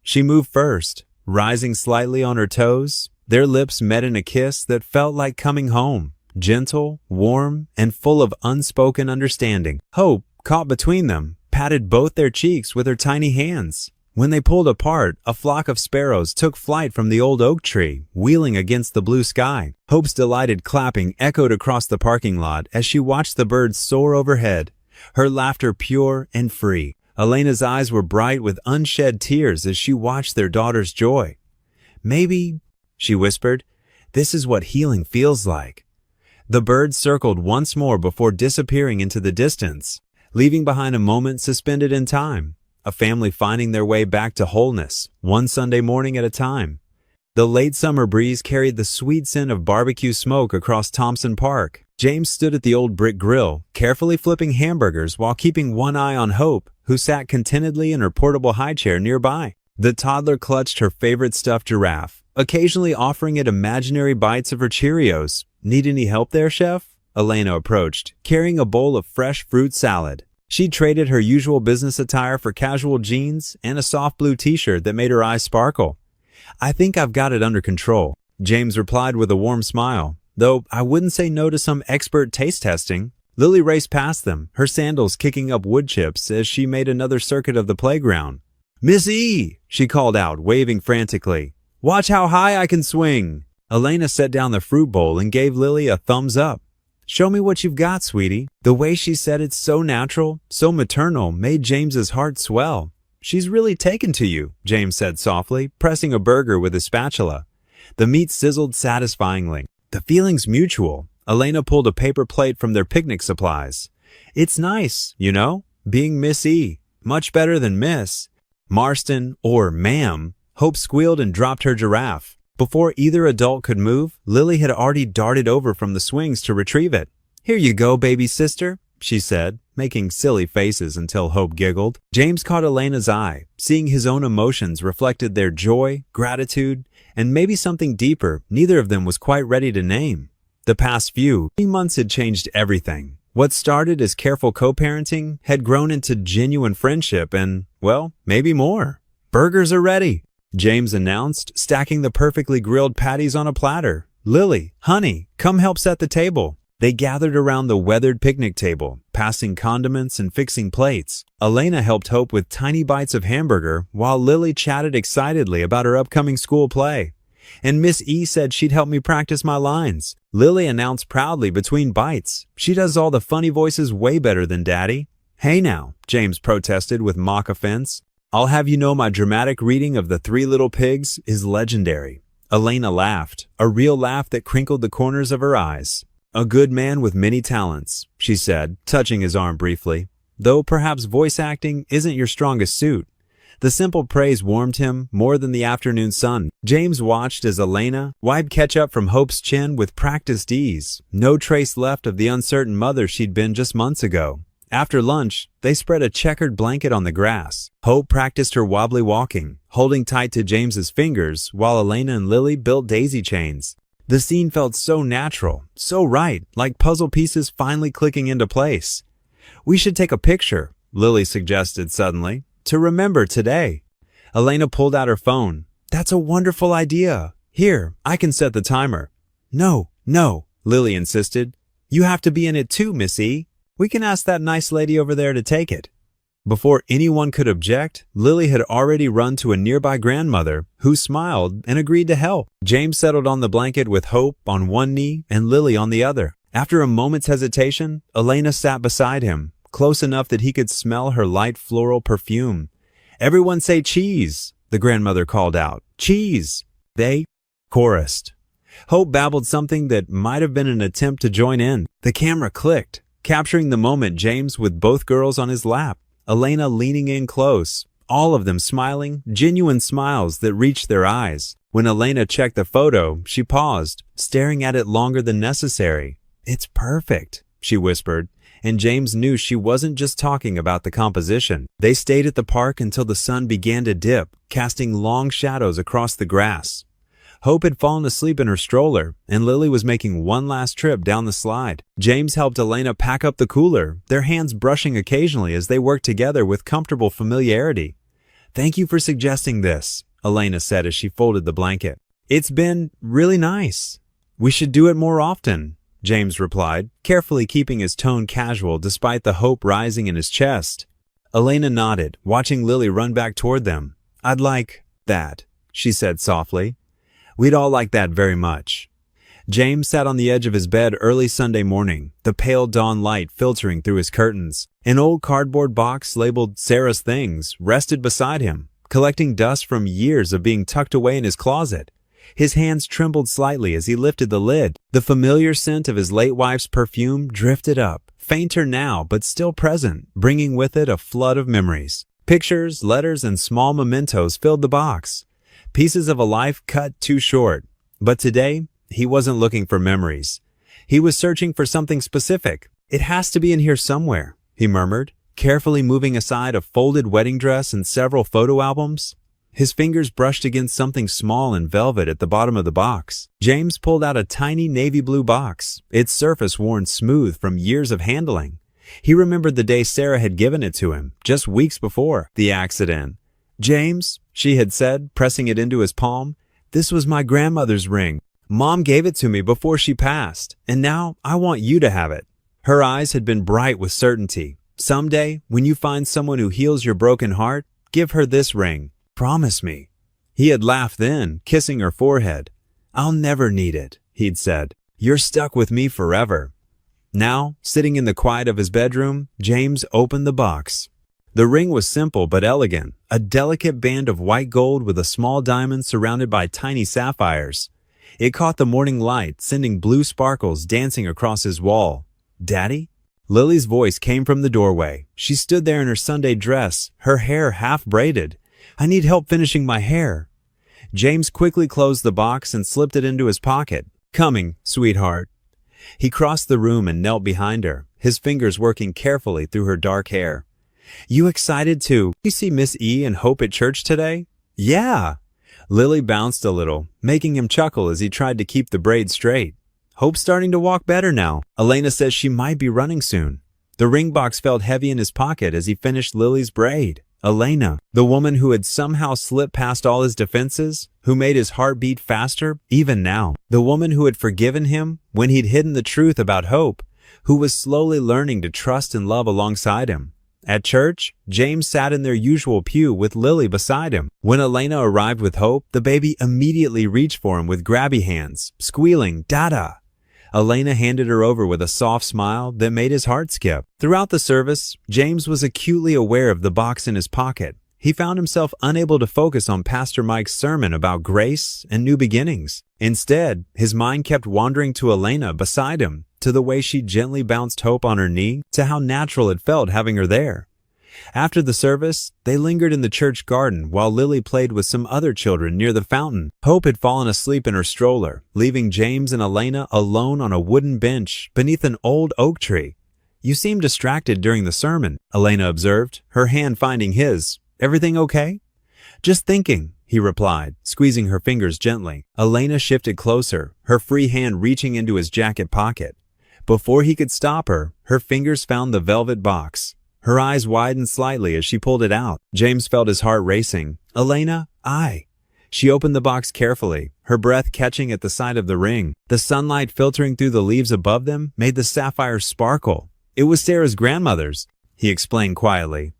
She moved first, rising slightly on her toes. Their lips met in a kiss that felt like coming home, gentle, warm, and full of unspoken understanding. Hope, caught between them, patted both their cheeks with her tiny hands. When they pulled apart, a flock of sparrows took flight from the old oak tree, wheeling against the blue sky. Hope's delighted clapping echoed across the parking lot as she watched the birds soar overhead, her laughter pure and free. Elena's eyes were bright with unshed tears as she watched their daughter's joy. "Maybe," she whispered, "this is what healing feels like." The birds circled once more before disappearing into the distance, leaving behind a moment suspended in time, a family finding their way back to wholeness, one Sunday morning at a time. The late summer breeze carried the sweet scent of barbecue smoke across Thompson Park. James stood at the old brick grill, carefully flipping hamburgers while keeping one eye on Hope, who sat contentedly in her portable high chair nearby. The toddler clutched her favorite stuffed giraffe, occasionally offering it imaginary bites of her Cheerios. "Need any help there, Chef?" Elena approached, carrying a bowl of fresh fruit salad. She traded her usual business attire for casual jeans and a soft blue t-shirt that made her eyes sparkle. "I think I've got it under control," James replied with a warm smile, "though I wouldn't say no to some expert taste testing." Lily raced past them, her sandals kicking up wood chips as she made another circuit of the playground. "Miss E!" she called out, waving frantically. "Watch how high I can swing!" Elena set down the fruit bowl and gave Lily a thumbs up. "Show me what you've got, sweetie." The way she said it so natural, so maternal, made James's heart swell. "She's really taken to you," James said softly, pressing a burger with his spatula. The meat sizzled satisfyingly. "The feeling's mutual." Elena pulled a paper plate from their picnic supplies. "It's nice, you know, being Miss E. Much better than Miss Marston or Ma'am." Hope squealed and dropped her giraffe. Before either adult could move, Lily had already darted over from the swings to retrieve it. "Here you go, baby sister," she said, making silly faces until Hope giggled. James caught Elena's eye, seeing his own emotions reflected their joy, gratitude, and maybe something deeper neither of them was quite ready to name. The past few months had changed everything. What started as careful co-parenting had grown into genuine friendship and, well, maybe more. "Burgers are ready," James announced, stacking the perfectly grilled patties on a platter. "Lily, honey, come help set the table." They gathered around the weathered picnic table, passing condiments and fixing plates. Elena helped Hope with tiny bites of hamburger, while Lily chatted excitedly about her upcoming school play. "And Miss E said she'd help me practice my lines," Lily announced proudly between bites. "She does all the funny voices way better than Daddy." "Hey now," James protested with mock offense. "I'll have you know my dramatic reading of The Three Little Pigs is legendary." Elena laughed, a real laugh that crinkled the corners of her eyes. "A good man with many talents," she said, touching his arm briefly. "Though perhaps voice acting isn't your strongest suit." The simple praise warmed him more than the afternoon sun. James watched as Elena wiped ketchup from Hope's chin with practiced ease, no trace left of the uncertain mother she'd been just months ago. After lunch, they spread a checkered blanket on the grass. Hope practiced her wobbly walking, holding tight to James's fingers, while Elena and Lily built daisy chains. The scene felt so natural, so right, like puzzle pieces finally clicking into place. "We should take a picture," Lily suggested suddenly, "to remember today." Elena pulled out her phone. "That's a wonderful idea. Here, I can set the timer." No, Lily insisted. "You have to be in it too, Miss E. We can ask that nice lady over there to take it." Before anyone could object, Lily had already run to a nearby grandmother, who smiled and agreed to help. James settled on the blanket with Hope on one knee and Lily on the other. After a moment's hesitation, Elena sat beside him, close enough that he could smell her light floral perfume. "Everyone say cheese," the grandmother called out. "Cheese." They chorused. Hope babbled something that might have been an attempt to join in. The camera clicked, capturing the moment James with both girls on his lap, Elena leaning in close, all of them smiling, genuine smiles that reached their eyes. When Elena checked the photo, she paused, staring at it longer than necessary. "It's perfect," she whispered, and James knew she wasn't just talking about the composition. They stayed at the park until the sun began to dip, casting long shadows across the grass. Hope had fallen asleep in her stroller, and Lily was making one last trip down the slide. James helped Elena pack up the cooler, their hands brushing occasionally as they worked together with comfortable familiarity. "Thank you for suggesting this," Elena said as she folded the blanket. "It's been really nice." "We should do it more often," James replied, carefully keeping his tone casual despite the hope rising in his chest. Elena nodded, watching Lily run back toward them. "I'd like that," she said softly. "We'd all like that very much." James sat on the edge of his bed early Sunday morning, the pale dawn light filtering through his curtains. An old cardboard box labeled Sarah's Things rested beside him, collecting dust from years of being tucked away in his closet. His hands trembled slightly as he lifted the lid. The familiar scent of his late wife's perfume drifted up, fainter now but still present, bringing with it a flood of memories. Pictures, letters, and small mementos filled the box. Pieces of a life cut too short. But today, he wasn't looking for memories. He was searching for something specific. "It has to be in here somewhere," he murmured, carefully moving aside a folded wedding dress and several photo albums. His fingers brushed against something small in velvet at the bottom of the box. James pulled out a tiny navy blue box, its surface worn smooth from years of handling. He remembered the day Sarah had given it to him, just weeks before the accident. "James," she had said, pressing it into his palm, "this was my grandmother's ring. Mom gave it to me before she passed, and now I want you to have it." Her eyes had been bright with certainty. "Someday, when you find someone who heals your broken heart, give her this ring. Promise me." He had laughed then, kissing her forehead. "I'll never need it," he'd said. "You're stuck with me forever." Now, sitting in the quiet of his bedroom, James opened the box. The ring was simple but elegant, a delicate band of white gold with a small diamond surrounded by tiny sapphires. It caught the morning light, sending blue sparkles dancing across his wall. "Daddy?" Lily's voice came from the doorway. She stood there in her Sunday dress, her hair half braided. "I need help finishing my hair." James quickly closed the box and slipped it into his pocket. "Coming, sweetheart." He crossed the room and knelt behind her, his fingers working carefully through her dark hair. "You excited to see Miss E and Hope at church today?" "Yeah." Lily bounced a little, making him chuckle as he tried to keep the braid straight. "Hope's starting to walk better now. Elena says she might be running soon." The ring box felt heavy in his pocket as he finished Lily's braid. Elena, the woman who had somehow slipped past all his defenses, who made his heart beat faster, even now. The woman who had forgiven him when he'd hidden the truth about Hope, who was slowly learning to trust and love alongside him. At church, James sat in their usual pew with Lily beside him. When Elena arrived with Hope, the baby immediately reached for him with grabby hands, squealing, "Dada!" Elena handed her over with a soft smile that made his heart skip. Throughout the service, James was acutely aware of the box in his pocket. He found himself unable to focus on Pastor Mike's sermon about grace and new beginnings. Instead, his mind kept wandering to Elena beside him, to the way she gently bounced Hope on her knee, to how natural it felt having her there. After the service, they lingered in the church garden while Lily played with some other children near the fountain. Hope had fallen asleep in her stroller, leaving James and Elena alone on a wooden bench beneath an old oak tree. "You seemed distracted during the sermon," Elena observed, her hand finding his. "Everything okay?" "Just thinking," he replied, squeezing her fingers gently. Elena shifted closer, her free hand reaching into his jacket pocket. Before he could stop her, her fingers found the velvet box. Her eyes widened slightly as she pulled it out. James felt his heart racing. "Elena, I." She opened the box carefully, her breath catching at the side of the ring. The sunlight filtering through the leaves above them made the sapphires sparkle. "It was Sarah's grandmother's," he explained quietly.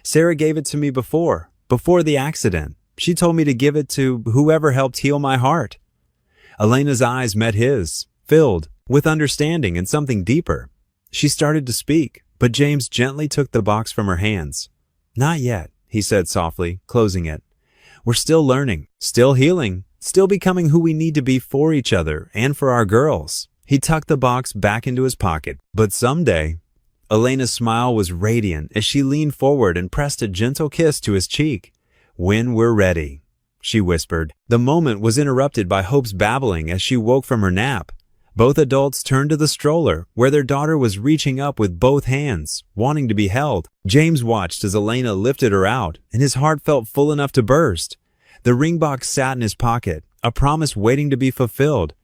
"Sarah gave it to me before the accident. She told me to give it to whoever helped heal my heart." Elena's eyes met his, filled with understanding and something deeper. She started to speak, but James gently took the box from her hands. "Not yet," he said softly, closing it. "We're still learning, still healing, still becoming who we need to be for each other and for our girls." He tucked the box back into his pocket. "But someday." Elena's smile was radiant as she leaned forward and pressed a gentle kiss to his cheek. "When we're ready," she whispered. The moment was interrupted by Hope's babbling as she woke from her nap. Both adults turned to the stroller, where their daughter was reaching up with both hands, wanting to be held. James watched as Elena lifted her out, and his heart felt full enough to burst. The ring box sat in his pocket, a promise waiting to be fulfilled.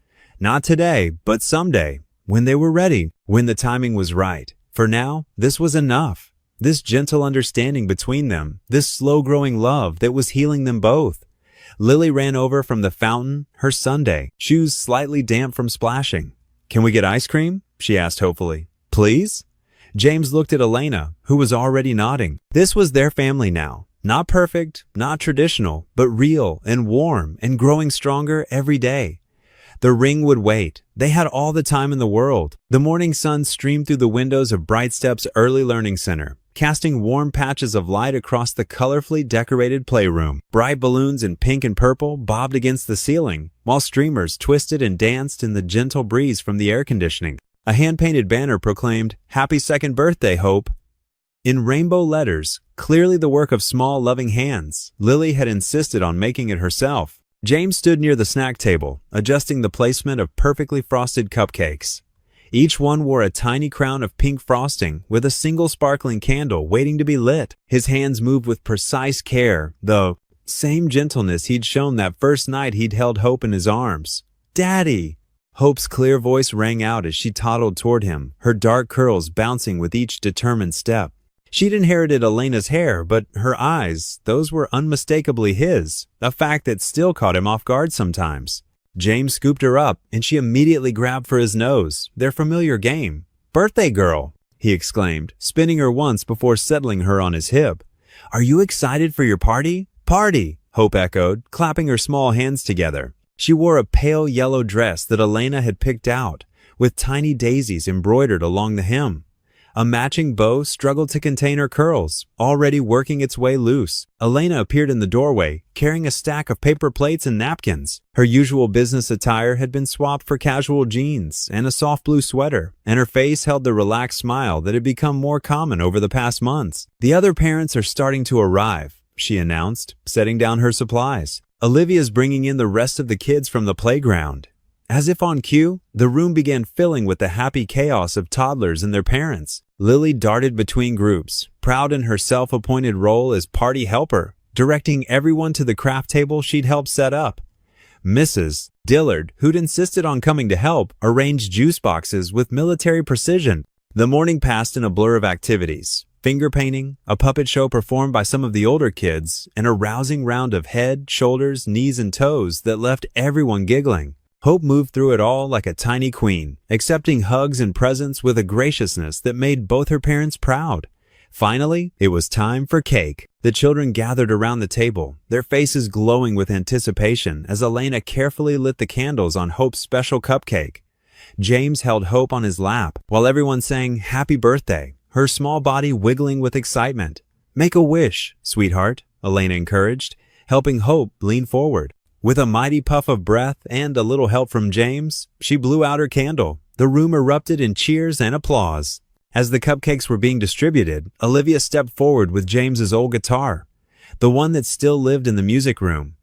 Not today, but someday, when they were ready, when the timing was right. For now, this was enough. This gentle understanding between them, this slow-growing love that was healing them both. Lily ran over from the fountain, her Sunday, shoes slightly damp from splashing. "Can we get ice cream?" she asked hopefully. "Please?" James looked at Elena, who was already nodding. This was their family now. Not perfect, not traditional, but real and warm and growing stronger every day. The ring would wait. They had all the time in the world. The morning sun streamed through the windows of Bright Steps Early Learning Center, casting warm patches of light across the colorfully decorated playroom. Bright balloons in pink and purple bobbed against the ceiling, while streamers twisted and danced in the gentle breeze from the air conditioning. A hand-painted banner proclaimed, "Happy Second Birthday, Hope." In rainbow letters, clearly the work of small, loving hands, Lily had insisted on making it herself. James stood near the snack table, adjusting the placement of perfectly frosted cupcakes. Each one wore a tiny crown of pink frosting with a single sparkling candle waiting to be lit. His hands moved with precise care, the same gentleness he'd shown that first night he'd held Hope in his arms. "Daddy!" Hope's clear voice rang out as she toddled toward him, her dark curls bouncing with each determined step. She'd inherited Elena's hair, but her eyes, those were unmistakably his, a fact that still caught him off guard sometimes. James scooped her up, and she immediately grabbed for his nose, their familiar game. "Birthday girl!" he exclaimed, spinning her once before settling her on his hip. "Are you excited for your party?" "Party!" Hope echoed, clapping her small hands together. She wore a pale yellow dress that Elena had picked out, with tiny daisies embroidered along the hem. A matching bow struggled to contain her curls, already working its way loose. Elena appeared in the doorway, carrying a stack of paper plates and napkins. Her usual business attire had been swapped for casual jeans and a soft blue sweater, and her face held the relaxed smile that had become more common over the past months. "The other parents are starting to arrive," she announced, setting down her supplies. "Olivia's bringing in the rest of the kids from the playground." As if on cue, the room began filling with the happy chaos of toddlers and their parents. Lily darted between groups, proud in her self-appointed role as party helper, directing everyone to the craft table she'd helped set up. Mrs. Dillard, who'd insisted on coming to help, arranged juice boxes with military precision. The morning passed in a blur of activities. Finger painting, a puppet show performed by some of the older kids, and a rousing round of head, shoulders, knees, and toes that left everyone giggling. Hope moved through it all like a tiny queen, accepting hugs and presents with a graciousness that made both her parents proud. Finally, it was time for cake. The children gathered around the table, their faces glowing with anticipation as Elena carefully lit the candles on Hope's special cupcake. James held Hope on his lap while everyone sang "Happy Birthday," her small body wiggling with excitement. "Make a wish, sweetheart," Elena encouraged, helping Hope lean forward. With a mighty puff of breath and a little help from James, she blew out her candle. The room erupted in cheers and applause. As the cupcakes were being distributed, Olivia stepped forward with James's old guitar, the one that still lived in the music room.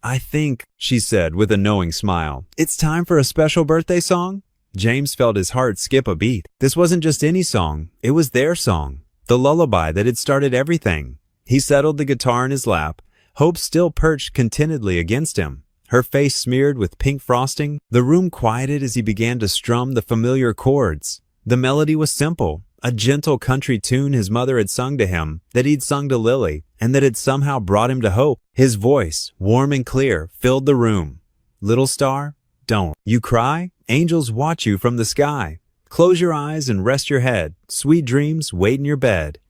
"I think," she said with a knowing smile, "it's time for a special birthday song." James felt his heart skip a beat. This wasn't just any song, it was their song, the lullaby that had started everything. He settled the guitar in his lap, Hope still perched contentedly against him, her face smeared with pink frosting. The room quieted as he began to strum the familiar chords. The melody was simple, a gentle country tune his mother had sung to him, that he'd sung to Lily, and that had somehow brought him to Hope. His voice, warm and clear, filled the room. "Little star, don't you cry. Angels watch you from the sky. Close your eyes and rest your head. Sweet dreams wait in your bed."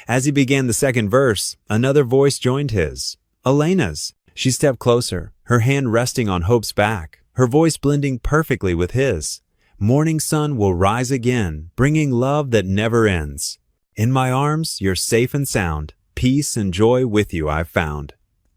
As he began the second verse, another voice joined his. Elena's. She stepped closer, her hand resting on Hope's back, her voice blending perfectly with his. "Morning sun will rise again, bringing love that never ends. In my arms, you're safe and sound. Peace and joy with you I've found."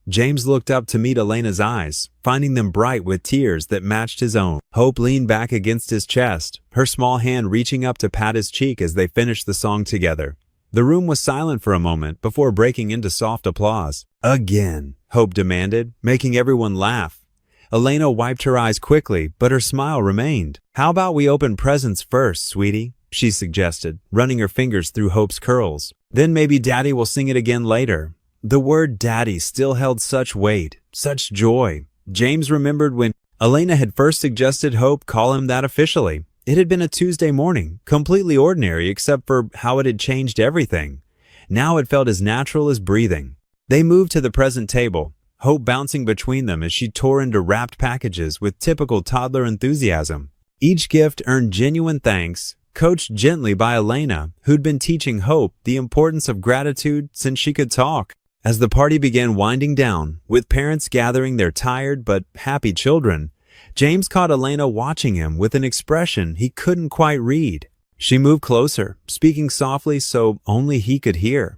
James looked up to meet Elena's eyes, finding them bright with tears that matched his own. Hope leaned back against his chest, her small hand reaching up to pat his cheek as they finished the song together. The room was silent for a moment before breaking into soft applause. "Again," Hope demanded, making everyone laugh. Elena wiped her eyes quickly, but her smile remained. "How about we open presents first, sweetie?" she suggested, running her fingers through Hope's curls. "Then maybe Daddy will sing it again later." The word Daddy still held such weight, such joy. James remembered when Elena had first suggested Hope call him that officially. It had been a Tuesday morning, completely ordinary except for how it had changed everything. Now it felt as natural as breathing. They moved to the present table, Hope bouncing between them as she tore into wrapped packages with typical toddler enthusiasm. Each gift earned genuine thanks, coached gently by Elena, who'd been teaching Hope the importance of gratitude since she could talk. As the party began winding down, with parents gathering their tired but happy children, James caught Elena watching him with an expression he couldn't quite read. She moved closer, speaking softly so only he could hear.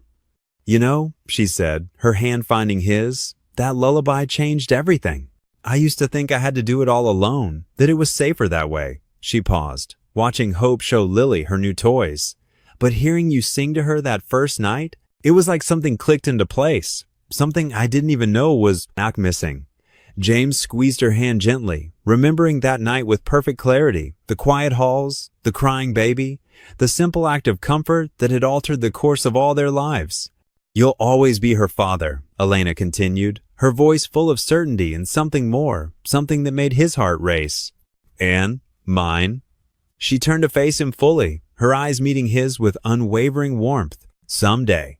"You know," she said, her hand finding his, "that lullaby changed everything. I used to think I had to do it all alone, that it was safer that way." She paused, watching Hope show Lily her new toys. "But hearing you sing to her that first night, it was like something clicked into place, something I didn't even know was missing." James squeezed her hand gently, remembering that night with perfect clarity, the quiet halls, the crying baby, the simple act of comfort that had altered the course of all their lives. You'll always be her father, Elena continued, her voice full of certainty and something more, something that made his heart race. And mine. She turned to face him fully, her eyes meeting his with unwavering warmth. Someday.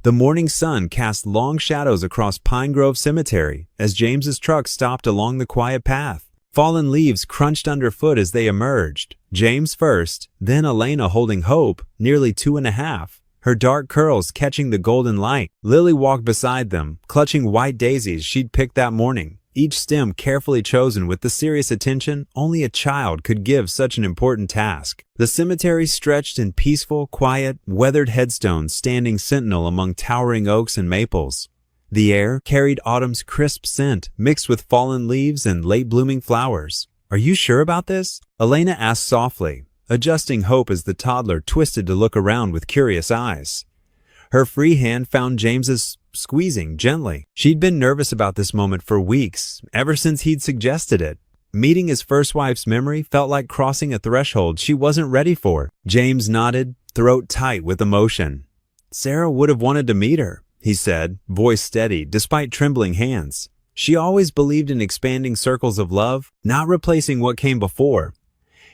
The morning sun cast long shadows across Pine Grove Cemetery as James's truck stopped along the quiet path. Fallen leaves crunched underfoot as they emerged. James first, then Elena holding Hope, nearly 2.5, her dark curls catching the golden light. Lily walked beside them, clutching white daisies she'd picked that morning, each stem carefully chosen with the serious attention only a child could give such an important task. The cemetery stretched in peaceful, quiet, weathered headstones standing sentinel among towering oaks and maples. The air carried autumn's crisp scent mixed with fallen leaves and late-blooming flowers. "Are you sure about this?" Elena asked softly, adjusting Hope as the toddler twisted to look around with curious eyes. Her free hand found James's, squeezing gently. She'd been nervous about this moment for weeks, ever since he'd suggested it. Meeting his first wife's memory felt like crossing a threshold she wasn't ready for. James nodded, throat tight with emotion. "Sarah would have wanted to meet her," he said, voice steady despite trembling hands. "She always believed in expanding circles of love, not replacing what came before."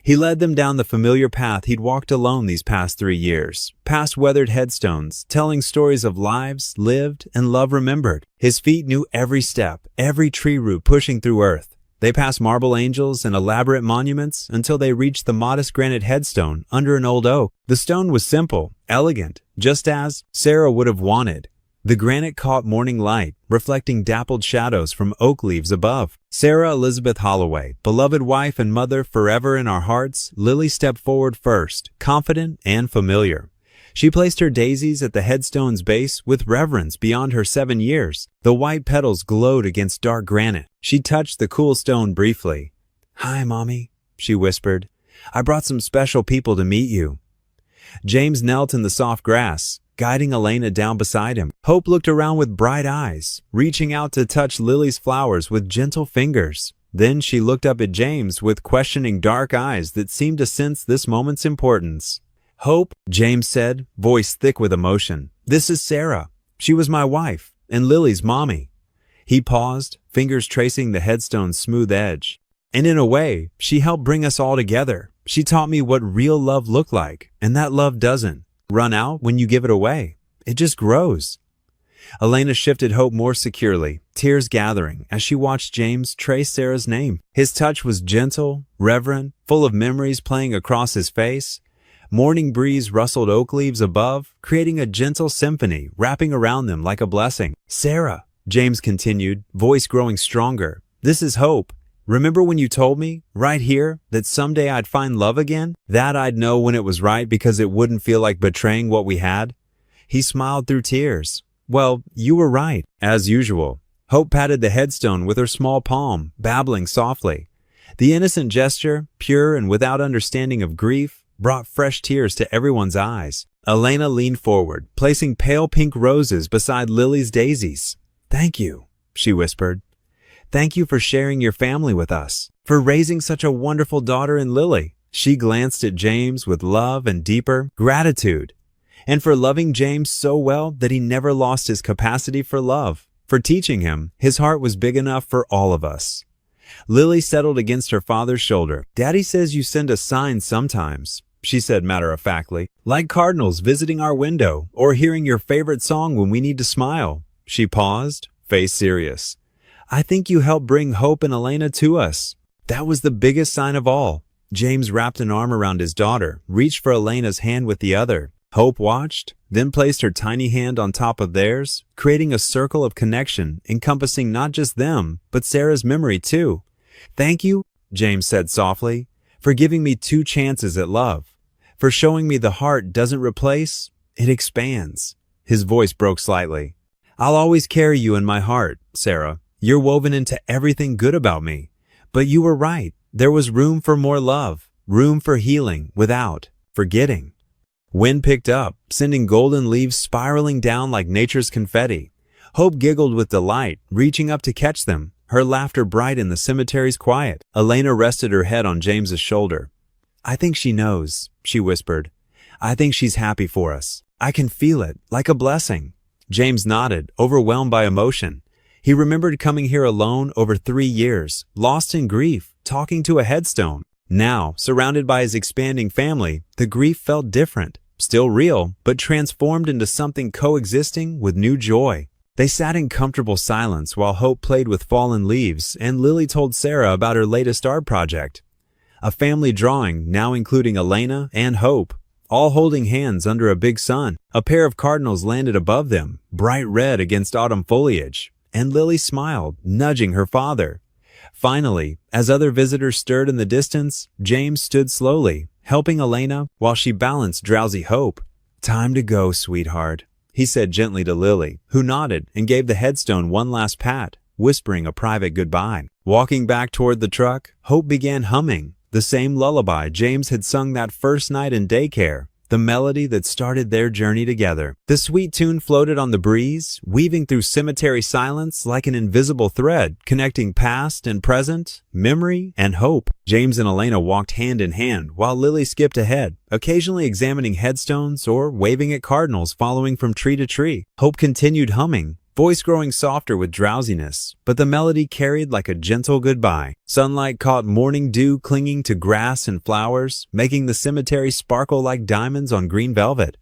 He led them down the familiar path he'd walked alone these past 3 years, past weathered headstones, telling stories of lives lived and love remembered. His feet knew every step, every tree root pushing through earth. They passed marble angels and elaborate monuments until they reached the modest granite headstone under an old oak. The stone was simple, elegant, just as Sarah would have wanted. The granite caught morning light, reflecting dappled shadows from oak leaves above. "Sarah Elizabeth Holloway, beloved wife and mother forever in our hearts," Lily stepped forward first, confident and familiar. She placed her daisies at the headstone's base with reverence beyond her 7 years. The white petals glowed against dark granite. She touched the cool stone briefly. "Hi, Mommy," she whispered. "I brought some special people to meet you." James knelt in the soft grass, guiding Elena down beside him. Hope looked around with bright eyes, reaching out to touch Lily's flowers with gentle fingers. Then she looked up at James with questioning dark eyes that seemed to sense this moment's importance. "Hope," James said, voice thick with emotion, "this is Sarah. She was my wife, and Lily's mommy." He paused, fingers tracing the headstone's smooth edge. "And in a way, she helped bring us all together. She taught me what real love looked like, and that love doesn't run out when you give it away. It just grows." Elena shifted Hope more securely, tears gathering as she watched James trace Sarah's name. His touch was gentle, reverent, full of memories playing across his face. Morning breeze rustled oak leaves above, creating a gentle symphony wrapping around them like a blessing. "Sarah," James continued, voice growing stronger, "this is Hope. Remember when you told me, right here, that someday I'd find love again? That I'd know when it was right because it wouldn't feel like betraying what we had?" He smiled through tears. "Well, you were right, as usual." Hope patted the headstone with her small palm, babbling softly. The innocent gesture, pure and without understanding of grief, brought fresh tears to everyone's eyes. Elena leaned forward, placing pale pink roses beside Lily's daisies. "Thank you," she whispered. "Thank you for sharing your family with us, for raising such a wonderful daughter in Lily." She glanced at James with love and deeper gratitude, and for loving James so well that he never lost his capacity for love. For teaching him, his heart was big enough for all of us. Lily settled against her father's shoulder. "Daddy says you send us signs sometimes," she said matter-of-factly, "like cardinals visiting our window or hearing your favorite song when we need to smile." She paused, face serious. "I think you helped bring Hope and Elena to us." That was the biggest sign of all. James wrapped an arm around his daughter, reached for Elena's hand with the other. Hope watched, then placed her tiny hand on top of theirs, creating a circle of connection encompassing not just them, but Sarah's memory too. "Thank you," James said softly, "for giving me 2 chances at love, for showing me the heart doesn't replace, it expands." His voice broke slightly. "I'll always carry you in my heart, Sarah. You're woven into everything good about me. But you were right. There was room for more love, room for healing without forgetting." Wind picked up, sending golden leaves spiraling down like nature's confetti. Hope giggled with delight, reaching up to catch them, her laughter bright in the cemetery's quiet. Elena rested her head on James's shoulder. "I think she knows," she whispered. "I think she's happy for us. I can feel it, like a blessing." James nodded, overwhelmed by emotion. He remembered coming here alone over 3 years, lost in grief, talking to a headstone. Now, surrounded by his expanding family, the grief felt different, still real, but transformed into something coexisting with new joy. They sat in comfortable silence while Hope played with fallen leaves, and Lily told Sarah about her latest art project. A family drawing, now including Elena and Hope, all holding hands under a big sun. A pair of cardinals landed above them, bright red against autumn foliage, and Lily smiled, nudging her father. Finally, as other visitors stirred in the distance, James stood slowly, helping Elena while she balanced drowsy Hope. "Time to go, sweetheart," he said gently to Lily, who nodded and gave the headstone one last pat, whispering a private goodbye. Walking back toward the truck, Hope began humming, the same lullaby James had sung that first night in daycare, the melody that started their journey together. The sweet tune floated on the breeze, weaving through cemetery silence like an invisible thread, connecting past and present, memory and hope. James and Elena walked hand in hand while Lily skipped ahead, occasionally examining headstones or waving at cardinals following from tree to tree. Hope continued humming, voice growing softer with drowsiness, but the melody carried like a gentle goodbye. Sunlight caught morning dew clinging to grass and flowers, making the cemetery sparkle like diamonds on green velvet.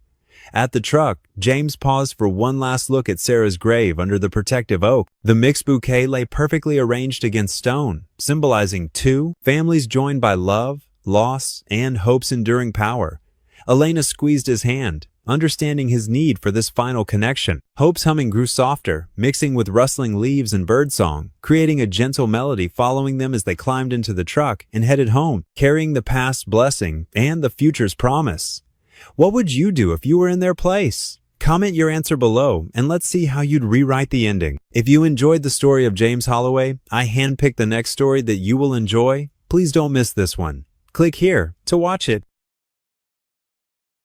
At the truck, James paused for one last look at Sarah's grave under the protective oak. The mixed bouquet lay perfectly arranged against stone, symbolizing two families joined by love, loss, and hope's enduring power. Elena squeezed his hand, understanding his need for this final connection. Hope's humming grew softer, mixing with rustling leaves and birdsong, creating a gentle melody following them as they climbed into the truck and headed home, carrying the past's blessing and the future's promise. What would you do if you were in their place? Comment your answer below and let's see how you'd rewrite the ending. If you enjoyed the story of James Holloway, I handpicked the next story that you will enjoy. Please don't miss this one. Click here to watch it.